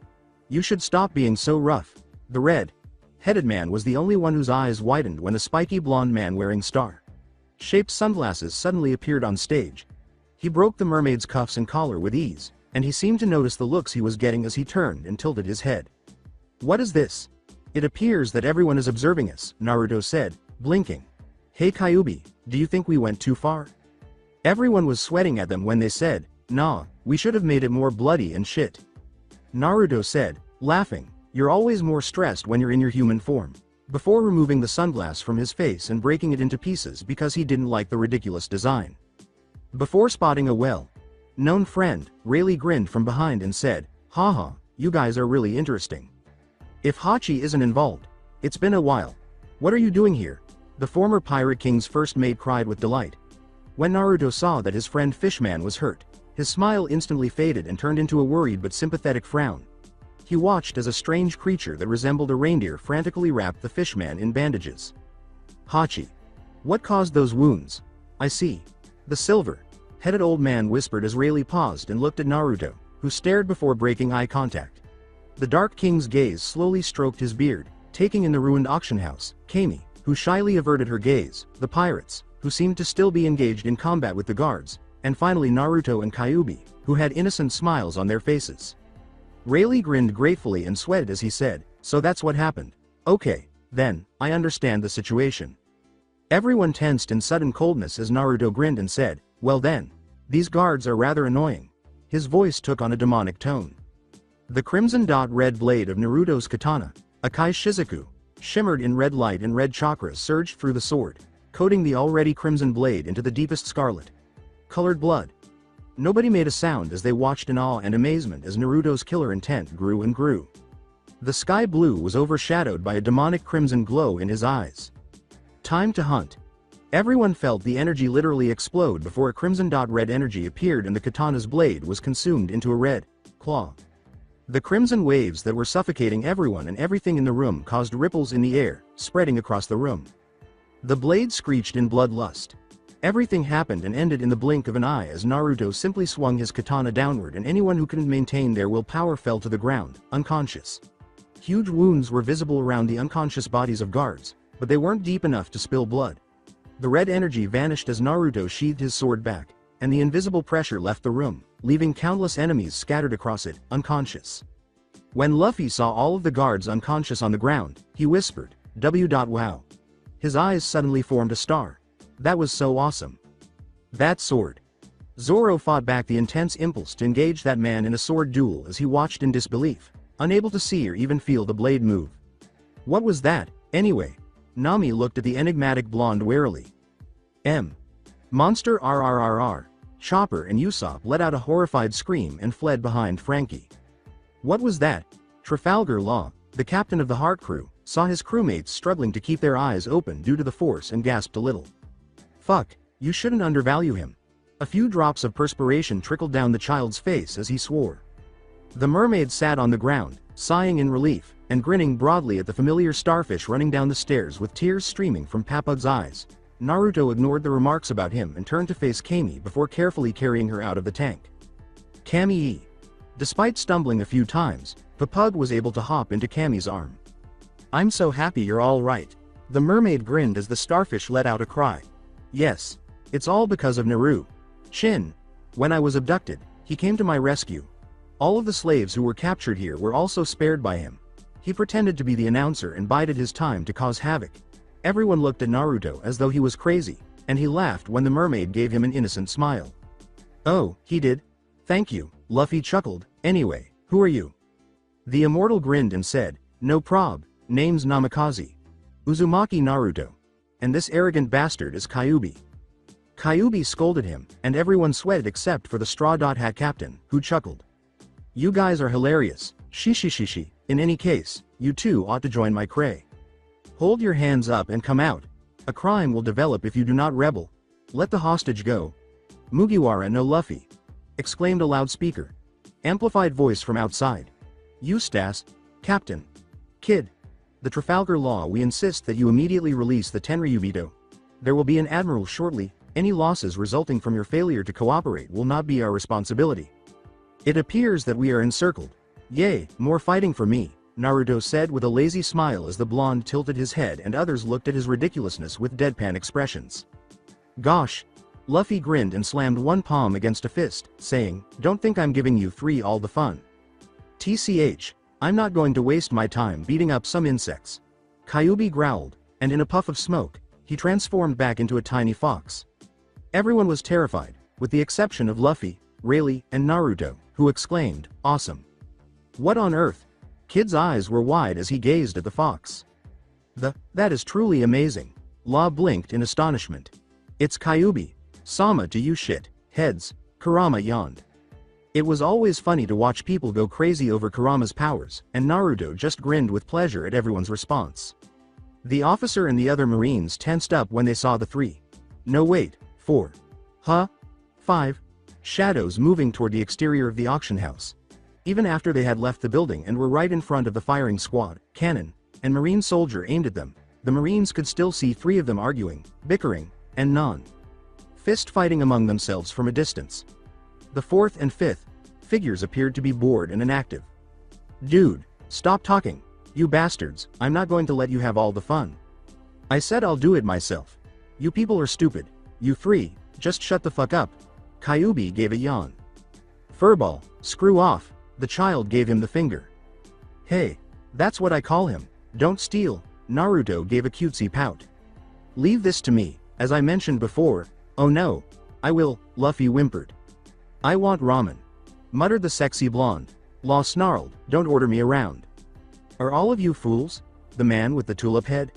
You should stop being so rough." The red-headed man was the only one whose eyes widened when a spiky blonde man wearing star-shaped sunglasses suddenly appeared on stage. He broke the mermaid's cuffs and collar with ease, and he seemed to notice the looks he was getting as he turned and tilted his head. "What is this? It appears that everyone is observing us," Naruto said, blinking. "Hey Kyuubi, do you think we went too far?" Everyone was sweating at them when they said, Nah, we should have made it more bloody and shit. Naruto said, laughing, you're always more stressed when you're in your human form. Before removing the sunglass from his face and breaking it into pieces because he didn't like the ridiculous design. Before spotting a well-known friend, Rayleigh grinned from behind and said, haha, you guys are really interesting. If Hachi isn't involved, it's been a while. What are you doing here? The former Pirate King's first mate cried with delight. When Naruto saw that his friend Fishman was hurt, his smile instantly faded and turned into a worried but sympathetic frown. He watched as a strange creature that resembled a reindeer frantically wrapped the fishman in bandages. Hachi. What caused those wounds? I see. The silver-headed old man whispered as Rayleigh paused and looked at Naruto, who stared before breaking eye contact. The Dark King's gaze slowly stroked his beard, taking in the ruined auction house, Kami, who shyly averted her gaze, the pirates, who seemed to still be engaged in combat with the guards, and finally Naruto and Kyuubi, who had innocent smiles on their faces. Rayleigh grinned gratefully and sweated as he said, so that's what happened. Okay, then, I understand the situation. Everyone tensed in sudden coldness as Naruto grinned and said, well then, these guards are rather annoying. His voice took on a demonic tone. The crimson red blade of Naruto's katana, Akai Shizuku, shimmered in red light and red chakras surged through the sword, coating the already crimson blade into the deepest scarlet. Colored blood. Nobody made a sound as they watched in awe and amazement as Naruto's killer intent grew and grew. The sky blue was overshadowed by a demonic crimson glow in his eyes. Time to hunt. Everyone felt the energy literally explode before a crimson red energy appeared and the katana's blade was consumed into a red claw. The crimson waves that were suffocating everyone and everything in the room caused ripples in the air, spreading across the room. The blade screeched in bloodlust. Everything happened and ended in the blink of an eye as Naruto simply swung his katana downward and anyone who couldn't maintain their willpower fell to the ground, unconscious. Huge wounds were visible around the unconscious bodies of guards, but they weren't deep enough to spill blood. The red energy vanished as Naruto sheathed his sword back, and the invisible pressure left the room, leaving countless enemies scattered across it, unconscious. When Luffy saw all of the guards unconscious on the ground, he whispered, wow. His eyes suddenly formed a star. That was so awesome. That sword. Zoro fought back the intense impulse to engage that man in a sword duel as he watched in disbelief, unable to see or even feel the blade move. What was that, anyway? Nami looked at the enigmatic blonde warily. Monster RRRR. Chopper and Usopp let out a horrified scream and fled behind Frankie. What was that? Trafalgar Law, the captain of the Heart Crew, saw his crewmates struggling to keep their eyes open due to the force and gasped a little. Fuck, you shouldn't undervalue him. A few drops of perspiration trickled down the child's face as he swore. The mermaid sat on the ground, sighing in relief, and grinning broadly at the familiar starfish running down the stairs with tears streaming from Papug's eyes. Naruto ignored the remarks about him and turned to face Kami before carefully carrying her out of the tank. Kami. Despite stumbling a few times, Papug was able to hop into Kami's arm. I'm so happy you're all right. The mermaid grinned as the starfish let out a cry. Yes. It's all because of Naru. Shin. When I was abducted, he came to my rescue. All of the slaves who were captured here were also spared by him. He pretended to be the announcer and bided his time to cause havoc. Everyone looked at Naruto as though he was crazy, and he laughed when the mermaid gave him an innocent smile. Oh, he did? Thank you, Luffy chuckled. Anyway, who are you? The immortal grinned and said, no prob, name's Namikaze. Uzumaki Naruto. And this arrogant bastard is Kyuubi. Kyuubi scolded him, and everyone sweated except for the Straw Hat captain, who chuckled. You guys are hilarious, shishishishi. In any case, you two ought to join my cray. Hold your hands up and come out. A crime will develop if you do not rebel. Let the hostage go. Mugiwara no Luffy. Exclaimed a loudspeaker. Amplified voice from outside. Eustace, Captain. Kid. The Trafalgar Law, we insist that you immediately release the Tenryubito. There will be an admiral shortly. Any losses resulting from your failure to cooperate will not be our responsibility. It appears that we are encircled. Yay, more fighting for me, Naruto said with a lazy smile as the blonde tilted his head and others looked at his ridiculousness with deadpan expressions. Gosh. Luffy grinned and slammed one palm against a fist, saying, don't think I'm giving you three all the fun. TCH, I'm not going to waste my time beating up some insects. Kyuubi growled, and in a puff of smoke, he transformed back into a tiny fox. Everyone was terrified, with the exception of Luffy, Rayleigh, and Naruto, who exclaimed, "Awesome." "What on earth?" Kid's eyes were wide as he gazed at the fox. That is truly amazing." Law blinked in astonishment. "It's Kyuubi. Sama to you shit heads," Kurama yawned. It was always funny to watch people go crazy over Kurama's powers, and Naruto just grinned with pleasure at everyone's response. The officer and the other Marines tensed up when they saw the 3. No wait, 4. 5. Shadows moving toward the exterior of the auction house. Even after they had left the building and were right in front of the firing squad, cannon, and Marine soldier aimed at them, the Marines could still see 3 of them arguing, bickering, and fist fighting among themselves from a distance. The 4th and 5th figures appeared to be bored and inactive. "Dude, stop talking, you bastards, I'm not going to let you have all the fun. I said I'll do it myself. You people are stupid, you 3, just shut the fuck up." Kyuubi gave a yawn. "Furball, screw off," the child gave him the finger. "Hey, that's what I call him, don't steal," Naruto gave a cutesy pout. "Leave this to me, as I mentioned before." "Oh no, I will," Luffy whimpered. "I want ramen," muttered the sexy blonde. Law snarled, "Don't order me around." "Are all of you fools?" The man with the tulip head.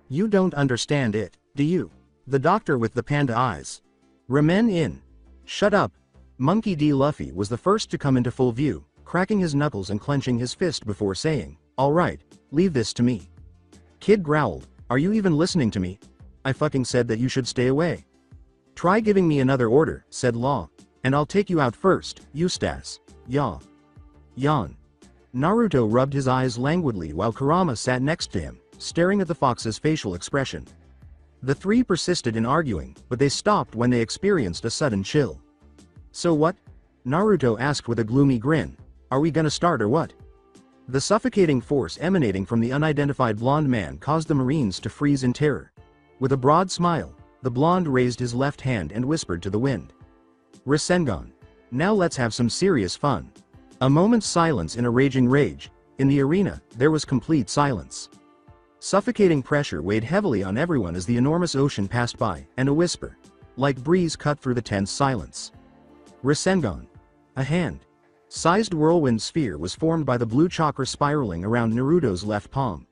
"You don't understand it, do you?" The doctor with the panda eyes. "Ramen in." "Shut up." Monkey D. Luffy was the first to come into full view, cracking his knuckles and clenching his fist before saying, "All right, leave this to me." Kid growled, "Are you even listening to me? I fucking said that you should stay away." "Try giving me another order," said Law. "And I'll take you out first, Eustace." Yawn. Naruto rubbed his eyes languidly while Kurama sat next to him, staring at the fox's facial expression. The 3 persisted in arguing, but they stopped when they experienced a sudden chill. "So what?" Naruto asked with a gloomy grin. "Are we gonna start or what?" The suffocating force emanating from the unidentified blonde man caused the Marines to freeze in terror. With a broad smile, the blonde raised his left hand and whispered to the wind. "Rasengan. Now let's have some serious fun." A moment's silence in a raging rage. In the arena, there was complete silence. Suffocating pressure weighed heavily on everyone as the enormous ocean passed by, and a whisper, like breeze, cut through the tense silence. Rasengan. A hand-sized whirlwind sphere was formed by the blue chakra spiraling around Naruto's left palm.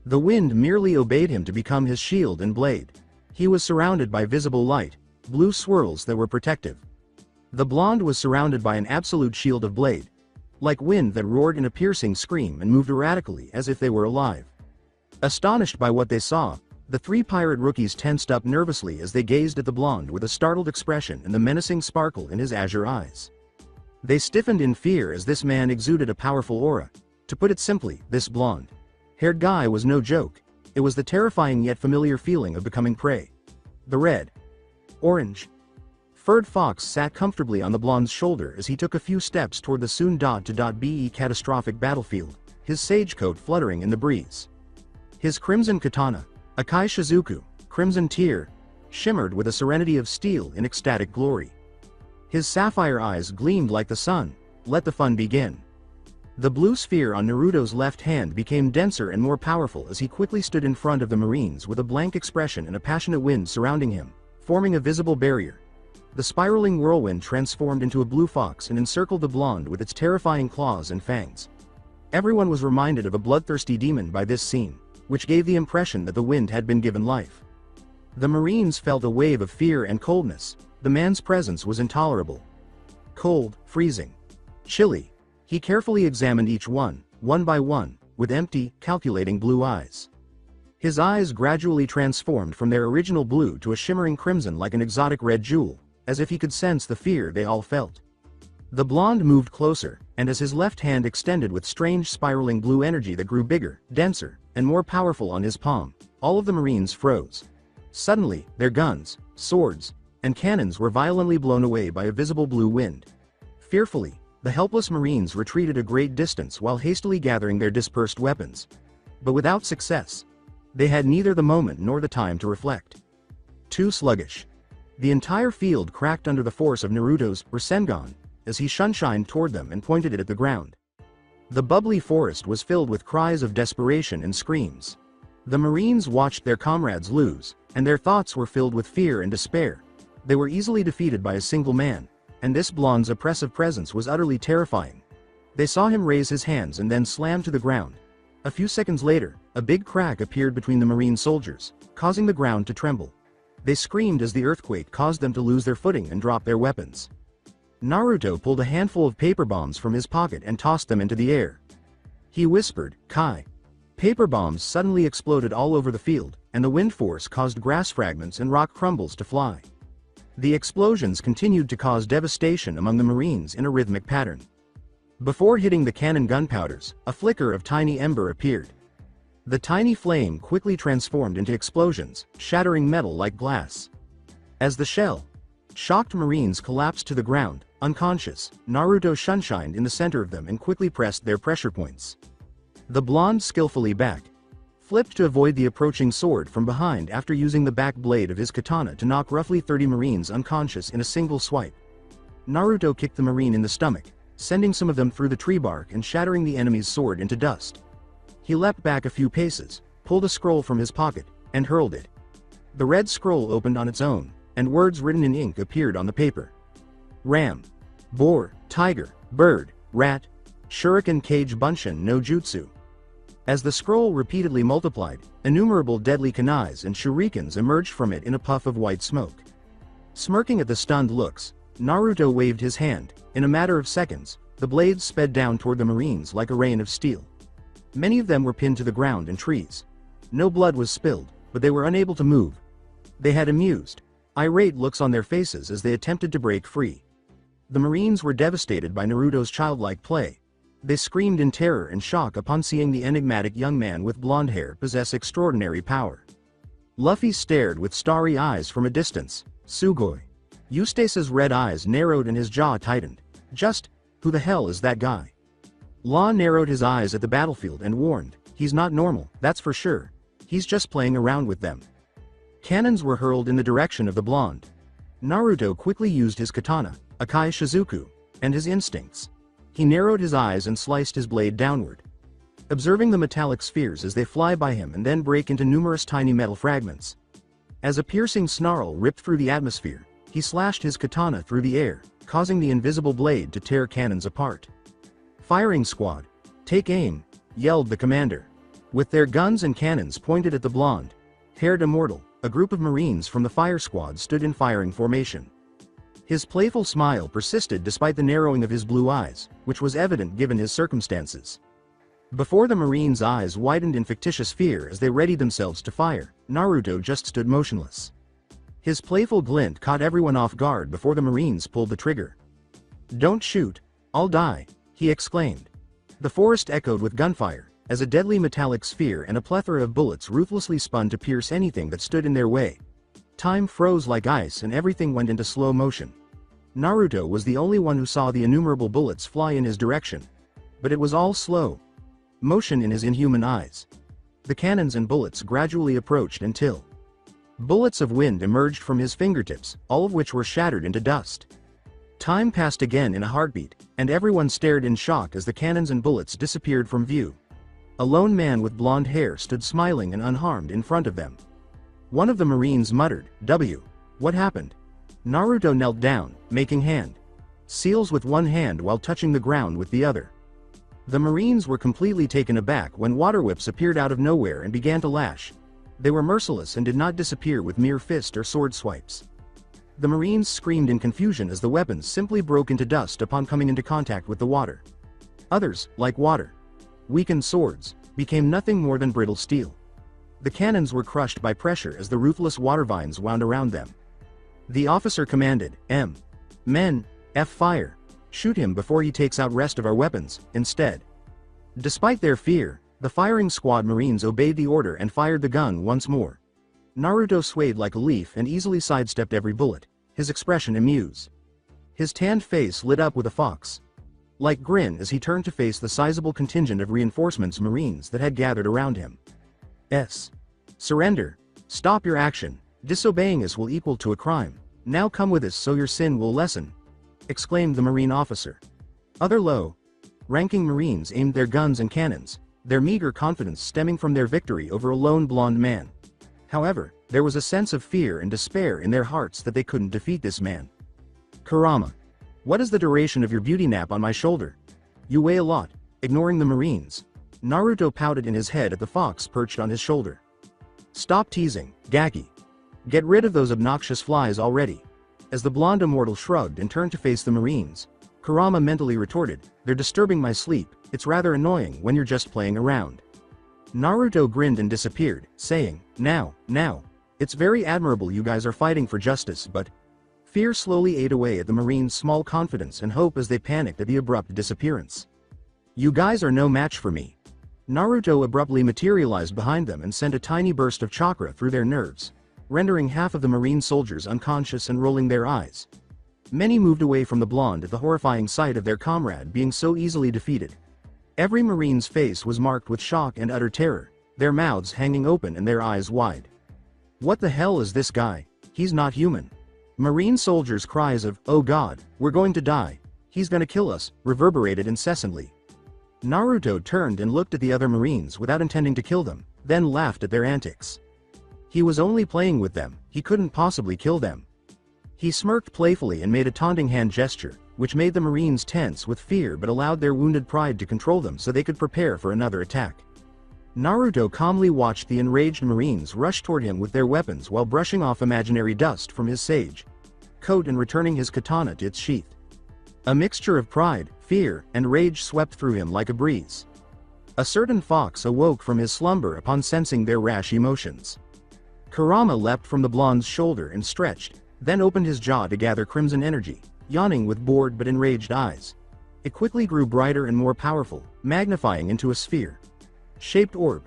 The wind merely obeyed him to become his shield and blade. He was surrounded by visible light, blue swirls that were protective. The blonde was surrounded by an absolute shield of blade, like wind that roared in a piercing scream and moved erratically as if they were alive. Astonished by what they saw, the 3 pirate rookies tensed up nervously as they gazed at the blonde with a startled expression and the menacing sparkle in his azure eyes. They stiffened in fear as this man exuded a powerful aura. To put it simply, this blonde-haired guy was no joke. It was the terrifying yet familiar feeling of becoming prey. The red-orange furred fox sat comfortably on the blonde's shoulder as he took a few steps toward the soon-to-be catastrophic battlefield, his sage coat fluttering in the breeze. His crimson katana, Akai Shizuku, crimson tear, shimmered with a serenity of steel in ecstatic glory. His sapphire eyes gleamed like the sun. "Let the fun begin." The blue sphere on Naruto's left hand became denser and more powerful as he quickly stood in front of the Marines with a blank expression and a passionate wind surrounding him, forming a visible barrier. The spiraling whirlwind transformed into a blue fox and encircled the blonde with its terrifying claws and fangs. Everyone was reminded of a bloodthirsty demon by this scene, which gave the impression that the wind had been given life. The Marines felt a wave of fear and coldness. The man's presence was intolerable. Cold, freezing, chilly. He carefully examined each one by one, with empty, calculating blue eyes. His eyes gradually transformed from their original blue to a shimmering crimson like an exotic red jewel, as if he could sense the fear they all felt. The blonde moved closer, and as his left hand extended with strange spiraling blue energy that grew bigger, denser, and more powerful on his palm, all of the Marines froze. Suddenly, their guns, swords, and cannons were violently blown away by a visible blue wind. Fearfully, the helpless Marines retreated a great distance while hastily gathering their dispersed weapons. But without success. They had neither the moment nor the time to reflect. Too sluggish. The entire field cracked under the force of Naruto's Rasengan as he shunshined toward them and pointed it at the ground. The bubbly forest was filled with cries of desperation and screams. The Marines watched their comrades lose, and their thoughts were filled with fear and despair. They were easily defeated by a single man, and this blonde's oppressive presence was utterly terrifying. They saw him raise his hands and then slam to the ground. A few seconds later, a big crack appeared between the Marine soldiers, causing the ground to tremble. They screamed as the earthquake caused them to lose their footing and drop their weapons. Naruto pulled a handful of paper bombs from his pocket and tossed them into the air. He whispered, "Kai." Paper bombs suddenly exploded all over the field, and the wind force caused grass fragments and rock crumbles to fly. The explosions continued to cause devastation among the Marines in a rhythmic pattern. Before hitting the cannon gunpowders, a flicker of tiny ember appeared. The tiny flame quickly transformed into explosions, shattering metal like glass. As the shocked Marines collapsed to the ground, unconscious, Naruto sunshined in the center of them and quickly pressed their pressure points. The blonde skillfully flipped to avoid the approaching sword from behind after using the back blade of his katana to knock roughly 30 Marines unconscious in a single swipe. Naruto kicked the Marine in the stomach, sending some of them through the tree bark and shattering the enemy's sword into dust. He leapt back a few paces, pulled a scroll from his pocket, and hurled it. The red scroll opened on its own, and words written in ink appeared on the paper. Ram, boar, tiger, bird, rat, shuriken kage bunshin no jutsu. As the scroll repeatedly multiplied, innumerable deadly kunais and shurikens emerged from it in a puff of white smoke. Smirking at the stunned looks, Naruto waved his hand. In a matter of seconds, the blades sped down toward the Marines like a rain of steel. Many of them were pinned to the ground and trees. No blood was spilled, but they were unable to move. They had amused, irate looks on their faces as they attempted to break free. The Marines were devastated by Naruto's childlike play. They screamed in terror and shock upon seeing the enigmatic young man with blonde hair possess extraordinary power. Luffy stared with starry eyes from a distance. Sugoi. Eustace's red eyes narrowed and his jaw tightened. Just, who the hell is that guy? Law narrowed his eyes at the battlefield and warned, he's not normal, that's for sure. He's just playing around with them. Cannons were hurled in the direction of the blonde. Naruto quickly used his katana, Akai Shizuku, and his instincts. He narrowed his eyes and sliced his blade downward. Observing the metallic spheres as they fly by him and then break into numerous tiny metal fragments. As a piercing snarl ripped through the atmosphere, he slashed his katana through the air, causing the invisible blade to tear cannons apart. "Firing squad, take aim," yelled the commander. With their guns and cannons pointed at the blonde-haired immortal, a group of Marines from the fire squad stood in firing formation. His playful smile persisted despite the narrowing of his blue eyes, which was evident given his circumstances. Before the Marines' eyes widened in fictitious fear as they readied themselves to fire, Naruto just stood motionless. His playful glint caught everyone off guard before the Marines pulled the trigger. "Don't shoot, I'll die," he exclaimed. The forest echoed with gunfire, as a deadly metallic sphere and a plethora of bullets ruthlessly spun to pierce anything that stood in their way. Time froze like ice and everything went into slow motion. Naruto was the only one who saw the innumerable bullets fly in his direction. But it was all slow motion in his inhuman eyes. The cannons and bullets gradually approached until bullets of wind emerged from his fingertips, all of which were shattered into dust. Time passed again in a heartbeat, and everyone stared in shock as the cannons and bullets disappeared from view. A lone man with blonde hair stood smiling and unharmed in front of them. One of the Marines muttered, What happened?" Naruto knelt down, making seals with one hand while touching the ground with the other. The Marines were completely taken aback when water whips appeared out of nowhere and began to lash. They were merciless and did not disappear with mere fist or sword swipes. The Marines screamed in confusion as the weapons simply broke into dust upon coming into contact with the water. Others, like water, weakened swords, became nothing more than brittle steel. The cannons were crushed by pressure as the ruthless water vines wound around them. The officer commanded, Men, fire. Shoot him before he takes out rest of our weapons, instead." Despite their fear, the firing squad Marines obeyed the order and fired the gun once more. Naruto swayed like a leaf and easily sidestepped every bullet, his expression amused. His tanned face lit up with a fox-like grin as he turned to face the sizable contingent of reinforcements Marines that had gathered around him. Surrender. Stop your action. Disobeying us will equal to a crime. Now come with us so your sin will lessen," exclaimed the Marine officer. Other low-ranking Marines aimed their guns and cannons, their meager confidence stemming from their victory over a lone blonde man. However, there was a sense of fear and despair in their hearts that they couldn't defeat this man. Kurama. What is the duration of your beauty nap on my shoulder? You weigh a lot. Ignoring the Marines, Naruto pouted in his head at the fox perched on his shoulder. Stop teasing, Gaki. Get rid of those obnoxious flies already. As the blonde immortal shrugged and turned to face the Marines, Kurama mentally retorted, they're disturbing my sleep, it's rather annoying when you're just playing around. Naruto grinned and disappeared, saying, now, it's very admirable you guys are fighting for justice, but... Fear slowly ate away at the Marines' small confidence and hope as they panicked at the abrupt disappearance. You guys are no match for me. Naruto abruptly materialized behind them and sent a tiny burst of chakra through their nerves, rendering half of the Marine soldiers unconscious and rolling their eyes. Many moved away from the blonde at the horrifying sight of their comrade being so easily defeated. Every Marine's face was marked with shock and utter terror, their mouths hanging open and their eyes wide. What the hell is this guy? He's not human. Marine soldiers' cries of, oh god, we're going to die, he's gonna kill us, reverberated incessantly. Naruto turned and looked at the other Marines without intending to kill them, then laughed at their antics. He was only playing with them, he couldn't possibly kill them. He smirked playfully and made a taunting hand gesture, which made the Marines tense with fear but allowed their wounded pride to control them so they could prepare for another attack. Naruto calmly watched the enraged Marines rush toward him with their weapons while brushing off imaginary dust from his sage coat and returning his katana to its sheath. A mixture of pride, fear, and rage swept through him like a breeze. A certain fox awoke from his slumber upon sensing their rash emotions. Kurama leapt from the blonde's shoulder and stretched, then opened his jaw to gather crimson energy, yawning with bored but enraged eyes. It quickly grew brighter and more powerful, magnifying into a sphere-shaped orb.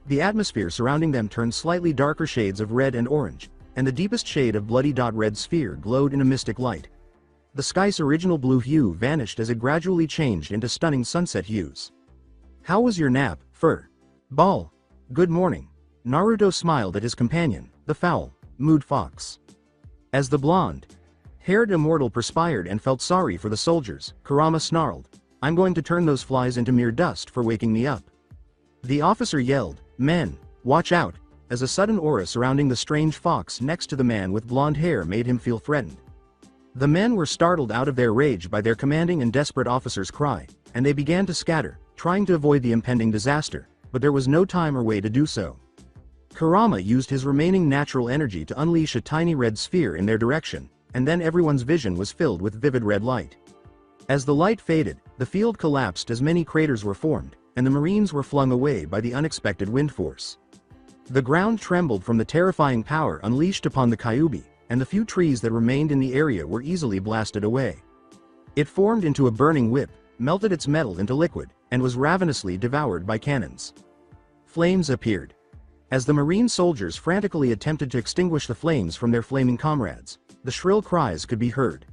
The atmosphere surrounding them turned slightly darker shades of red and orange, and the deepest shade of bloody red sphere glowed in a mystic light. The sky's original blue hue vanished as it gradually changed into stunning sunset hues. How was your nap, Fur? Ball? Good morning. Naruto smiled at his companion, the foul, mood fox. As the blonde-haired immortal perspired and felt sorry for the soldiers, Kurama snarled, I'm going to turn those flies into mere dust for waking me up. The officer yelled, men, watch out, as a sudden aura surrounding the strange fox next to the man with blonde hair made him feel threatened. The men were startled out of their rage by their commanding and desperate officer's cry, and they began to scatter, trying to avoid the impending disaster, but there was no time or way to do so. Kurama used his remaining natural energy to unleash a tiny red sphere in their direction, and then everyone's vision was filled with vivid red light. As the light faded, the field collapsed as many craters were formed, and the Marines were flung away by the unexpected wind force. The ground trembled from the terrifying power unleashed upon the Kyuubi, and the few trees that remained in the area were easily blasted away. It formed into a burning whip, melted its metal into liquid, and was ravenously devoured by cannons. Flames appeared. As the Marine soldiers frantically attempted to extinguish the flames from their flaming comrades, the shrill cries could be heard.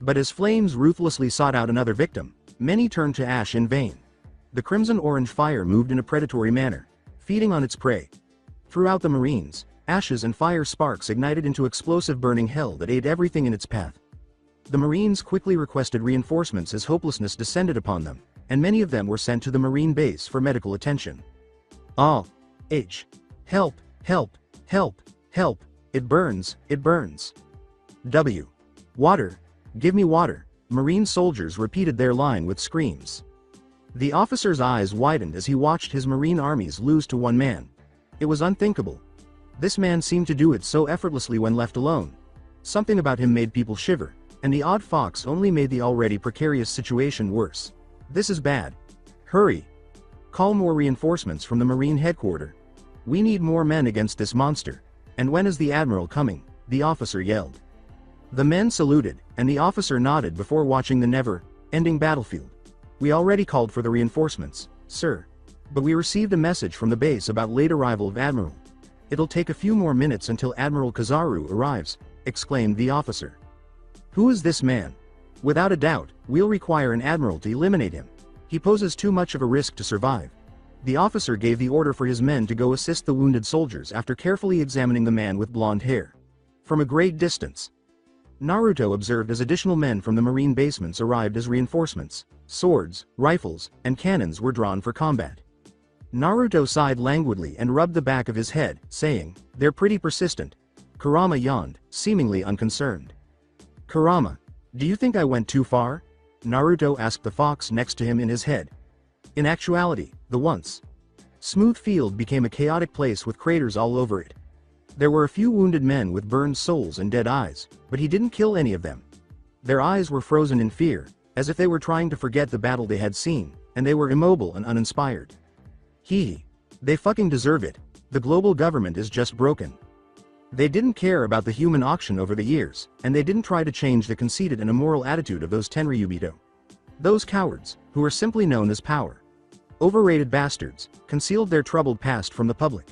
But as flames ruthlessly sought out another victim, many turned to ash in vain. The crimson-orange fire moved in a predatory manner, feeding on its prey. Throughout the Marines, ashes and fire sparks ignited into explosive burning hell that ate everything in its path. The Marines quickly requested reinforcements as hopelessness descended upon them, and many of them were sent to the Marine base for medical attention. Ah! H. Help! Help! Help! Help! It burns! It burns! W. Water! Give me water! Marine soldiers repeated their line with screams. The officer's eyes widened as he watched his Marine armies lose to one man. It was unthinkable. This man seemed to do it so effortlessly when left alone. Something about him made people shiver, and the odd fox only made the already precarious situation worse. This is bad. Hurry! Call more reinforcements from the Marine headquarters. We need more men against this monster. And when is the Admiral coming? The officer yelled. The men saluted, and the officer nodded before watching the never-ending battlefield. We already called for the reinforcements, sir. But we received a message from the base about late arrival of Admiral. It'll take a few more minutes until Admiral Kizaru arrives, exclaimed the officer. Who is this man? Without a doubt, we'll require an admiral to eliminate him. He poses too much of a risk to survive. The officer gave the order for his men to go assist the wounded soldiers after carefully examining the man with blonde hair. From a great distance, Naruto observed as additional men from the Marine basements arrived as reinforcements. Swords, rifles, and cannons were drawn for combat. Naruto sighed languidly and rubbed the back of his head, saying, "They're pretty persistent." Kurama yawned, seemingly unconcerned. "Kurama, Do you think I went too far? Naruto asked the fox next to him in his head. In actuality, the once smooth field became a chaotic place with craters all over it. There were a few wounded men with burned souls and dead eyes, but he didn't kill any of them. Their eyes were frozen in fear, as if they were trying to forget the battle they had seen, and they were immobile and uninspired. They fucking deserve it. The global government is just broken. They didn't care about the human auction over the years, and they didn't try to change the conceited and immoral attitude of those Tenryubito. Those cowards, who are simply known as power. Overrated bastards, concealed their troubled past from the public.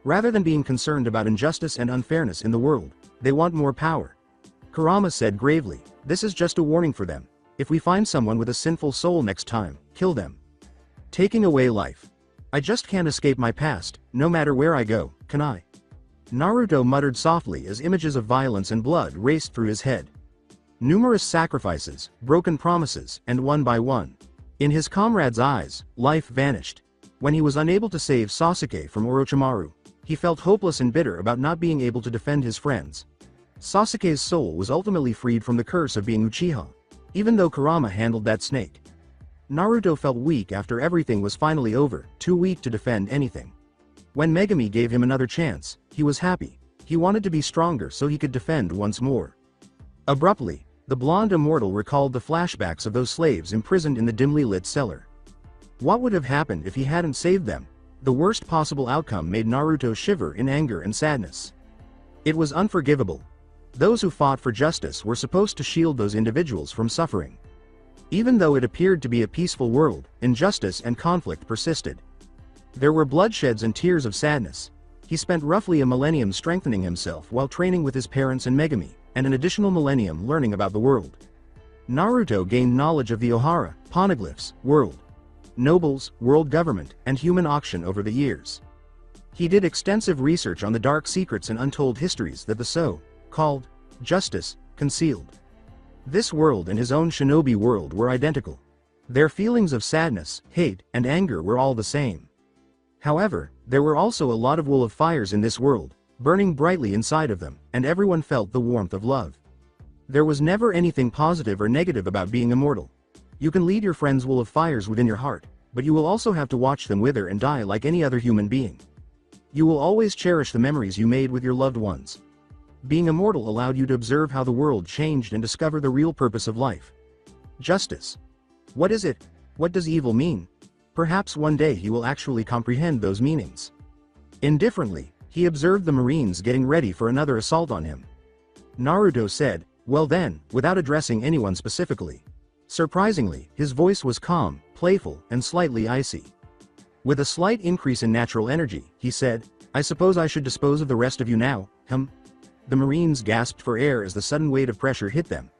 Rather than being concerned about injustice and unfairness in the world, they want more power. Kurama said gravely, this is just a warning for them. If we find someone with a sinful soul next time, kill them. Taking away life. I just can't escape my past, no matter where I go, can I? Naruto muttered softly as images of violence and blood raced through his head. Numerous sacrifices, broken promises, and one by one. In his comrade's eyes, life vanished. When he was unable to save Sasuke from Orochimaru, he felt hopeless and bitter about not being able to defend his friends. Sasuke's soul was ultimately freed from the curse of being Uchiha, even though Kurama handled that snake. Naruto felt weak after everything was finally over, too weak to defend anything. When Megumi gave him another chance, he was happy. He wanted to be stronger so he could defend once more. Abruptly, the blonde immortal recalled the flashbacks of those slaves imprisoned in the dimly lit cellar. What would have happened if he hadn't saved them? The worst possible outcome made Naruto shiver in anger and sadness. It was unforgivable. Those who fought for justice were supposed to shield those individuals from suffering. Even though it appeared to be a peaceful world, injustice and conflict persisted. There were bloodsheds and tears of sadness. He spent roughly a millennium strengthening himself while training with his parents and Megumi, and an additional millennium learning about the world. Naruto gained knowledge of the Ohara, poneglyphs, world, nobles, world government, and human auction over the years. He did extensive research on the dark secrets and untold histories that the so-called justice concealed. This world and his own shinobi world were identical. Their feelings of sadness, hate, and anger were all the same. However, there were also a lot of wool of fires in this world, burning brightly inside of them, and everyone felt the warmth of love. There was never anything positive or negative about being immortal. You can lead your friends' wool of fires within your heart, but you will also have to watch them wither and die like any other human being. You will always cherish the memories you made with your loved ones. Being immortal allowed you to observe how the world changed and discover the real purpose of life. Justice. What is it? What does evil mean? Perhaps one day he will actually comprehend those meanings. Indifferently, he observed the Marines getting ready for another assault on him. Naruto said, well then, without addressing anyone specifically. Surprisingly, his voice was calm, playful, and slightly icy. With a slight increase in natural energy, he said, I suppose I should dispose of the rest of you now, The Marines gasped for air as the sudden weight of pressure hit them.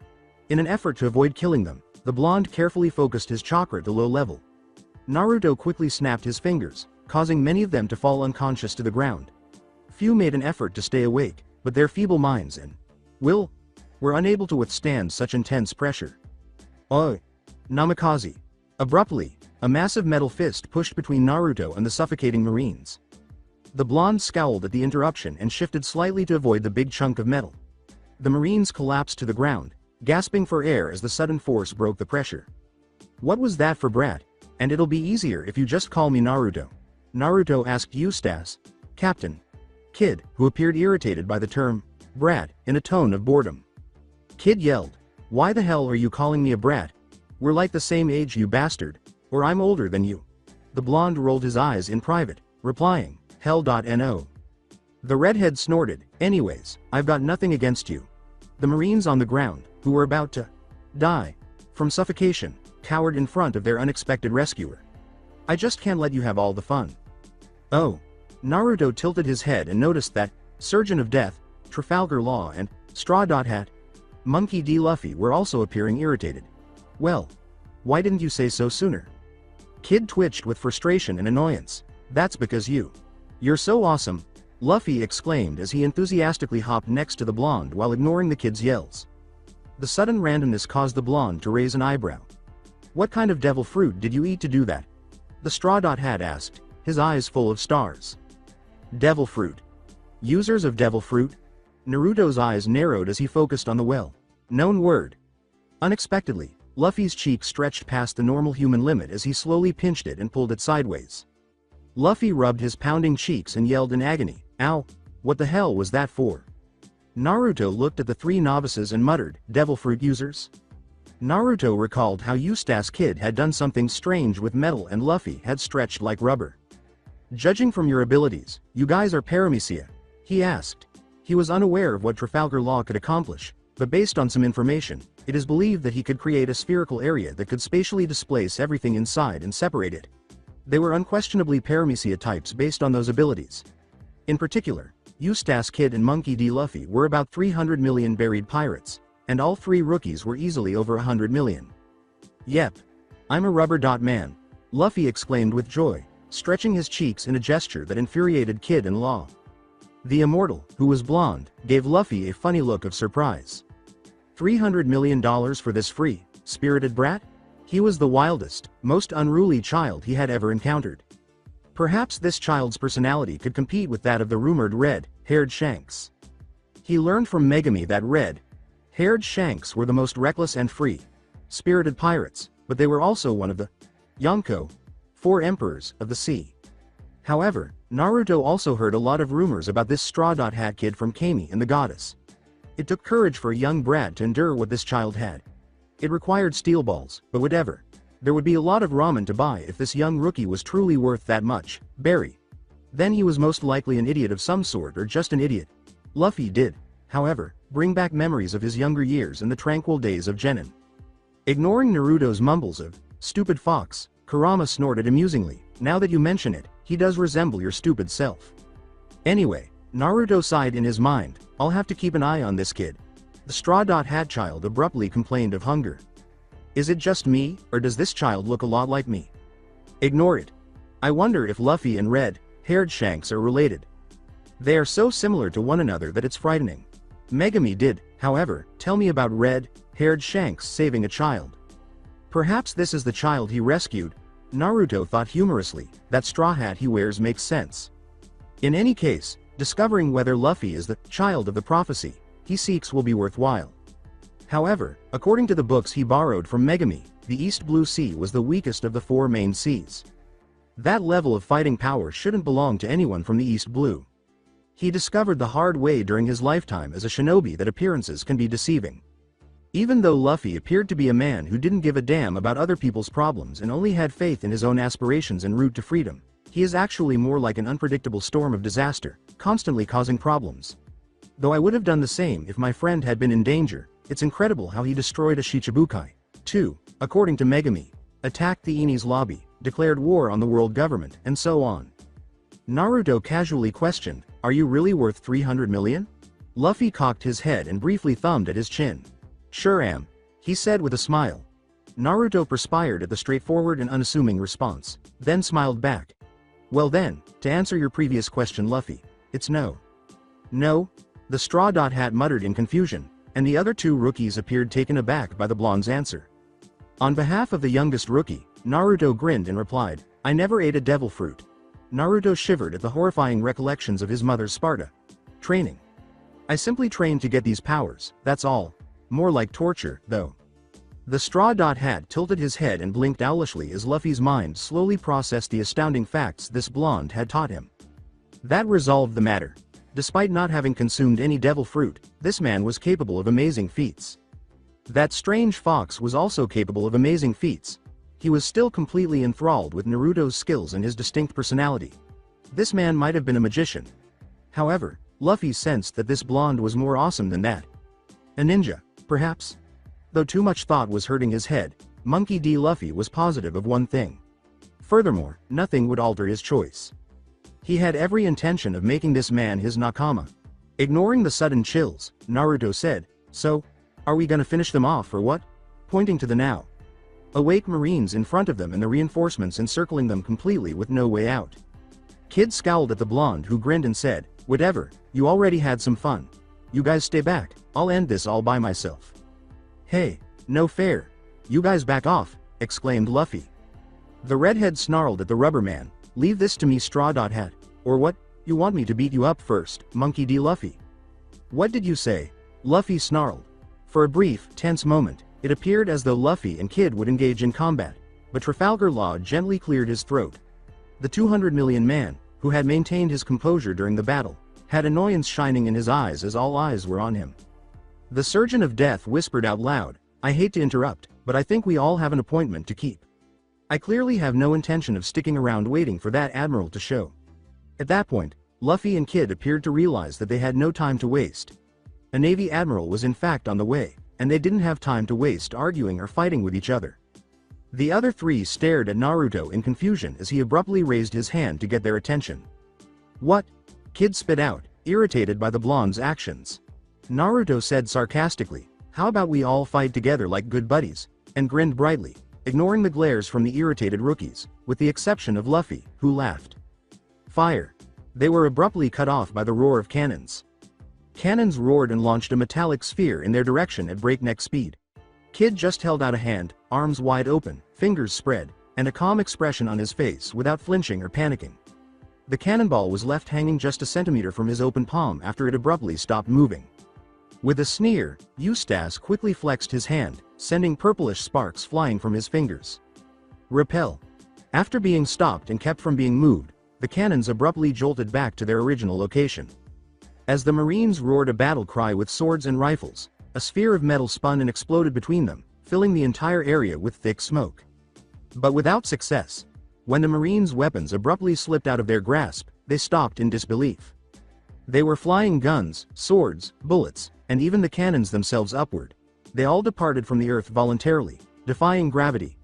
In an effort to avoid killing them, the blonde carefully focused his chakra to low level. Naruto quickly snapped his fingers, causing many of them to fall unconscious to the ground. Few made an effort to stay awake, but their feeble minds and will were unable to withstand such intense pressure. Oh! Namikaze. Abruptly, a massive metal fist pushed between Naruto and the suffocating Marines. The blonde scowled at the interruption and shifted slightly to avoid the big chunk of metal. The Marines collapsed to the ground, gasping for air as the sudden force broke the pressure. What was that for, brat? And it'll be easier if you just call me Naruto. Naruto asked Eustace, Captain Kid, who appeared irritated by the term brat in a tone of boredom. Kid yelled, why the hell are you calling me a brat? We're like the same age, you bastard, or I'm older than you. The blonde rolled his eyes in private, replying, hell.no. The redhead snorted, anyways, I've got nothing against you. The Marines on the ground, who were about to die from suffocation, cowered in front of their unexpected rescuer. I just can't let you have all the fun. Oh. Naruto tilted his head and noticed that Surgeon of Death, Trafalgar Law, and Straw Hat, Monkey D. Luffy were also appearing irritated. Well, why didn't you say so sooner? Kid twitched with frustration and annoyance. That's because you're so awesome, Luffy exclaimed as he enthusiastically hopped next to the blonde while ignoring the kid's yells. The sudden randomness caused the blonde to raise an eyebrow. What kind of devil fruit did you eat to do that? The Straw Hat asked, his eyes full of stars. Devil fruit. Users of devil fruit? Naruto's eyes narrowed as he focused on the well-known word. Unexpectedly, Luffy's cheek stretched past the normal human limit as he slowly pinched it and pulled it sideways. Luffy rubbed his pounding cheeks and yelled in agony, "Ow! What the hell was that for?" Naruto looked at the three novices and muttered, "Devil fruit users?" Naruto recalled how Eustace Kid had done something strange with metal and Luffy had stretched like rubber. "Judging from your abilities, you guys are paramecia?" he asked. He was unaware of what Trafalgar Law could accomplish, but based on some information, it is believed that he could create a spherical area that could spatially displace everything inside and separate it. They were unquestionably paramecia types based on those abilities. In particular, Eustace Kid and Monkey D. Luffy were about 300 million buried pirates, and all three rookies were easily over 100 million. "Yep. I'm a rubber dot man," Luffy exclaimed with joy, stretching his cheeks in a gesture that infuriated Kid and Law. The Immortal, who was blonde, gave Luffy a funny look of surprise. $300 million for this free, spirited brat? He was the wildest, most unruly child he had ever encountered. Perhaps this child's personality could compete with that of the rumored red-haired Shanks. He learned from Megami that red-haired Shanks were the most reckless and free-spirited pirates, but they were also one of the Yonko, four emperors of the sea. However, Naruto also heard a lot of rumors about this Straw Hat Kid from Kami and the goddess. It took courage for a young brat to endure what this child had. It required steel balls, but whatever. There would be a lot of ramen to buy if this young rookie was truly worth that much. Berry. Then he was most likely an idiot of some sort or just an idiot. Luffy did, however, bring back memories of his younger years and the tranquil days of Genin. Ignoring Naruto's mumbles of, "Stupid fox," Kurama snorted amusingly, "Now that you mention it, he does resemble your stupid self." Anyway, Naruto sighed in his mind, "I'll have to keep an eye on this kid." The Straw Hat child abruptly complained of hunger. "Is it just me, or does this child look a lot like me?" "Ignore it. I wonder if Luffy and red-haired Shanks are related. They are so similar to one another that it's frightening." Megami did, however, tell me about red-haired Shanks saving a child. Perhaps this is the child he rescued. Naruto thought humorously, that straw hat he wears makes sense. In any case, discovering whether Luffy is the child of the prophecy he seeks will be worthwhile. However, according to the books he borrowed from Megami, the East Blue Sea was the weakest of the four main seas. That level of fighting power shouldn't belong to anyone from the East Blue. He discovered the hard way during his lifetime as a shinobi that appearances can be deceiving. Even though Luffy appeared to be a man who didn't give a damn about other people's problems and only had faith in his own aspirations en route to freedom, he is actually more like an unpredictable storm of disaster, constantly causing problems. Though I would have done the same if my friend had been in danger, it's incredible how he destroyed a Shichibukai. 2. According to Megami, attacked the Enies lobby, declared war on the world government, and so on. Naruto casually questioned, "Are you really worth 300 million? Luffy cocked his head and briefly thumbed at his chin. "Sure am," he said with a smile. Naruto perspired at the straightforward and unassuming response, then smiled back. "Well then, to answer your previous question, Luffy, it's no." "No?" The Straw Hat muttered in confusion, and the other two rookies appeared taken aback by the blonde's answer. On behalf of the youngest rookie, Naruto grinned and replied, "I never ate a devil fruit." Naruto shivered at the horrifying recollections of his mother's Sparta training. "I simply trained to get these powers, that's all. More like torture, though." The Straw Hat tilted his head and blinked owlishly as Luffy's mind slowly processed the astounding facts this blonde had taught him. That resolved the matter. Despite not having consumed any devil fruit, this man was capable of amazing feats. That strange fox was also capable of amazing feats. He was still completely enthralled with Naruto's skills and his distinct personality. This man might have been a magician. However, Luffy sensed that this blonde was more awesome than that. A ninja, perhaps? Though too much thought was hurting his head, Monkey D. Luffy was positive of one thing. Furthermore, nothing would alter his choice. He had every intention of making this man his nakama. Ignoring the sudden chills, Naruto said, "So, are we gonna finish them off or what?" Pointing to the now awake Marines in front of them and the reinforcements encircling them completely with no way out. Kid scowled at the blonde who grinned and said, "Whatever, you already had some fun. You guys stay back, I'll end this all by myself." "Hey, no fair. You guys back off," exclaimed Luffy. The redhead snarled at the rubber man, "Leave this to me, Straw Hat. Or what, you want me to beat you up first, Monkey D. Luffy?" "What did you say?" Luffy snarled. For a brief, tense moment, It appeared as though Luffy and Kid would engage in combat, but Trafalgar Law gently cleared his throat. The 200 million man, who had maintained his composure during the battle, had annoyance shining in his eyes as all eyes were on him. The Surgeon of Death whispered out loud, "I hate to interrupt, but I think we all have an appointment to keep. I clearly have no intention of sticking around waiting for that admiral to show." At that point, Luffy and Kid appeared to realize that they had no time to waste. A Navy admiral was in fact on the way, and they didn't have time to waste arguing or fighting with each other. The other three stared at Naruto in confusion as he abruptly raised his hand to get their attention. "What?" Kid spit out, irritated by the blonde's actions. Naruto said sarcastically, "How about we all fight together like good buddies," and grinned brightly, ignoring the glares from the irritated rookies, with the exception of Luffy, who laughed. Fire! They were abruptly cut off by the roar of cannons. Cannons roared and launched a metallic sphere in their direction at breakneck speed. Kid just held out a hand, arms wide open, fingers spread, and a calm expression on his face without flinching or panicking. The cannonball was left hanging just a centimeter from his open palm after it abruptly stopped moving. With a sneer, Eustace quickly flexed his hand, sending purplish sparks flying from his fingers. Repel. After being stopped and kept from being moved, the cannons abruptly jolted back to their original location. As the Marines roared a battle cry with swords and rifles, a sphere of metal spun and exploded between them, filling the entire area with thick smoke. But without success. When the Marines' weapons abruptly slipped out of their grasp, they stopped in disbelief. They were flying guns, swords, bullets, and even the cannons themselves upward. They all departed from the earth voluntarily, defying gravity.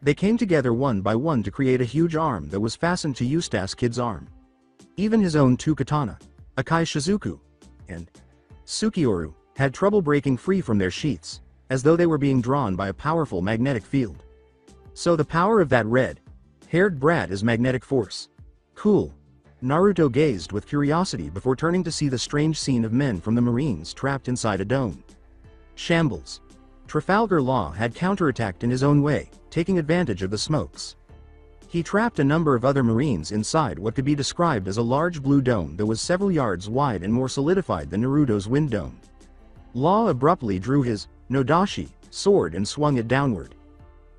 They came together one by one to create a huge arm that was fastened to Eustace Kid's arm. Even his own two katana, Akai Shizuku and Sukioru, had trouble breaking free from their sheaths, as though they were being drawn by a powerful magnetic field. So the power of that red-haired brat is magnetic force. Cool. Naruto gazed with curiosity before turning to see the strange scene of men from the Marines trapped inside a dome. Shambles. Trafalgar Law had counterattacked in his own way, taking advantage of the smokes. He trapped a number of other Marines inside what could be described as a large blue dome that was several yards wide and more solidified than Naruto's wind dome. Law abruptly drew his Nodashi sword and swung it downward.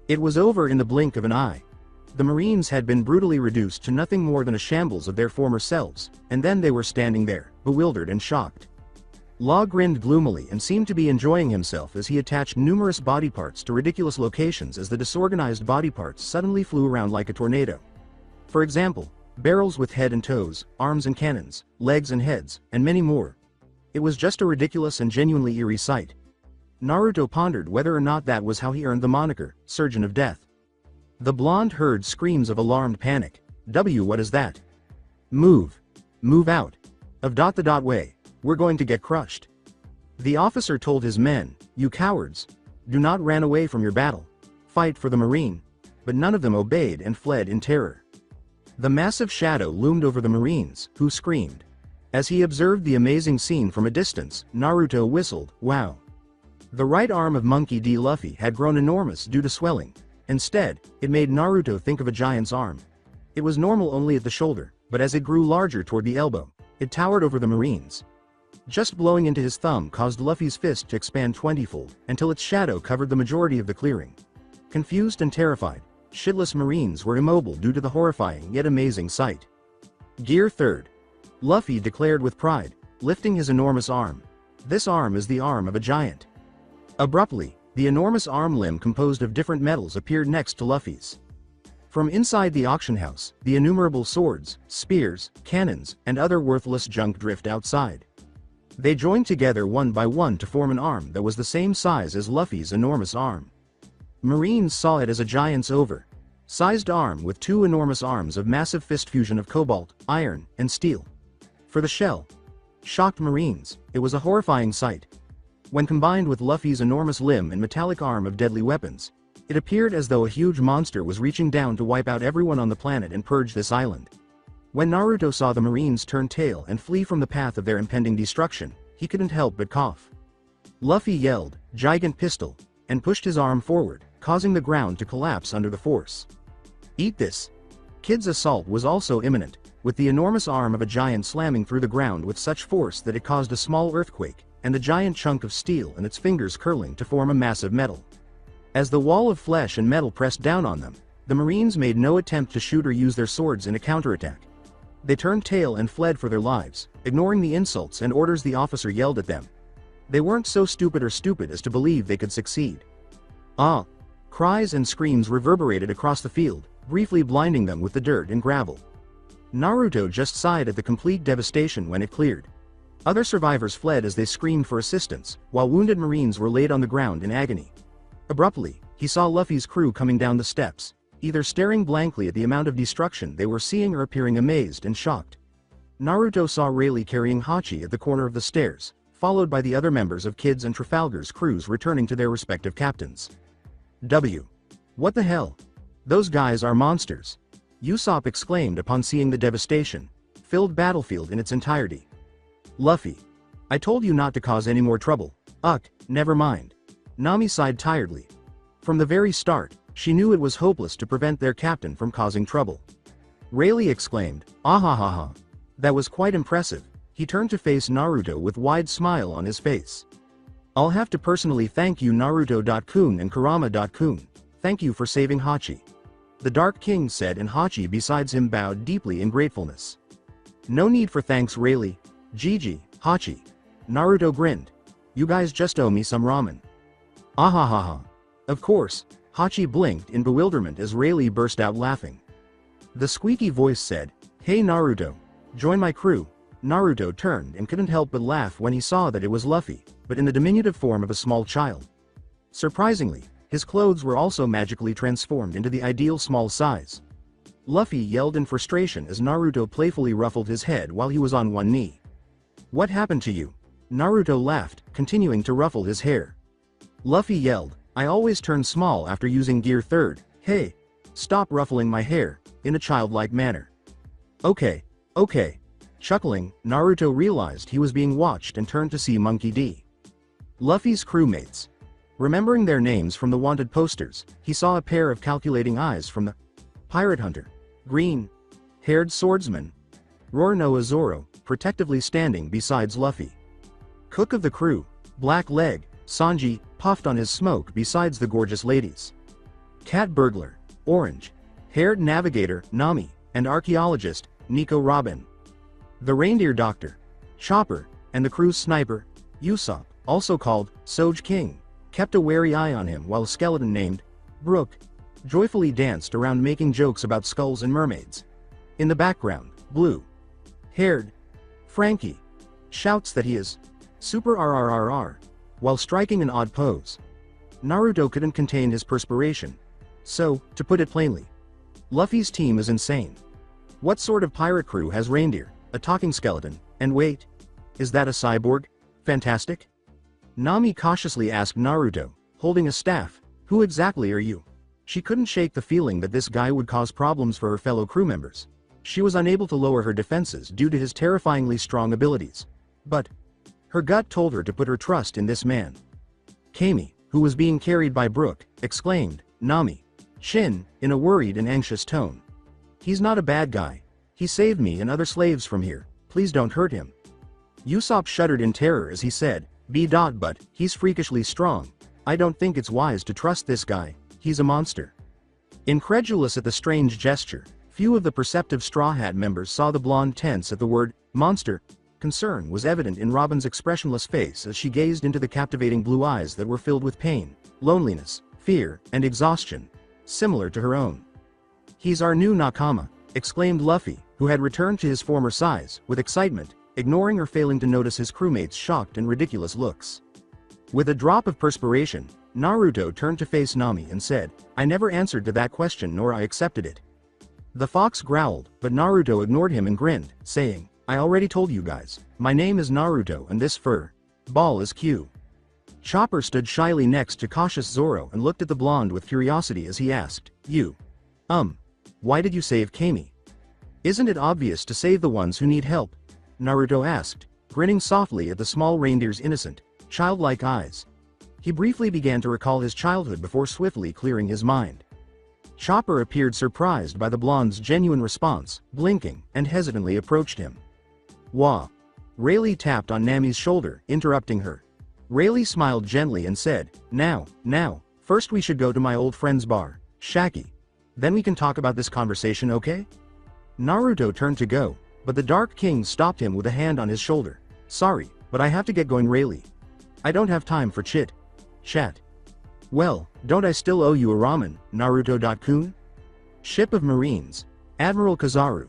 It was over in the blink of an eye. The Marines had been brutally reduced to nothing more than a shambles of their former selves, and then they were standing there, bewildered and shocked. Law grinned gloomily and seemed to be enjoying himself as he attached numerous body parts to ridiculous locations as the disorganized body parts suddenly flew around like a tornado. For example, barrels with head and toes, arms and cannons, legs and heads, and many more. It was just a ridiculous and genuinely eerie sight. Naruto pondered whether or not that was how he earned the moniker, Surgeon of Death. The blonde heard screams of alarmed panic. What is that? Move. Move out. Of the way. We're going to get crushed. The officer told his men, "You cowards. Do not run away from your battle. Fight for the Marine." But none of them obeyed and fled in terror. The massive shadow loomed over the Marines, who screamed. As he observed the amazing scene from a distance, Naruto whistled, "Wow." The right arm of Monkey D. Luffy had grown enormous due to swelling. Instead, it made Naruto think of a giant's arm. It was normal only at the shoulder, but as it grew larger toward the elbow, it towered over the Marines. Just blowing into his thumb caused Luffy's fist to expand 20-fold, until its shadow covered the majority of the clearing. Confused and terrified, shitless Marines were immobile due to the horrifying yet amazing sight. Gear 3rd. Luffy declared with pride, lifting his enormous arm. This arm is the arm of a giant. Abruptly, the enormous arm limb composed of different metals appeared next to Luffy's. From inside the auction house, the innumerable swords, spears, cannons, and other worthless junk drift outside. They joined together one by one to form an arm that was the same size as Luffy's enormous arm. Marines saw it as a giant's sized arm with two enormous arms of massive fist fusion of cobalt, iron, and steel. For the shocked Marines, it was a horrifying sight. When combined with Luffy's enormous limb and metallic arm of deadly weapons, it appeared as though a huge monster was reaching down to wipe out everyone on the planet and purge this island. When Naruto saw the Marines turn tail and flee from the path of their impending destruction, he couldn't help but cough. Luffy yelled, "Gigant pistol," and pushed his arm forward, causing the ground to collapse under the force. Eat this. Kid's assault was also imminent, with the enormous arm of a giant slamming through the ground with such force that it caused a small earthquake, and the giant chunk of steel and its fingers curling to form a massive metal As the wall of flesh and metal pressed down on them, the Marines made no attempt to shoot or use their swords in a counterattack. They turned tail and fled for their lives, ignoring the insults and orders the officer yelled at them. They weren't so stupid as to believe they could succeed. Ah! Cries and screams reverberated across the field, briefly blinding them with the dirt and gravel. Naruto just sighed at the complete devastation when it cleared. Other survivors fled as they screamed for assistance, while wounded Marines were laid on the ground in agony. Abruptly, he saw Luffy's crew coming down the steps, either staring blankly at the amount of destruction they were seeing or appearing amazed and shocked. Naruto saw Rayleigh carrying Hachi at the corner of the stairs, followed by the other members of Kid's and Trafalgar's crews returning to their respective captains. What the hell? Those guys are monsters! Usopp exclaimed upon seeing the devastation-filled battlefield in its entirety. Luffy. I told you not to cause any more trouble. Never mind. Nami sighed tiredly. From the very start, she knew it was hopeless to prevent their captain from causing trouble. Rayleigh exclaimed, "Ahahaha. That was quite impressive." He turned to face Naruto with wide smile on his face. "I'll have to personally thank you Naruto-kun and Kurama-kun. Thank you for saving Hachi." The Dark King said, and Hachi besides him bowed deeply in gratefulness. "No need for thanks, Rayleigh. Gigi, Hachi." Naruto grinned. "You guys just owe me some ramen." Ahahaha. Of course. Hachi blinked in bewilderment as Rayleigh burst out laughing. The squeaky voice said, "Hey Naruto. Join my crew." Naruto turned and couldn't help but laugh when he saw that it was Luffy, but in the diminutive form of a small child. Surprisingly, his clothes were also magically transformed into the ideal small size. Luffy yelled in frustration as Naruto playfully ruffled his head while he was on one knee. "What happened to you?" Naruto laughed, continuing to ruffle his hair. Luffy yelled, "I always turn small after using Gear 3rd, hey! Stop ruffling my hair," in a childlike manner. Okay. Chuckling, Naruto realized he was being watched and turned to see Monkey D. Luffy's crewmates. Remembering their names from the wanted posters, he saw a pair of calculating eyes from the pirate hunter, green-haired swordsman, Roronoa Zoro, protectively standing besides Luffy. Cook of the crew, Black Leg, Sanji, puffed on his smoke besides the gorgeous ladies. Cat burglar, orange-haired navigator, Nami, and archaeologist, Nico Robin. The reindeer doctor, Chopper, and the crew's sniper, Usopp, also called Soj King, kept a wary eye on him while a skeleton named Brook joyfully danced around making jokes about skulls and mermaids. In the background, blue-haired Frankie shouts that he is Super RRRR while striking an odd pose. Naruto couldn't contain his perspiration. So, to put it plainly, Luffy's team is insane. What sort of pirate crew has reindeer, a talking skeleton, and wait, is that a cyborg? Fantastic? Nami cautiously asked Naruto, holding a staff, "Who exactly are you?" She couldn't shake the feeling that this guy would cause problems for her fellow crew members. She was unable to lower her defenses due to his terrifyingly strong abilities. But her gut told her to put her trust in this man. Kami, who was being carried by Brook, exclaimed, "Nami." Shin, in a worried and anxious tone. "He's not a bad guy. He saved me and other slaves from here. Please don't hurt him." Usopp shuddered in terror as he said, But he's freakishly strong. I don't think it's wise to trust this guy. He's a monster." Incredulous at the strange gesture, few of the perceptive Straw Hat members saw the blonde tense at the word monster. Concern was evident in Robin's expressionless face as she gazed into the captivating blue eyes that were filled with pain, loneliness, fear, and exhaustion, similar to her own. "He's our new Nakama," exclaimed Luffy, who had returned to his former size, with excitement, ignoring or failing to notice his crewmates' shocked and ridiculous looks. With a drop of perspiration, Naruto turned to face Nami and said, "I never answered to that question nor I accepted it." The fox growled, but Naruto ignored him and grinned, saying, "I already told you guys, my name is Naruto and this fur ball is Q." Chopper stood shyly next to cautious Zoro and looked at the blonde with curiosity as he asked, Why did you save Kami?" "Isn't it obvious to save the ones who need help?" Naruto asked, grinning softly at the small reindeer's innocent, childlike eyes. He briefly began to recall his childhood before swiftly clearing his mind. Chopper appeared surprised by the blonde's genuine response, blinking, and hesitantly approached him. "Wah!" Rayleigh tapped on Nami's shoulder, interrupting her. Rayleigh smiled gently and said, Now, First we should go to my old friend's bar, Shaki. Then we can talk about this conversation, okay? Naruto turned to go, but the Dark King stopped him with a hand on his shoulder. Sorry, but I have to get going really. I don't have time for chat. Well, don't I still owe you a ramen, Naruto-kun? Ship of Marines, Admiral Kizaru.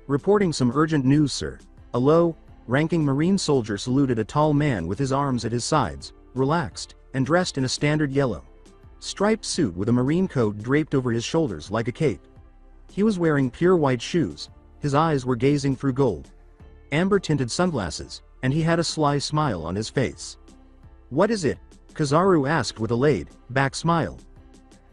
Reporting some urgent news, sir. A low-ranking Marine soldier saluted a tall man with his arms at his sides, relaxed, and dressed in a standard yellow striped suit with a marine coat draped over his shoulders like a cape. He was wearing pure white shoes, his eyes were gazing through gold, amber-tinted sunglasses, and he had a sly smile on his face. What is it? Kizaru asked with a laid-back smile.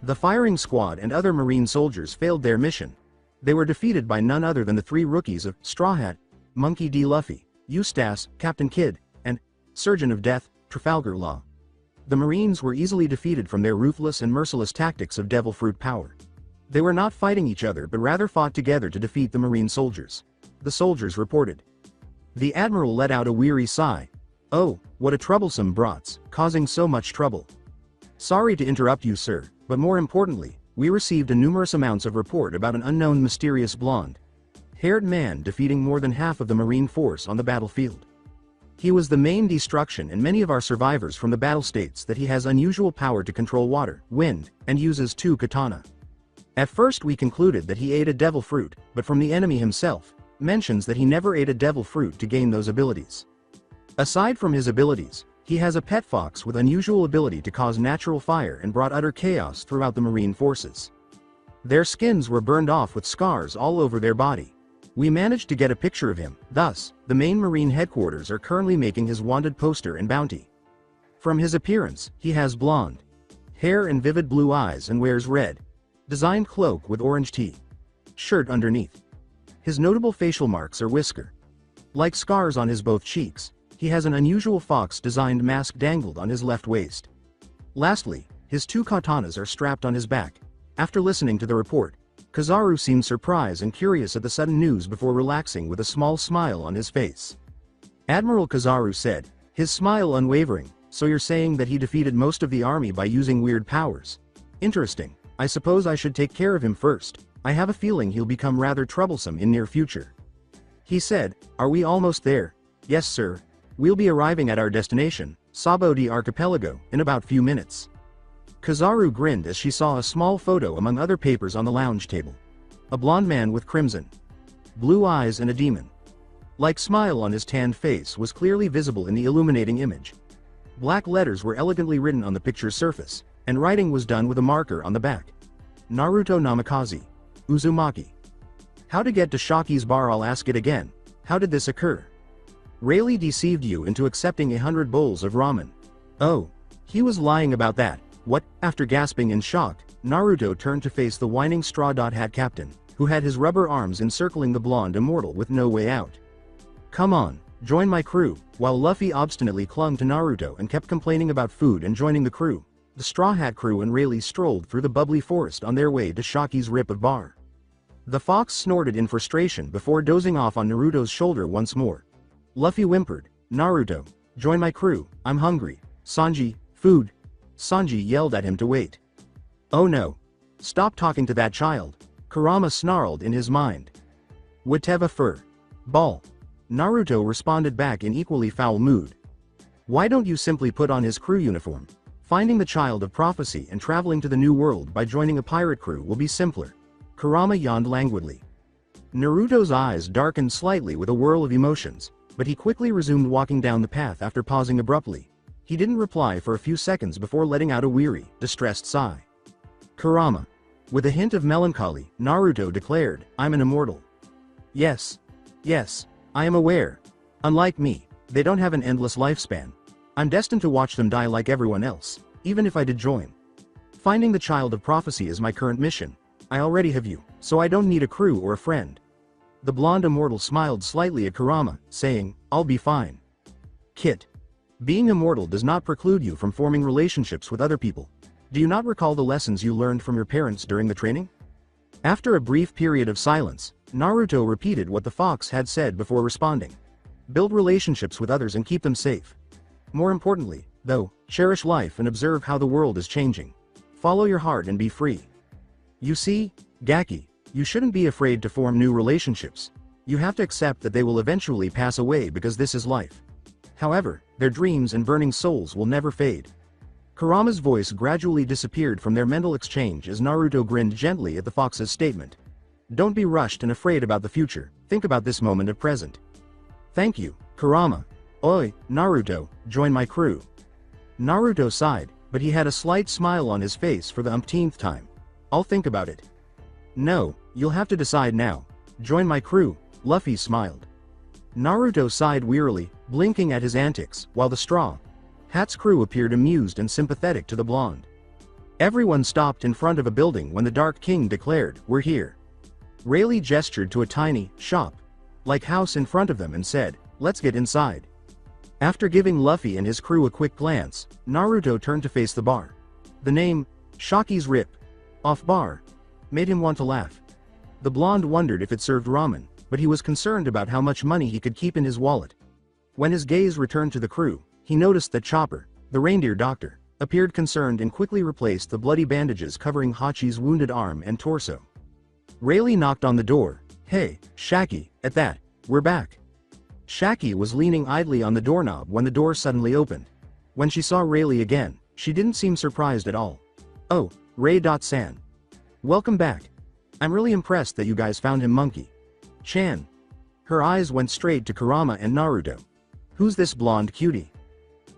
The firing squad and other marine soldiers failed their mission. They were defeated by none other than the 3 rookies of Straw Hat, Monkey D. Luffy, Eustace, Captain Kidd, and Surgeon of Death, Trafalgar Law. The Marines were easily defeated from their ruthless and merciless tactics of devil fruit power. They were not fighting each other but rather fought together to defeat the Marine soldiers. The soldiers reported. The Admiral let out a weary sigh. Oh, what a troublesome brats, causing so much trouble. Sorry to interrupt you, sir, but more importantly, we received a numerous amounts of report about an unknown mysterious blonde-haired man defeating more than half of the Marine force on the battlefield. He was the main destruction, and many of our survivors from the battle states that he has unusual power to control water, wind, and uses 2 katana. At first we concluded that he ate a devil fruit, but from the enemy himself, mentions that he never ate a devil fruit to gain those abilities. Aside from his abilities, he has a pet fox with unusual ability to cause natural fire and brought utter chaos throughout the Marine forces. Their skins were burned off with scars all over their body. We managed to get a picture of him, thus, the main Marine headquarters are currently making his wanted poster and bounty. From his appearance, he has blonde hair and vivid blue eyes and wears red designed cloak with orange shirt underneath. His notable facial marks are whisker like scars on his both cheeks. He has an unusual fox-designed mask dangled on his left waist. Lastly, his 2 katanas are strapped on his back. After listening to the report, Kizaru seemed surprised and curious at the sudden news before relaxing with a small smile on his face. Admiral Kizaru said, his smile unwavering, so you're saying that he defeated most of the army by using weird powers? Interesting. I suppose I should take care of him first. I have a feeling he'll become rather troublesome in near future. He said, are we almost there? Yes, sir. We'll be arriving at our destination, Sabo de Archipelago, in about few minutes. Kizaru grinned as she saw a small photo among other papers on the lounge table. A blond man with crimson blue eyes and a demon-like smile on his tanned face was clearly visible in the illuminating image. Black letters were elegantly written on the picture's surface, and writing was done with a marker on the back. Naruto Namikaze. Uzumaki. How to get to Shaki's bar? I'll ask it again. How did this occur? Rayleigh deceived you into accepting 100 bowls of ramen. Oh. He was lying about that. What? After gasping in shock, Naruto turned to face the whining Straw Hat captain, who had his rubber arms encircling the blonde immortal with no way out. Come on, join my crew. While Luffy obstinately clung to Naruto and kept complaining about food and joining the crew, the Straw Hat crew and Rayleigh strolled through the bubbly forest on their way to Shaki's rip of bar. The fox snorted in frustration before dozing off on Naruto's shoulder once more. Luffy whimpered, Naruto, join my crew, I'm hungry. Sanji, food. Sanji yelled at him to wait. Oh no. Stop talking to that child. Kurama snarled in his mind. Whatever fur. Ball. Naruto responded back in equally foul mood. Why don't you simply put on his crew uniform? Finding the child of prophecy and traveling to the new world by joining a pirate crew will be simpler. Kurama yawned languidly. Naruto's eyes darkened slightly with a whirl of emotions, but he quickly resumed walking down the path after pausing abruptly. He didn't reply for a few seconds before letting out a weary, distressed sigh. Kurama. With a hint of melancholy, Naruto declared, I'm an immortal. Yes. Yes. I am aware. Unlike me, they don't have an endless lifespan. I'm destined to watch them die like everyone else, even if I did join. Finding the child of prophecy is my current mission. I already have you, so I don't need a crew or a friend. The blonde immortal smiled slightly at Kurama, saying, I'll be fine. Kit. Being immortal does not preclude you from forming relationships with other people. Do you not recall the lessons you learned from your parents during the training? After a brief period of silence, Naruto repeated what the fox had said before responding. Build relationships with others and keep them safe. More importantly, though, cherish life and observe how the world is changing. Follow your heart and be free. You see, Gaki, you shouldn't be afraid to form new relationships. You have to accept that they will eventually pass away because this is life. However, their dreams and burning souls will never fade. Kurama's voice gradually disappeared from their mental exchange as Naruto grinned gently at the fox's statement. Don't be rushed and afraid about the future, think about this moment of present. Thank you, Kurama. Oi, Naruto, join my crew. Naruto sighed, but he had a slight smile on his face for the umpteenth time. I'll think about it. No, you'll have to decide now. Join my crew, Luffy smiled. Naruto sighed wearily, blinking at his antics, while the Straw Hat's crew appeared amused and sympathetic to the blonde. Everyone stopped in front of a building when the Dark King declared, "We're here." Rayleigh gestured to a tiny, shop-like house in front of them and said, "Let's get inside." After giving Luffy and his crew a quick glance, Naruto turned to face the bar. The name, Shaki's Rip-Off Bar, made him want to laugh. The blonde wondered if it served ramen, but he was concerned about how much money he could keep in his wallet. When his gaze returned to the crew, he noticed that Chopper, the reindeer doctor, appeared concerned and quickly replaced the bloody bandages covering Hachi's wounded arm and torso. Rayleigh knocked on the door. "Hey, Shaki, at that, we're back." Shaki was leaning idly on the doorknob when the door suddenly opened. When she saw Rayleigh again, she didn't seem surprised at all. "Oh, Ray.san. Welcome back. I'm really impressed that you guys found him, Monkey Chan." Her eyes went straight to Kurama and Naruto. "Who's this blonde cutie?"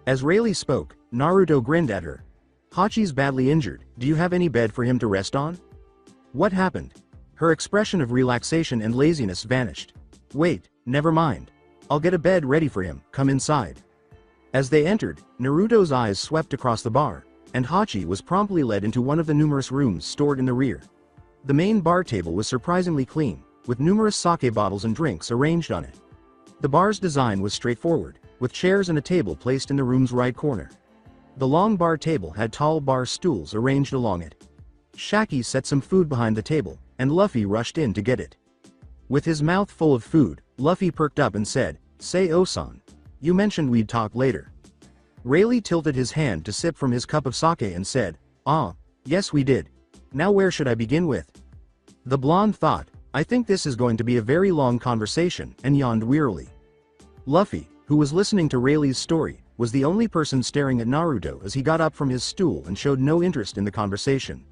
As Rayleigh spoke, Naruto grinned at her. "Hachi's badly injured, do you have any bed for him to rest on?" "What happened?" Her expression of relaxation and laziness vanished. "Wait, never mind. I'll get a bed ready for him, come inside." As they entered, Naruto's eyes swept across the bar, and Hachi was promptly led into one of the numerous rooms stored in the rear. The main bar table was surprisingly clean, with numerous sake bottles and drinks arranged on it. The bar's design was straightforward, with chairs and a table placed in the room's right corner. The long bar table had tall bar stools arranged along it. Shaki set some food behind the table, and Luffy rushed in to get it. With his mouth full of food, Luffy perked up and said, "Say Osan. You mentioned we'd talk later." Rayleigh tilted his hand to sip from his cup of sake and said, "Ah, yes we did. Now where should I begin with?" The blonde thought, "I think this is going to be a very long conversation," and yawned wearily. Luffy, who was listening to Rayleigh's story, was the only person staring at Naruto as he got up from his stool and showed no interest in the conversation.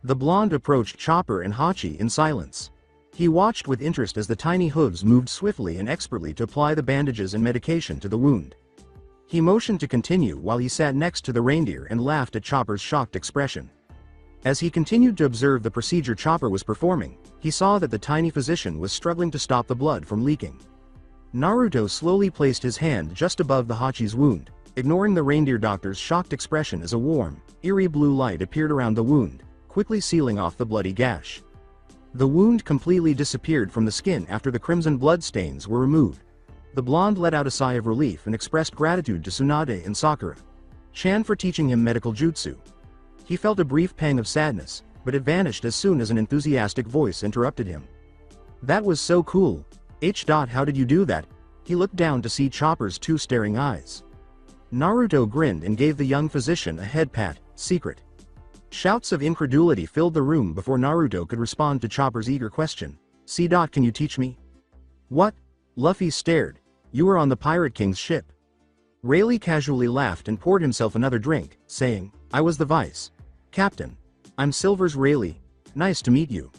The blonde approached Chopper and Hachi in silence. He watched with interest as the tiny hooves moved swiftly and expertly to apply the bandages and medication to the wound. He motioned to continue while he sat next to the reindeer and laughed at Chopper's shocked expression. As he continued to observe the procedure Chopper was performing, he saw that the tiny physician was struggling to stop the blood from leaking. Naruto slowly placed his hand just above the Hachi's wound, ignoring the reindeer doctor's shocked expression as a warm, eerie blue light appeared around the wound, quickly sealing off the bloody gash. The wound completely disappeared from the skin after the crimson blood stains were removed. The blonde let out a sigh of relief and expressed gratitude to Tsunade and Sakura Chan for teaching him medical jutsu. He felt a brief pang of sadness, but it vanished as soon as an enthusiastic voice interrupted him. "That was so cool. How did you do that?" He looked down to see Chopper's two staring eyes. Naruto grinned and gave the young physician a head pat, secret. Shouts of incredulity filled the room before Naruto could respond to Chopper's eager question. Can you teach me?" "What?" Luffy stared. "You were on the Pirate King's ship." Rayleigh casually laughed and poured himself another drink, saying, "I was the vice captain. I'm Silver's Rayleigh. Nice to meet you."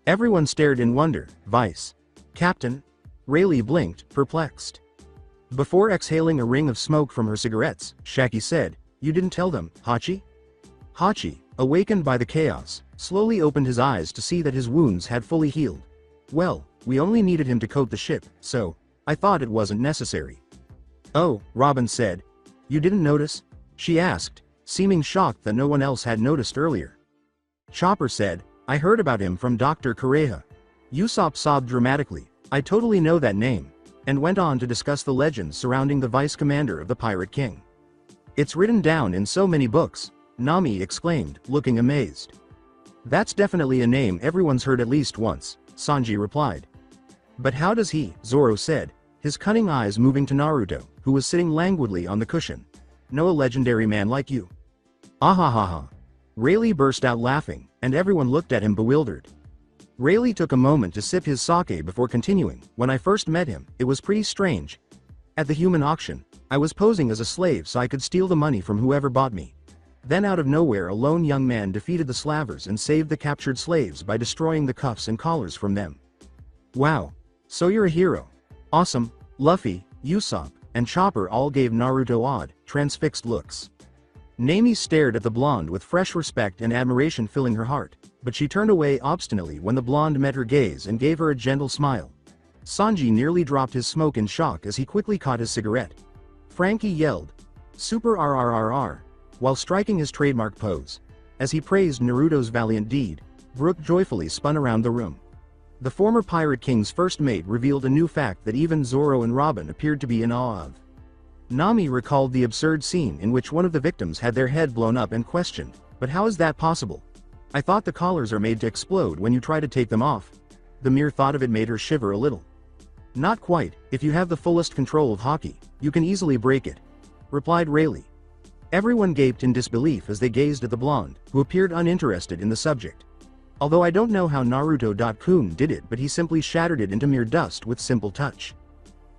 Everyone stared in wonder. "Vice captain?" Rayleigh blinked, perplexed. Before exhaling a ring of smoke from her cigarettes, Shaki said, "You didn't tell them, Hachi?" Hachi, awakened by the chaos, slowly opened his eyes to see that his wounds had fully healed. "Well, we only needed him to coat the ship, so I thought it wasn't necessary." "Oh," Robin said. "You didn't notice?" she asked, seeming shocked that no one else had noticed earlier. Chopper said, "I heard about him from Dr. Kureha." Usopp sobbed dramatically, "I totally know that name," and went on to discuss the legends surrounding the vice commander of the Pirate King. "It's written down in so many books," Nami exclaimed, looking amazed. "That's definitely a name everyone's heard at least once," Sanji replied. "But how does he?" Zoro said, his cunning eyes moving to Naruto, who was sitting languidly on the cushion. "Know a legendary man like you?" "Ahahaha. Rayleigh burst out laughing, and everyone looked at him bewildered. Rayleigh took a moment to sip his sake before continuing. When I first met him, it was pretty strange. At the human auction, I was posing as a slave so I could steal the money from whoever bought me. Then out of nowhere a lone young man defeated the slavers and saved the captured slaves by destroying the cuffs and collars from them. Wow. So you're a hero. Awesome. Luffy, Usopp, and Chopper all gave Naruto odd, transfixed looks. Nami stared at the blonde with fresh respect and admiration filling her heart, but she turned away obstinately when the blonde met her gaze and gave her a gentle smile. Sanji nearly dropped his smoke in shock as he quickly caught his cigarette. Frankie yelled, "Super RRRR," while striking his trademark pose. As he praised Naruto's valiant deed, Brook joyfully spun around the room. The former Pirate King's first mate revealed a new fact that even Zoro and Robin appeared to be in awe of. Nami recalled the absurd scene in which one of the victims had their head blown up and questioned, "But how is that possible? I thought the collars are made to explode when you try to take them off." The mere thought of it made her shiver a little. "Not quite. If you have the fullest control of Haki, you can easily break it," replied Rayleigh. Everyone gaped in disbelief as they gazed at the blonde, who appeared uninterested in the subject. Although I don't know how Naruto-kun did it, but he simply shattered it into mere dust with simple touch.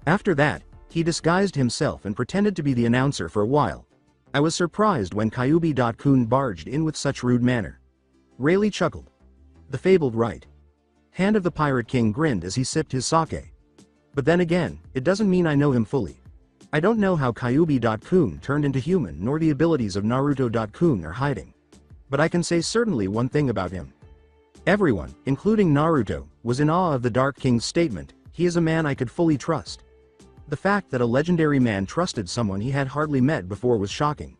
After that, he disguised himself and pretended to be the announcer for a while. I was surprised when Kyuubi-kun barged in with such rude manner. Rayleigh chuckled. The fabled right hand of the Pirate King grinned as he sipped his sake. But then again, it doesn't mean I know him fully. I don't know how Kyuubi-kun turned into human, nor the abilities of Naruto-kun are hiding. But I can say certainly one thing about him. Everyone, including Naruto, was in awe of the Dark King's statement, "He is a man I could fully trust." The fact that a legendary man trusted someone he had hardly met before was shocking.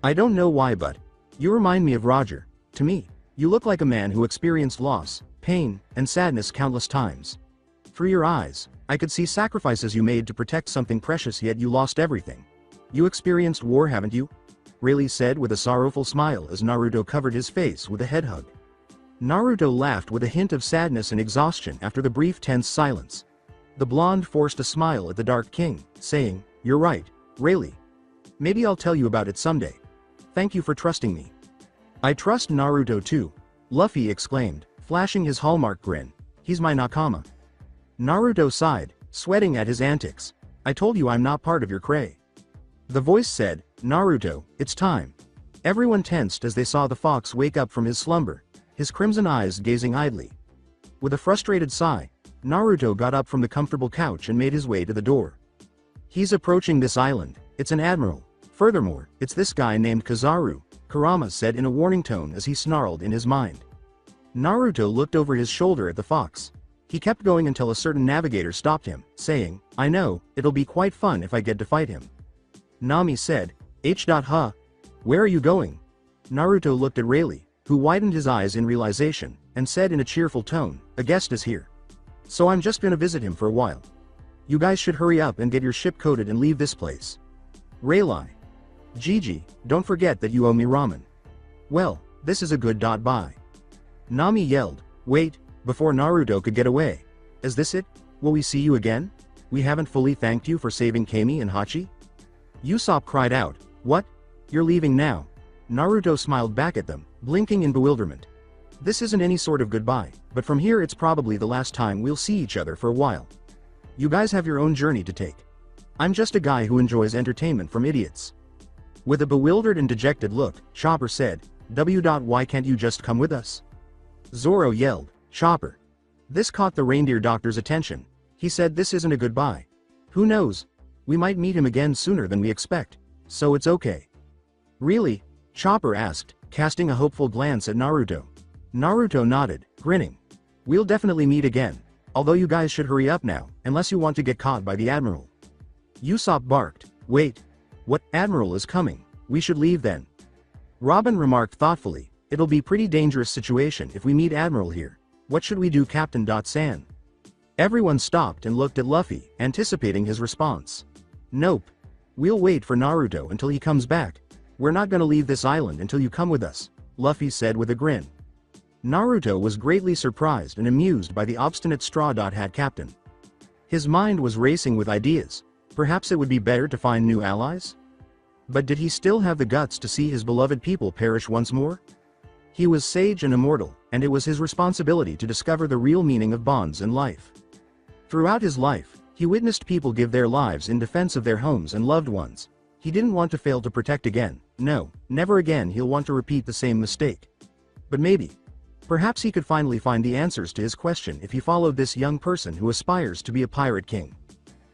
I don't know why, but you remind me of Roger. To me, you look like a man who experienced loss, pain, and sadness countless times. Through your eyes, I could see sacrifices you made to protect something precious, yet you lost everything. You experienced war, haven't you? Rayleigh said with a sorrowful smile as Naruto covered his face with a head hug. Naruto laughed with a hint of sadness and exhaustion after the brief tense silence. The blonde forced a smile at the Dark King, saying, "You're right, Rayleigh. Maybe I'll tell you about it someday. Thank you for trusting me." "I trust Naruto too," Luffy exclaimed, flashing his hallmark grin. "He's my nakama." Naruto sighed, sweating at his antics. "I told you I'm not part of your cray." The voice said, "Naruto, it's time." Everyone tensed as they saw the fox wake up from his slumber, his crimson eyes gazing idly. With a frustrated sigh, Naruto got up from the comfortable couch and made his way to the door. "He's approaching this island. It's an admiral. Furthermore, it's this guy named Kizaru," Kurama said in a warning tone as he snarled in his mind. Naruto looked over his shoulder at the fox. He kept going until a certain navigator stopped him, saying, "I know, it'll be quite fun if I get to fight him." Nami said, "H.Huh? Where are you going?" Naruto looked at Rayleigh, who widened his eyes in realization, and said in a cheerful tone, "A guest is here. So I'm just gonna visit him for a while. You guys should hurry up and get your ship coated and leave this place." Rayleigh. "Gigi, don't forget that you owe me ramen." "Well, this is a good bye." Nami yelled, "Wait," before Naruto could get away. "Is this it? Will we see you again? We haven't fully thanked you for saving Kami and Hachi?" Usopp cried out, "What? You're leaving now?" Naruto smiled back at them, blinking in bewilderment. "This isn't any sort of goodbye, but from here it's probably the last time we'll see each other for a while. You guys have your own journey to take. I'm just a guy who enjoys entertainment from idiots." With a bewildered and dejected look, Chopper said, "Why can't you just come with us?" Zoro yelled, "Chopper." This caught the reindeer doctor's attention. He said, "This isn't a goodbye. Who knows? We might meet him again sooner than we expect. So it's okay." "Really?" Chopper asked, casting a hopeful glance at Naruto. Naruto nodded, grinning. "We'll definitely meet again. Although you guys should hurry up now, unless you want to get caught by the Admiral." Usopp barked, "Wait. What? Admiral is coming. We should leave then." Robin remarked thoughtfully, "It'll be pretty dangerous situation if we meet Admiral here. What should we do, Captain San?" Everyone stopped and looked at Luffy, anticipating his response. "Nope. We'll wait for Naruto until he comes back. We're not gonna leave this island until you come with us," Luffy said with a grin. Naruto was greatly surprised and amused by the obstinate Straw Hat captain. His mind was racing with ideas. Perhaps it would be better to find new allies? But did he still have the guts to see his beloved people perish once more? He was sage and immortal, and it was his responsibility to discover the real meaning of bonds in life. Throughout his life, he witnessed people give their lives in defense of their homes and loved ones. He didn't want to fail to protect again. No, never again he'll want to repeat the same mistake. But maybe, perhaps he could finally find the answers to his question if he followed this young person who aspires to be a pirate king.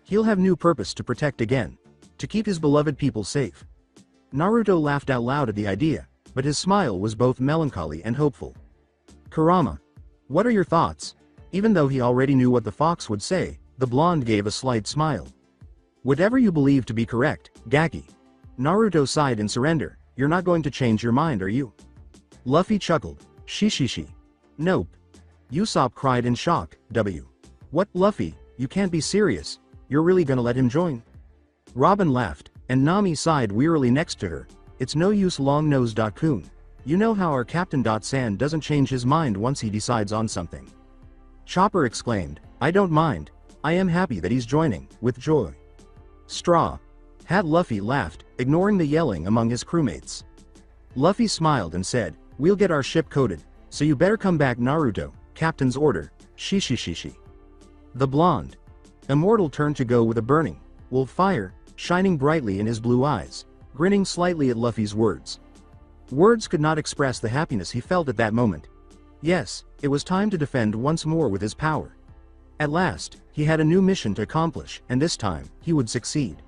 He'll have new purpose to protect again, to keep his beloved people safe. Naruto laughed out loud at the idea, but his smile was both melancholy and hopeful. Kurama, what are your thoughts? Even though he already knew what the fox would say, the blonde gave a slight smile. Whatever you believe to be correct, Gaki. Naruto sighed in surrender. You're not going to change your mind, are you? Luffy chuckled. Shishishi. Nope. Usopp cried in shock. What, Luffy, you can't be serious. You're really gonna let him join? Robin laughed, and Nami sighed wearily next to her. It's no use long-nosed Kun. You know how our Captain San doesn't change his mind once he decides on something. Chopper exclaimed, I don't mind. I am happy that he's joining, with joy. Straw Hat Luffy laughed, ignoring the yelling among his crewmates. Luffy smiled and said, we'll get our ship coated, so you better come back Naruto, Captain's order, Shishishishi. The blonde. Immortal turned to go with a burning wolf fire, shining brightly in his blue eyes, grinning slightly at Luffy's words. Words could not express the happiness he felt at that moment. Yes, it was time to defend once more with his power. At last, he had a new mission to accomplish, and this time, he would succeed.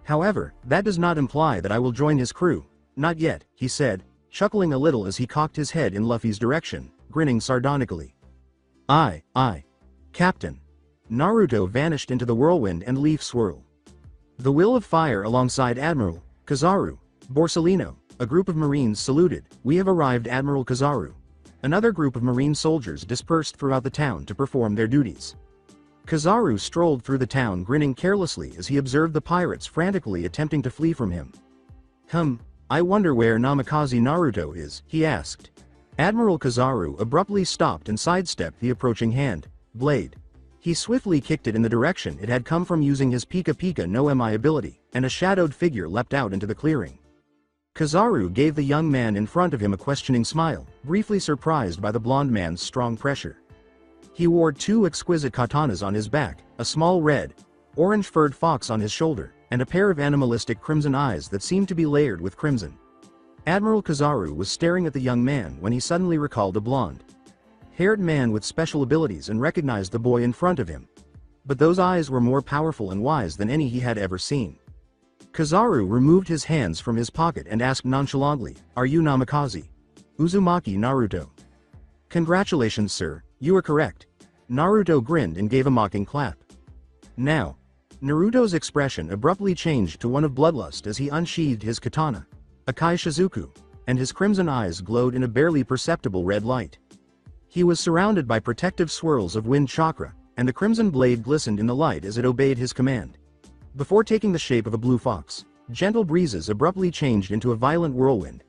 However, that does not imply that I will join his crew. Not yet, he said, chuckling a little as he cocked his head in Luffy's direction, grinning sardonically. I, Captain. Naruto vanished into the whirlwind and leaf swirl. The Will of Fire alongside Admiral Kizaru, Borsellino, a group of Marines saluted. We have arrived, Admiral Kizaru. Another group of Marine soldiers dispersed throughout the town to perform their duties. Kizaru strolled through the town grinning carelessly as he observed the pirates frantically attempting to flee from him. I wonder where Namikaze Naruto is, he asked. Admiral Kizaru abruptly stopped and sidestepped the approaching hand blade. He swiftly kicked it in the direction it had come from using his Pika Pika no Mi ability, and a shadowed figure leapt out into the clearing. Kizaru gave the young man in front of him a questioning smile, briefly surprised by the blond man's strong pressure. He wore two exquisite katanas on his back, a small red, orange-furred fox on his shoulder, and a pair of animalistic crimson eyes that seemed to be layered with crimson. Admiral Kizaru was staring at the young man when he suddenly recalled a blonde-haired man with special abilities and recognized the boy in front of him. But those eyes were more powerful and wise than any he had ever seen. Kizaru removed his hands from his pocket and asked nonchalantly, Are you Namikaze Uzumaki Naruto? Congratulations, sir, you are correct. Naruto grinned and gave a mocking clap. Now, Naruto's expression abruptly changed to one of bloodlust as he unsheathed his katana, Akai Shizuku, and his crimson eyes glowed in a barely perceptible red light. He was surrounded by protective swirls of wind chakra, and the crimson blade glistened in the light as it obeyed his command. Before taking the shape of a blue fox, gentle breezes abruptly changed into a violent whirlwind.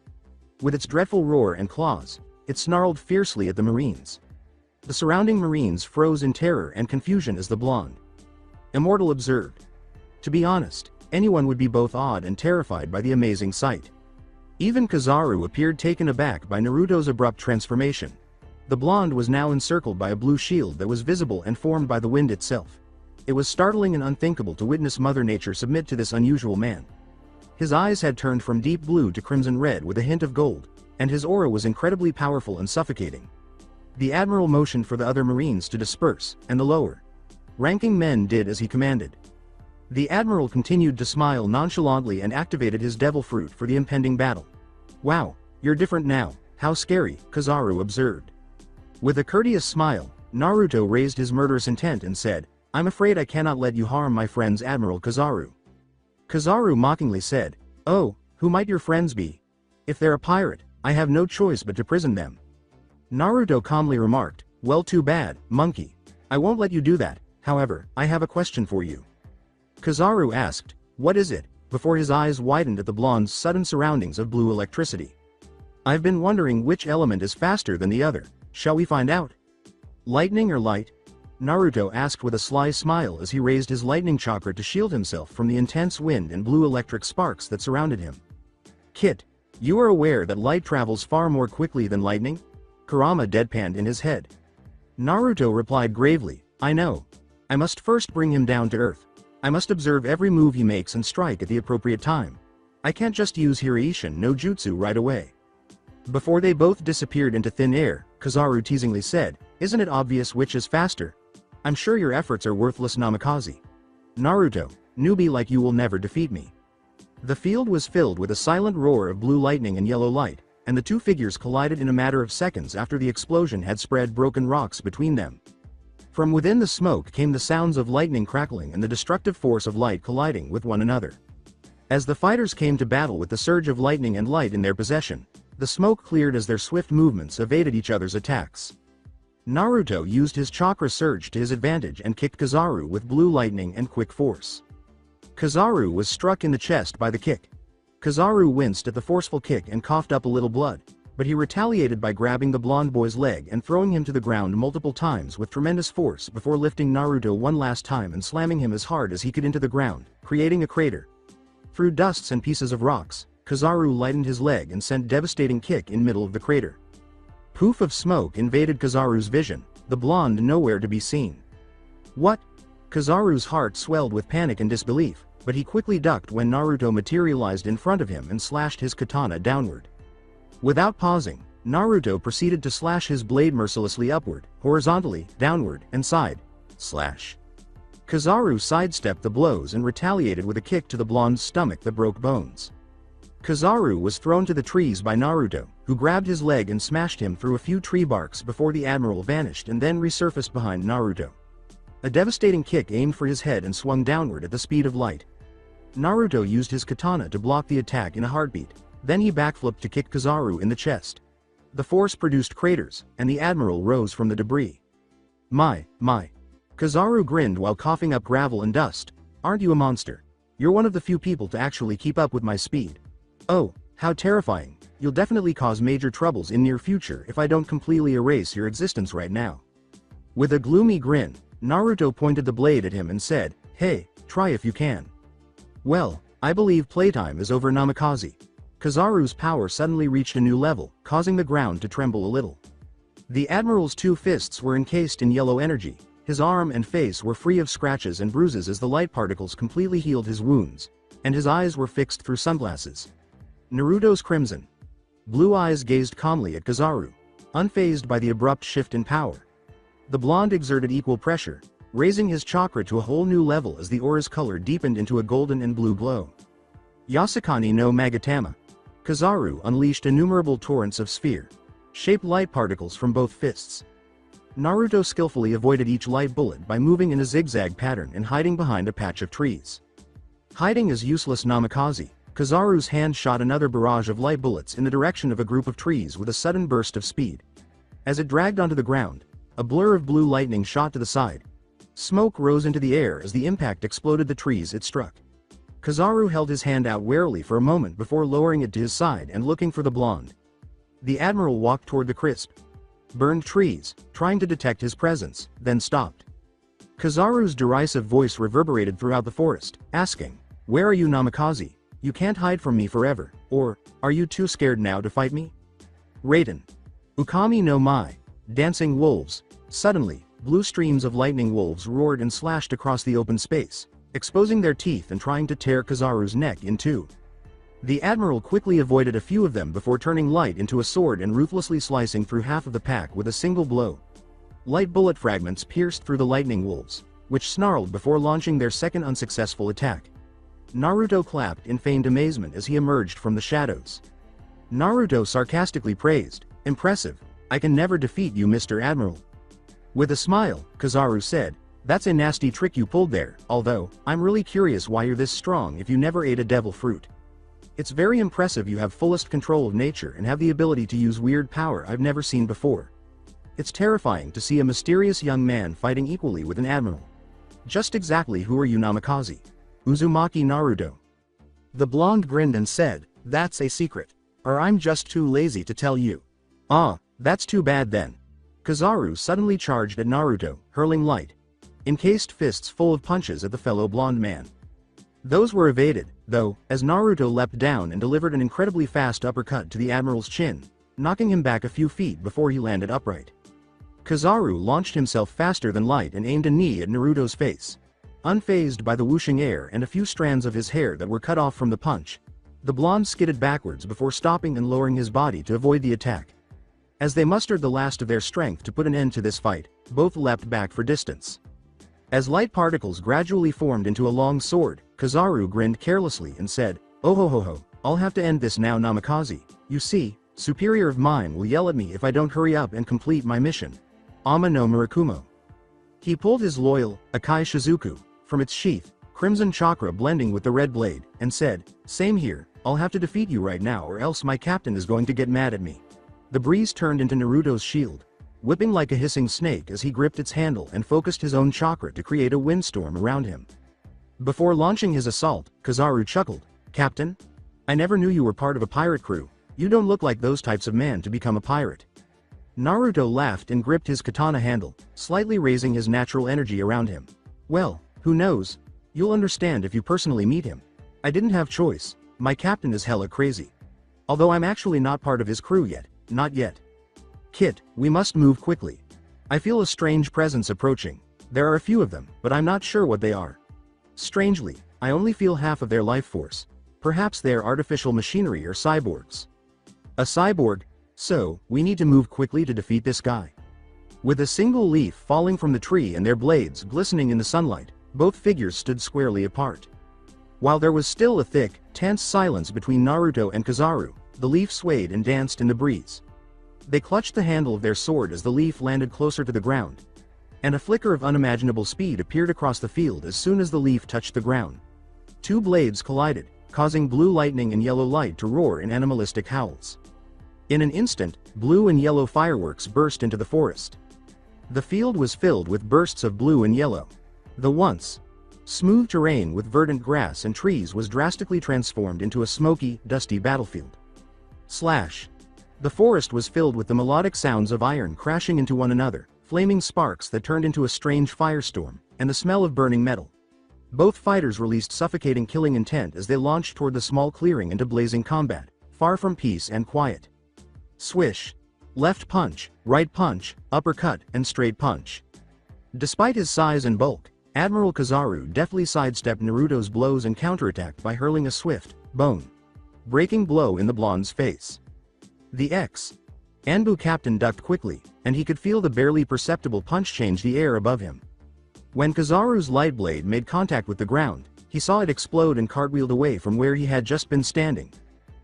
With its dreadful roar and claws, it snarled fiercely at the Marines. The surrounding Marines froze in terror and confusion as the blonde Immortal observed. To be honest, anyone would be both awed and terrified by the amazing sight. Even Kizaru appeared taken aback by Naruto's abrupt transformation. The blonde was now encircled by a blue shield that was visible and formed by the wind itself. It was startling and unthinkable to witness Mother Nature submit to this unusual man. His eyes had turned from deep blue to crimson red with a hint of gold, and his aura was incredibly powerful and suffocating. The Admiral motioned for the other Marines to disperse, and the lower-ranking men did as he commanded. The Admiral continued to smile nonchalantly and activated his devil fruit for the impending battle. Wow, you're different now, how scary, Kizaru observed. With a courteous smile, Naruto raised his murderous intent and said, I'm afraid I cannot let you harm my friends, Admiral Kizaru. Kizaru mockingly said, Oh, who might your friends be? If they're a pirate, I have no choice but to prison them. Naruto calmly remarked, Well, too bad, monkey. I won't let you do that. However, I have a question for you. Kizaru asked, What is it? Before his eyes widened at the blonde's sudden surroundings of blue electricity. I've been wondering which element is faster than the other. Shall we find out? Lightning or light? Naruto asked with a sly smile as he raised his lightning chakra to shield himself from the intense wind and blue electric sparks that surrounded him. Kit. You are aware that light travels far more quickly than lightning? Kurama deadpanned in his head. Naruto replied gravely, I know. I must first bring him down to earth. I must observe every move he makes and strike at the appropriate time. I can't just use Hiraishin no Jutsu right away. Before they both disappeared into thin air, Kizaru teasingly said, isn't it obvious which is faster? I'm sure your efforts are worthless, Namikaze. Naruto, newbie like you will never defeat me. The field was filled with a silent roar of blue lightning and yellow light, and the two figures collided in a matter of seconds after the explosion had spread broken rocks between them. From within the smoke came the sounds of lightning crackling and the destructive force of light colliding with one another. As the fighters came to battle with the surge of lightning and light in their possession, the smoke cleared as their swift movements evaded each other's attacks. Naruto used his chakra surge to his advantage and kicked Kizaru with blue lightning and quick force. Kizaru was struck in the chest by the kick. Kizaru winced at the forceful kick and coughed up a little blood, but he retaliated by grabbing the blonde boy's leg and throwing him to the ground multiple times with tremendous force before lifting Naruto one last time and slamming him as hard as he could into the ground, creating a crater. Through dusts and pieces of rocks, Kizaru lightened his leg and sent devastating kick in middle of the crater. Poof of smoke invaded Kizaru's vision, the blonde nowhere to be seen. What? Kizaru's heart swelled with panic and disbelief, but he quickly ducked when Naruto materialized in front of him and slashed his katana downward. Without pausing, Naruto proceeded to slash his blade mercilessly upward, horizontally, downward, and side. Slash. Kizaru sidestepped the blows and retaliated with a kick to the blonde's stomach that broke bones. Kizaru was thrown to the trees by Naruto, who grabbed his leg and smashed him through a few tree barks before the admiral vanished and then resurfaced behind Naruto. A devastating kick aimed for his head and swung downward at the speed of light. Naruto used his katana to block the attack in a heartbeat, then he backflipped to kick Kizaru in the chest. The force produced craters, and the admiral rose from the debris. My. Kizaru grinned while coughing up gravel and dust. Aren't you a monster? You're one of the few people to actually keep up with my speed. Oh, how terrifying. You'll definitely cause major troubles in near future if I don't completely erase your existence right now. With a gloomy grin, Naruto pointed the blade at him and said, hey, try if you can. Well, I believe playtime is over, Namikaze. Kizaru's power suddenly reached a new level, causing the ground to tremble a little. The admiral's two fists were encased in yellow energy, his arm and face were free of scratches and bruises as the light particles completely healed his wounds, and his eyes were fixed through sunglasses. Naruto's crimson blue eyes gazed calmly at Kizaru, unfazed by the abrupt shift in power. The blonde exerted equal pressure, raising his chakra to a whole new level as the aura's color deepened into a golden and blue glow. Yasukani no Magatama. Kizaru unleashed innumerable torrents of sphere-shaped light particles from both fists. Naruto skillfully avoided each light bullet by moving in a zigzag pattern and hiding behind a patch of trees. Hiding is useless, Namikaze. Kizaru's hand shot another barrage of light bullets in the direction of a group of trees with a sudden burst of speed. As it dragged onto the ground, a blur of blue lightning shot to the side. Smoke rose into the air as the impact exploded the trees it struck. Kizaru held his hand out warily for a moment before lowering it to his side and looking for the blonde. The admiral walked toward the crisp, burned trees, trying to detect his presence, then stopped. Kizaru's derisive voice reverberated throughout the forest, asking, where are you, Namikaze? You can't hide from me forever, or, are you too scared now to fight me? Raiden. Ukami no Mai. Dancing wolves. Suddenly, blue streams of lightning wolves roared and slashed across the open space, exposing their teeth and trying to tear Kizaru's neck in two. The admiral quickly avoided a few of them before turning light into a sword and ruthlessly slicing through half of the pack with a single blow. Light bullet fragments pierced through the lightning wolves, which snarled before launching their second unsuccessful attack. Naruto clapped in feigned amazement as he emerged from the shadows. Naruto sarcastically praised, impressive, I can never defeat you, Mr. Admiral. With a smile, Kizaru said, that's a nasty trick you pulled there, although, I'm really curious why you're this strong if you never ate a devil fruit. It's very impressive you have fullest control of nature and have the ability to use weird power I've never seen before. It's terrifying to see a mysterious young man fighting equally with an admiral. Just exactly who are you, Namikaze? Uzumaki Naruto. The blonde grinned and said, that's a secret. Or I'm just too lazy to tell you. Ah, that's too bad then. Kizaru suddenly charged at Naruto, hurling light, encased fists full of punches at the fellow blonde man. Those were evaded, though, as Naruto leapt down and delivered an incredibly fast uppercut to the admiral's chin, knocking him back a few feet before he landed upright. Kizaru launched himself faster than light and aimed a knee at Naruto's face. Unfazed by the whooshing air and a few strands of his hair that were cut off from the punch, the blonde skidded backwards before stopping and lowering his body to avoid the attack. As they mustered the last of their strength to put an end to this fight, both leapt back for distance. As light particles gradually formed into a long sword, Kizaru grinned carelessly and said, "Oh ho ho ho, I'll have to end this now, Namikaze. You see, superior of mine will yell at me if I don't hurry up and complete my mission. Ama no Murakumo." He pulled his loyal, Akai Shizuku, from its sheath, crimson chakra blending with the red blade, and said, "Same here, I'll have to defeat you right now or else my captain is going to get mad at me." The breeze turned into Naruto's shield, whipping like a hissing snake as he gripped its handle and focused his own chakra to create a windstorm around him. Before launching his assault, Kizaru chuckled, "Captain? I never knew you were part of a pirate crew. You don't look like those types of man to become a pirate." Naruto laughed and gripped his katana handle, slightly raising his natural energy around him. "Well, who knows? You'll understand if you personally meet him. I didn't have choice, my captain is hella crazy. Although I'm actually not part of his crew yet, not yet. Kit, we must move quickly. I feel a strange presence approaching. There are a few of them, but I'm not sure what they are. Strangely, I only feel half of their life force. Perhaps they are artificial machinery or cyborgs." "A cyborg? So, we need to move quickly to defeat this guy." With a single leaf falling from the tree and their blades glistening in the sunlight, both figures stood squarely apart. While there was still a thick, tense silence between Naruto and Kizaru, the leaf swayed and danced in the breeze. They clutched the handle of their sword as the leaf landed closer to the ground, and a flicker of unimaginable speed appeared across the field as soon as the leaf touched the ground. Two blades collided, causing blue lightning and yellow light to roar in animalistic howls. In an instant, blue and yellow fireworks burst into the forest. The field was filled with bursts of blue and yellow. The once smooth terrain with verdant grass and trees was drastically transformed into a smoky, dusty battlefield. Slash. The forest was filled with the melodic sounds of iron crashing into one another, flaming sparks that turned into a strange firestorm, and the smell of burning metal. Both fighters released suffocating killing intent as they launched toward the small clearing into blazing combat, far from peace and quiet. Swish. Left punch, right punch, uppercut, and straight punch. Despite his size and bulk, Admiral Kizaru deftly sidestepped Naruto's blows and counterattacked by hurling a swift, bone-breaking blow in the blonde's face. The ex-Anbu captain ducked quickly, and he could feel the barely perceptible punch change the air above him. When Kizaru's light blade made contact with the ground, he saw it explode and cartwheeled away from where he had just been standing.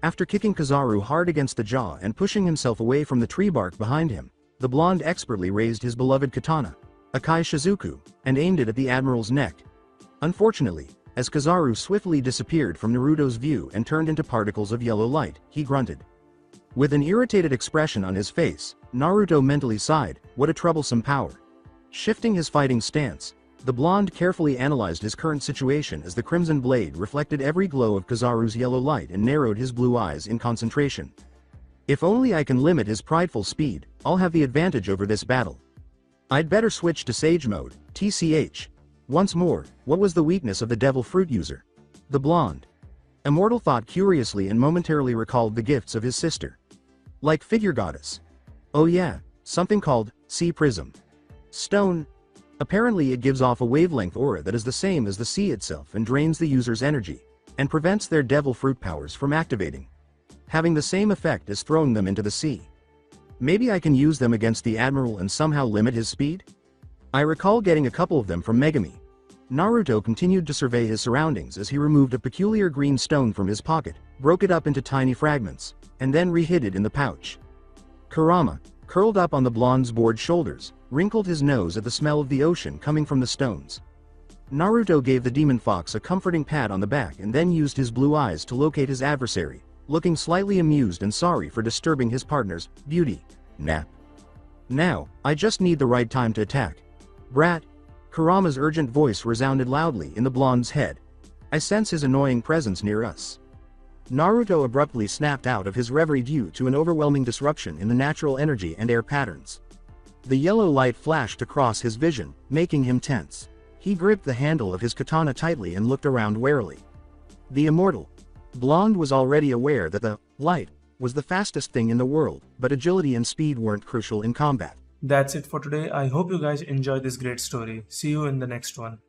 After kicking Kizaru hard against the jaw and pushing himself away from the tree bark behind him, the blonde expertly raised his beloved katana, Akai Shizuku, and aimed it at the admiral's neck. Unfortunately, as Kizaru swiftly disappeared from Naruto's view and turned into particles of yellow light, he grunted. With an irritated expression on his face, Naruto mentally sighed, "What a troublesome power." Shifting his fighting stance, the blonde carefully analyzed his current situation as the crimson blade reflected every glow of Kizaru's yellow light and narrowed his blue eyes in concentration. "If only I can limit his prideful speed, I'll have the advantage over this battle. I'd better switch to Sage Mode, TCH. Once more, what was the weakness of the Devil Fruit user?" The blonde Immortal thought curiously and momentarily recalled the gifts of his sister. Like figure goddess. Oh yeah, something called Sea Prism. Stone. Apparently it gives off a wavelength aura that is the same as the sea itself and drains the user's energy, and prevents their devil fruit powers from activating, having the same effect as throwing them into the sea. Maybe I can use them against the Admiral and somehow limit his speed? I recall getting a couple of them from Megami. Naruto continued to survey his surroundings as he removed a peculiar green stone from his pocket, broke it up into tiny fragments, and then re-hid it in the pouch. Kurama, curled up on the blonde's bored shoulders, wrinkled his nose at the smell of the ocean coming from the stones. Naruto gave the demon fox a comforting pat on the back and then used his blue eyes to locate his adversary, looking slightly amused and sorry for disturbing his partner's beauty nap. "Now, I just need the right time to attack. Brat." Kurama's urgent voice resounded loudly in the blonde's head. "I sense his annoying presence near us." Naruto abruptly snapped out of his reverie due to an overwhelming disruption in the natural energy and air patterns. The yellow light flashed across his vision, making him tense. He gripped the handle of his katana tightly and looked around warily. The immortal blonde was already aware that the light was the fastest thing in the world, but agility and speed weren't crucial in combat. That's it for today. I hope you guys enjoyed this great story. See you in the next one.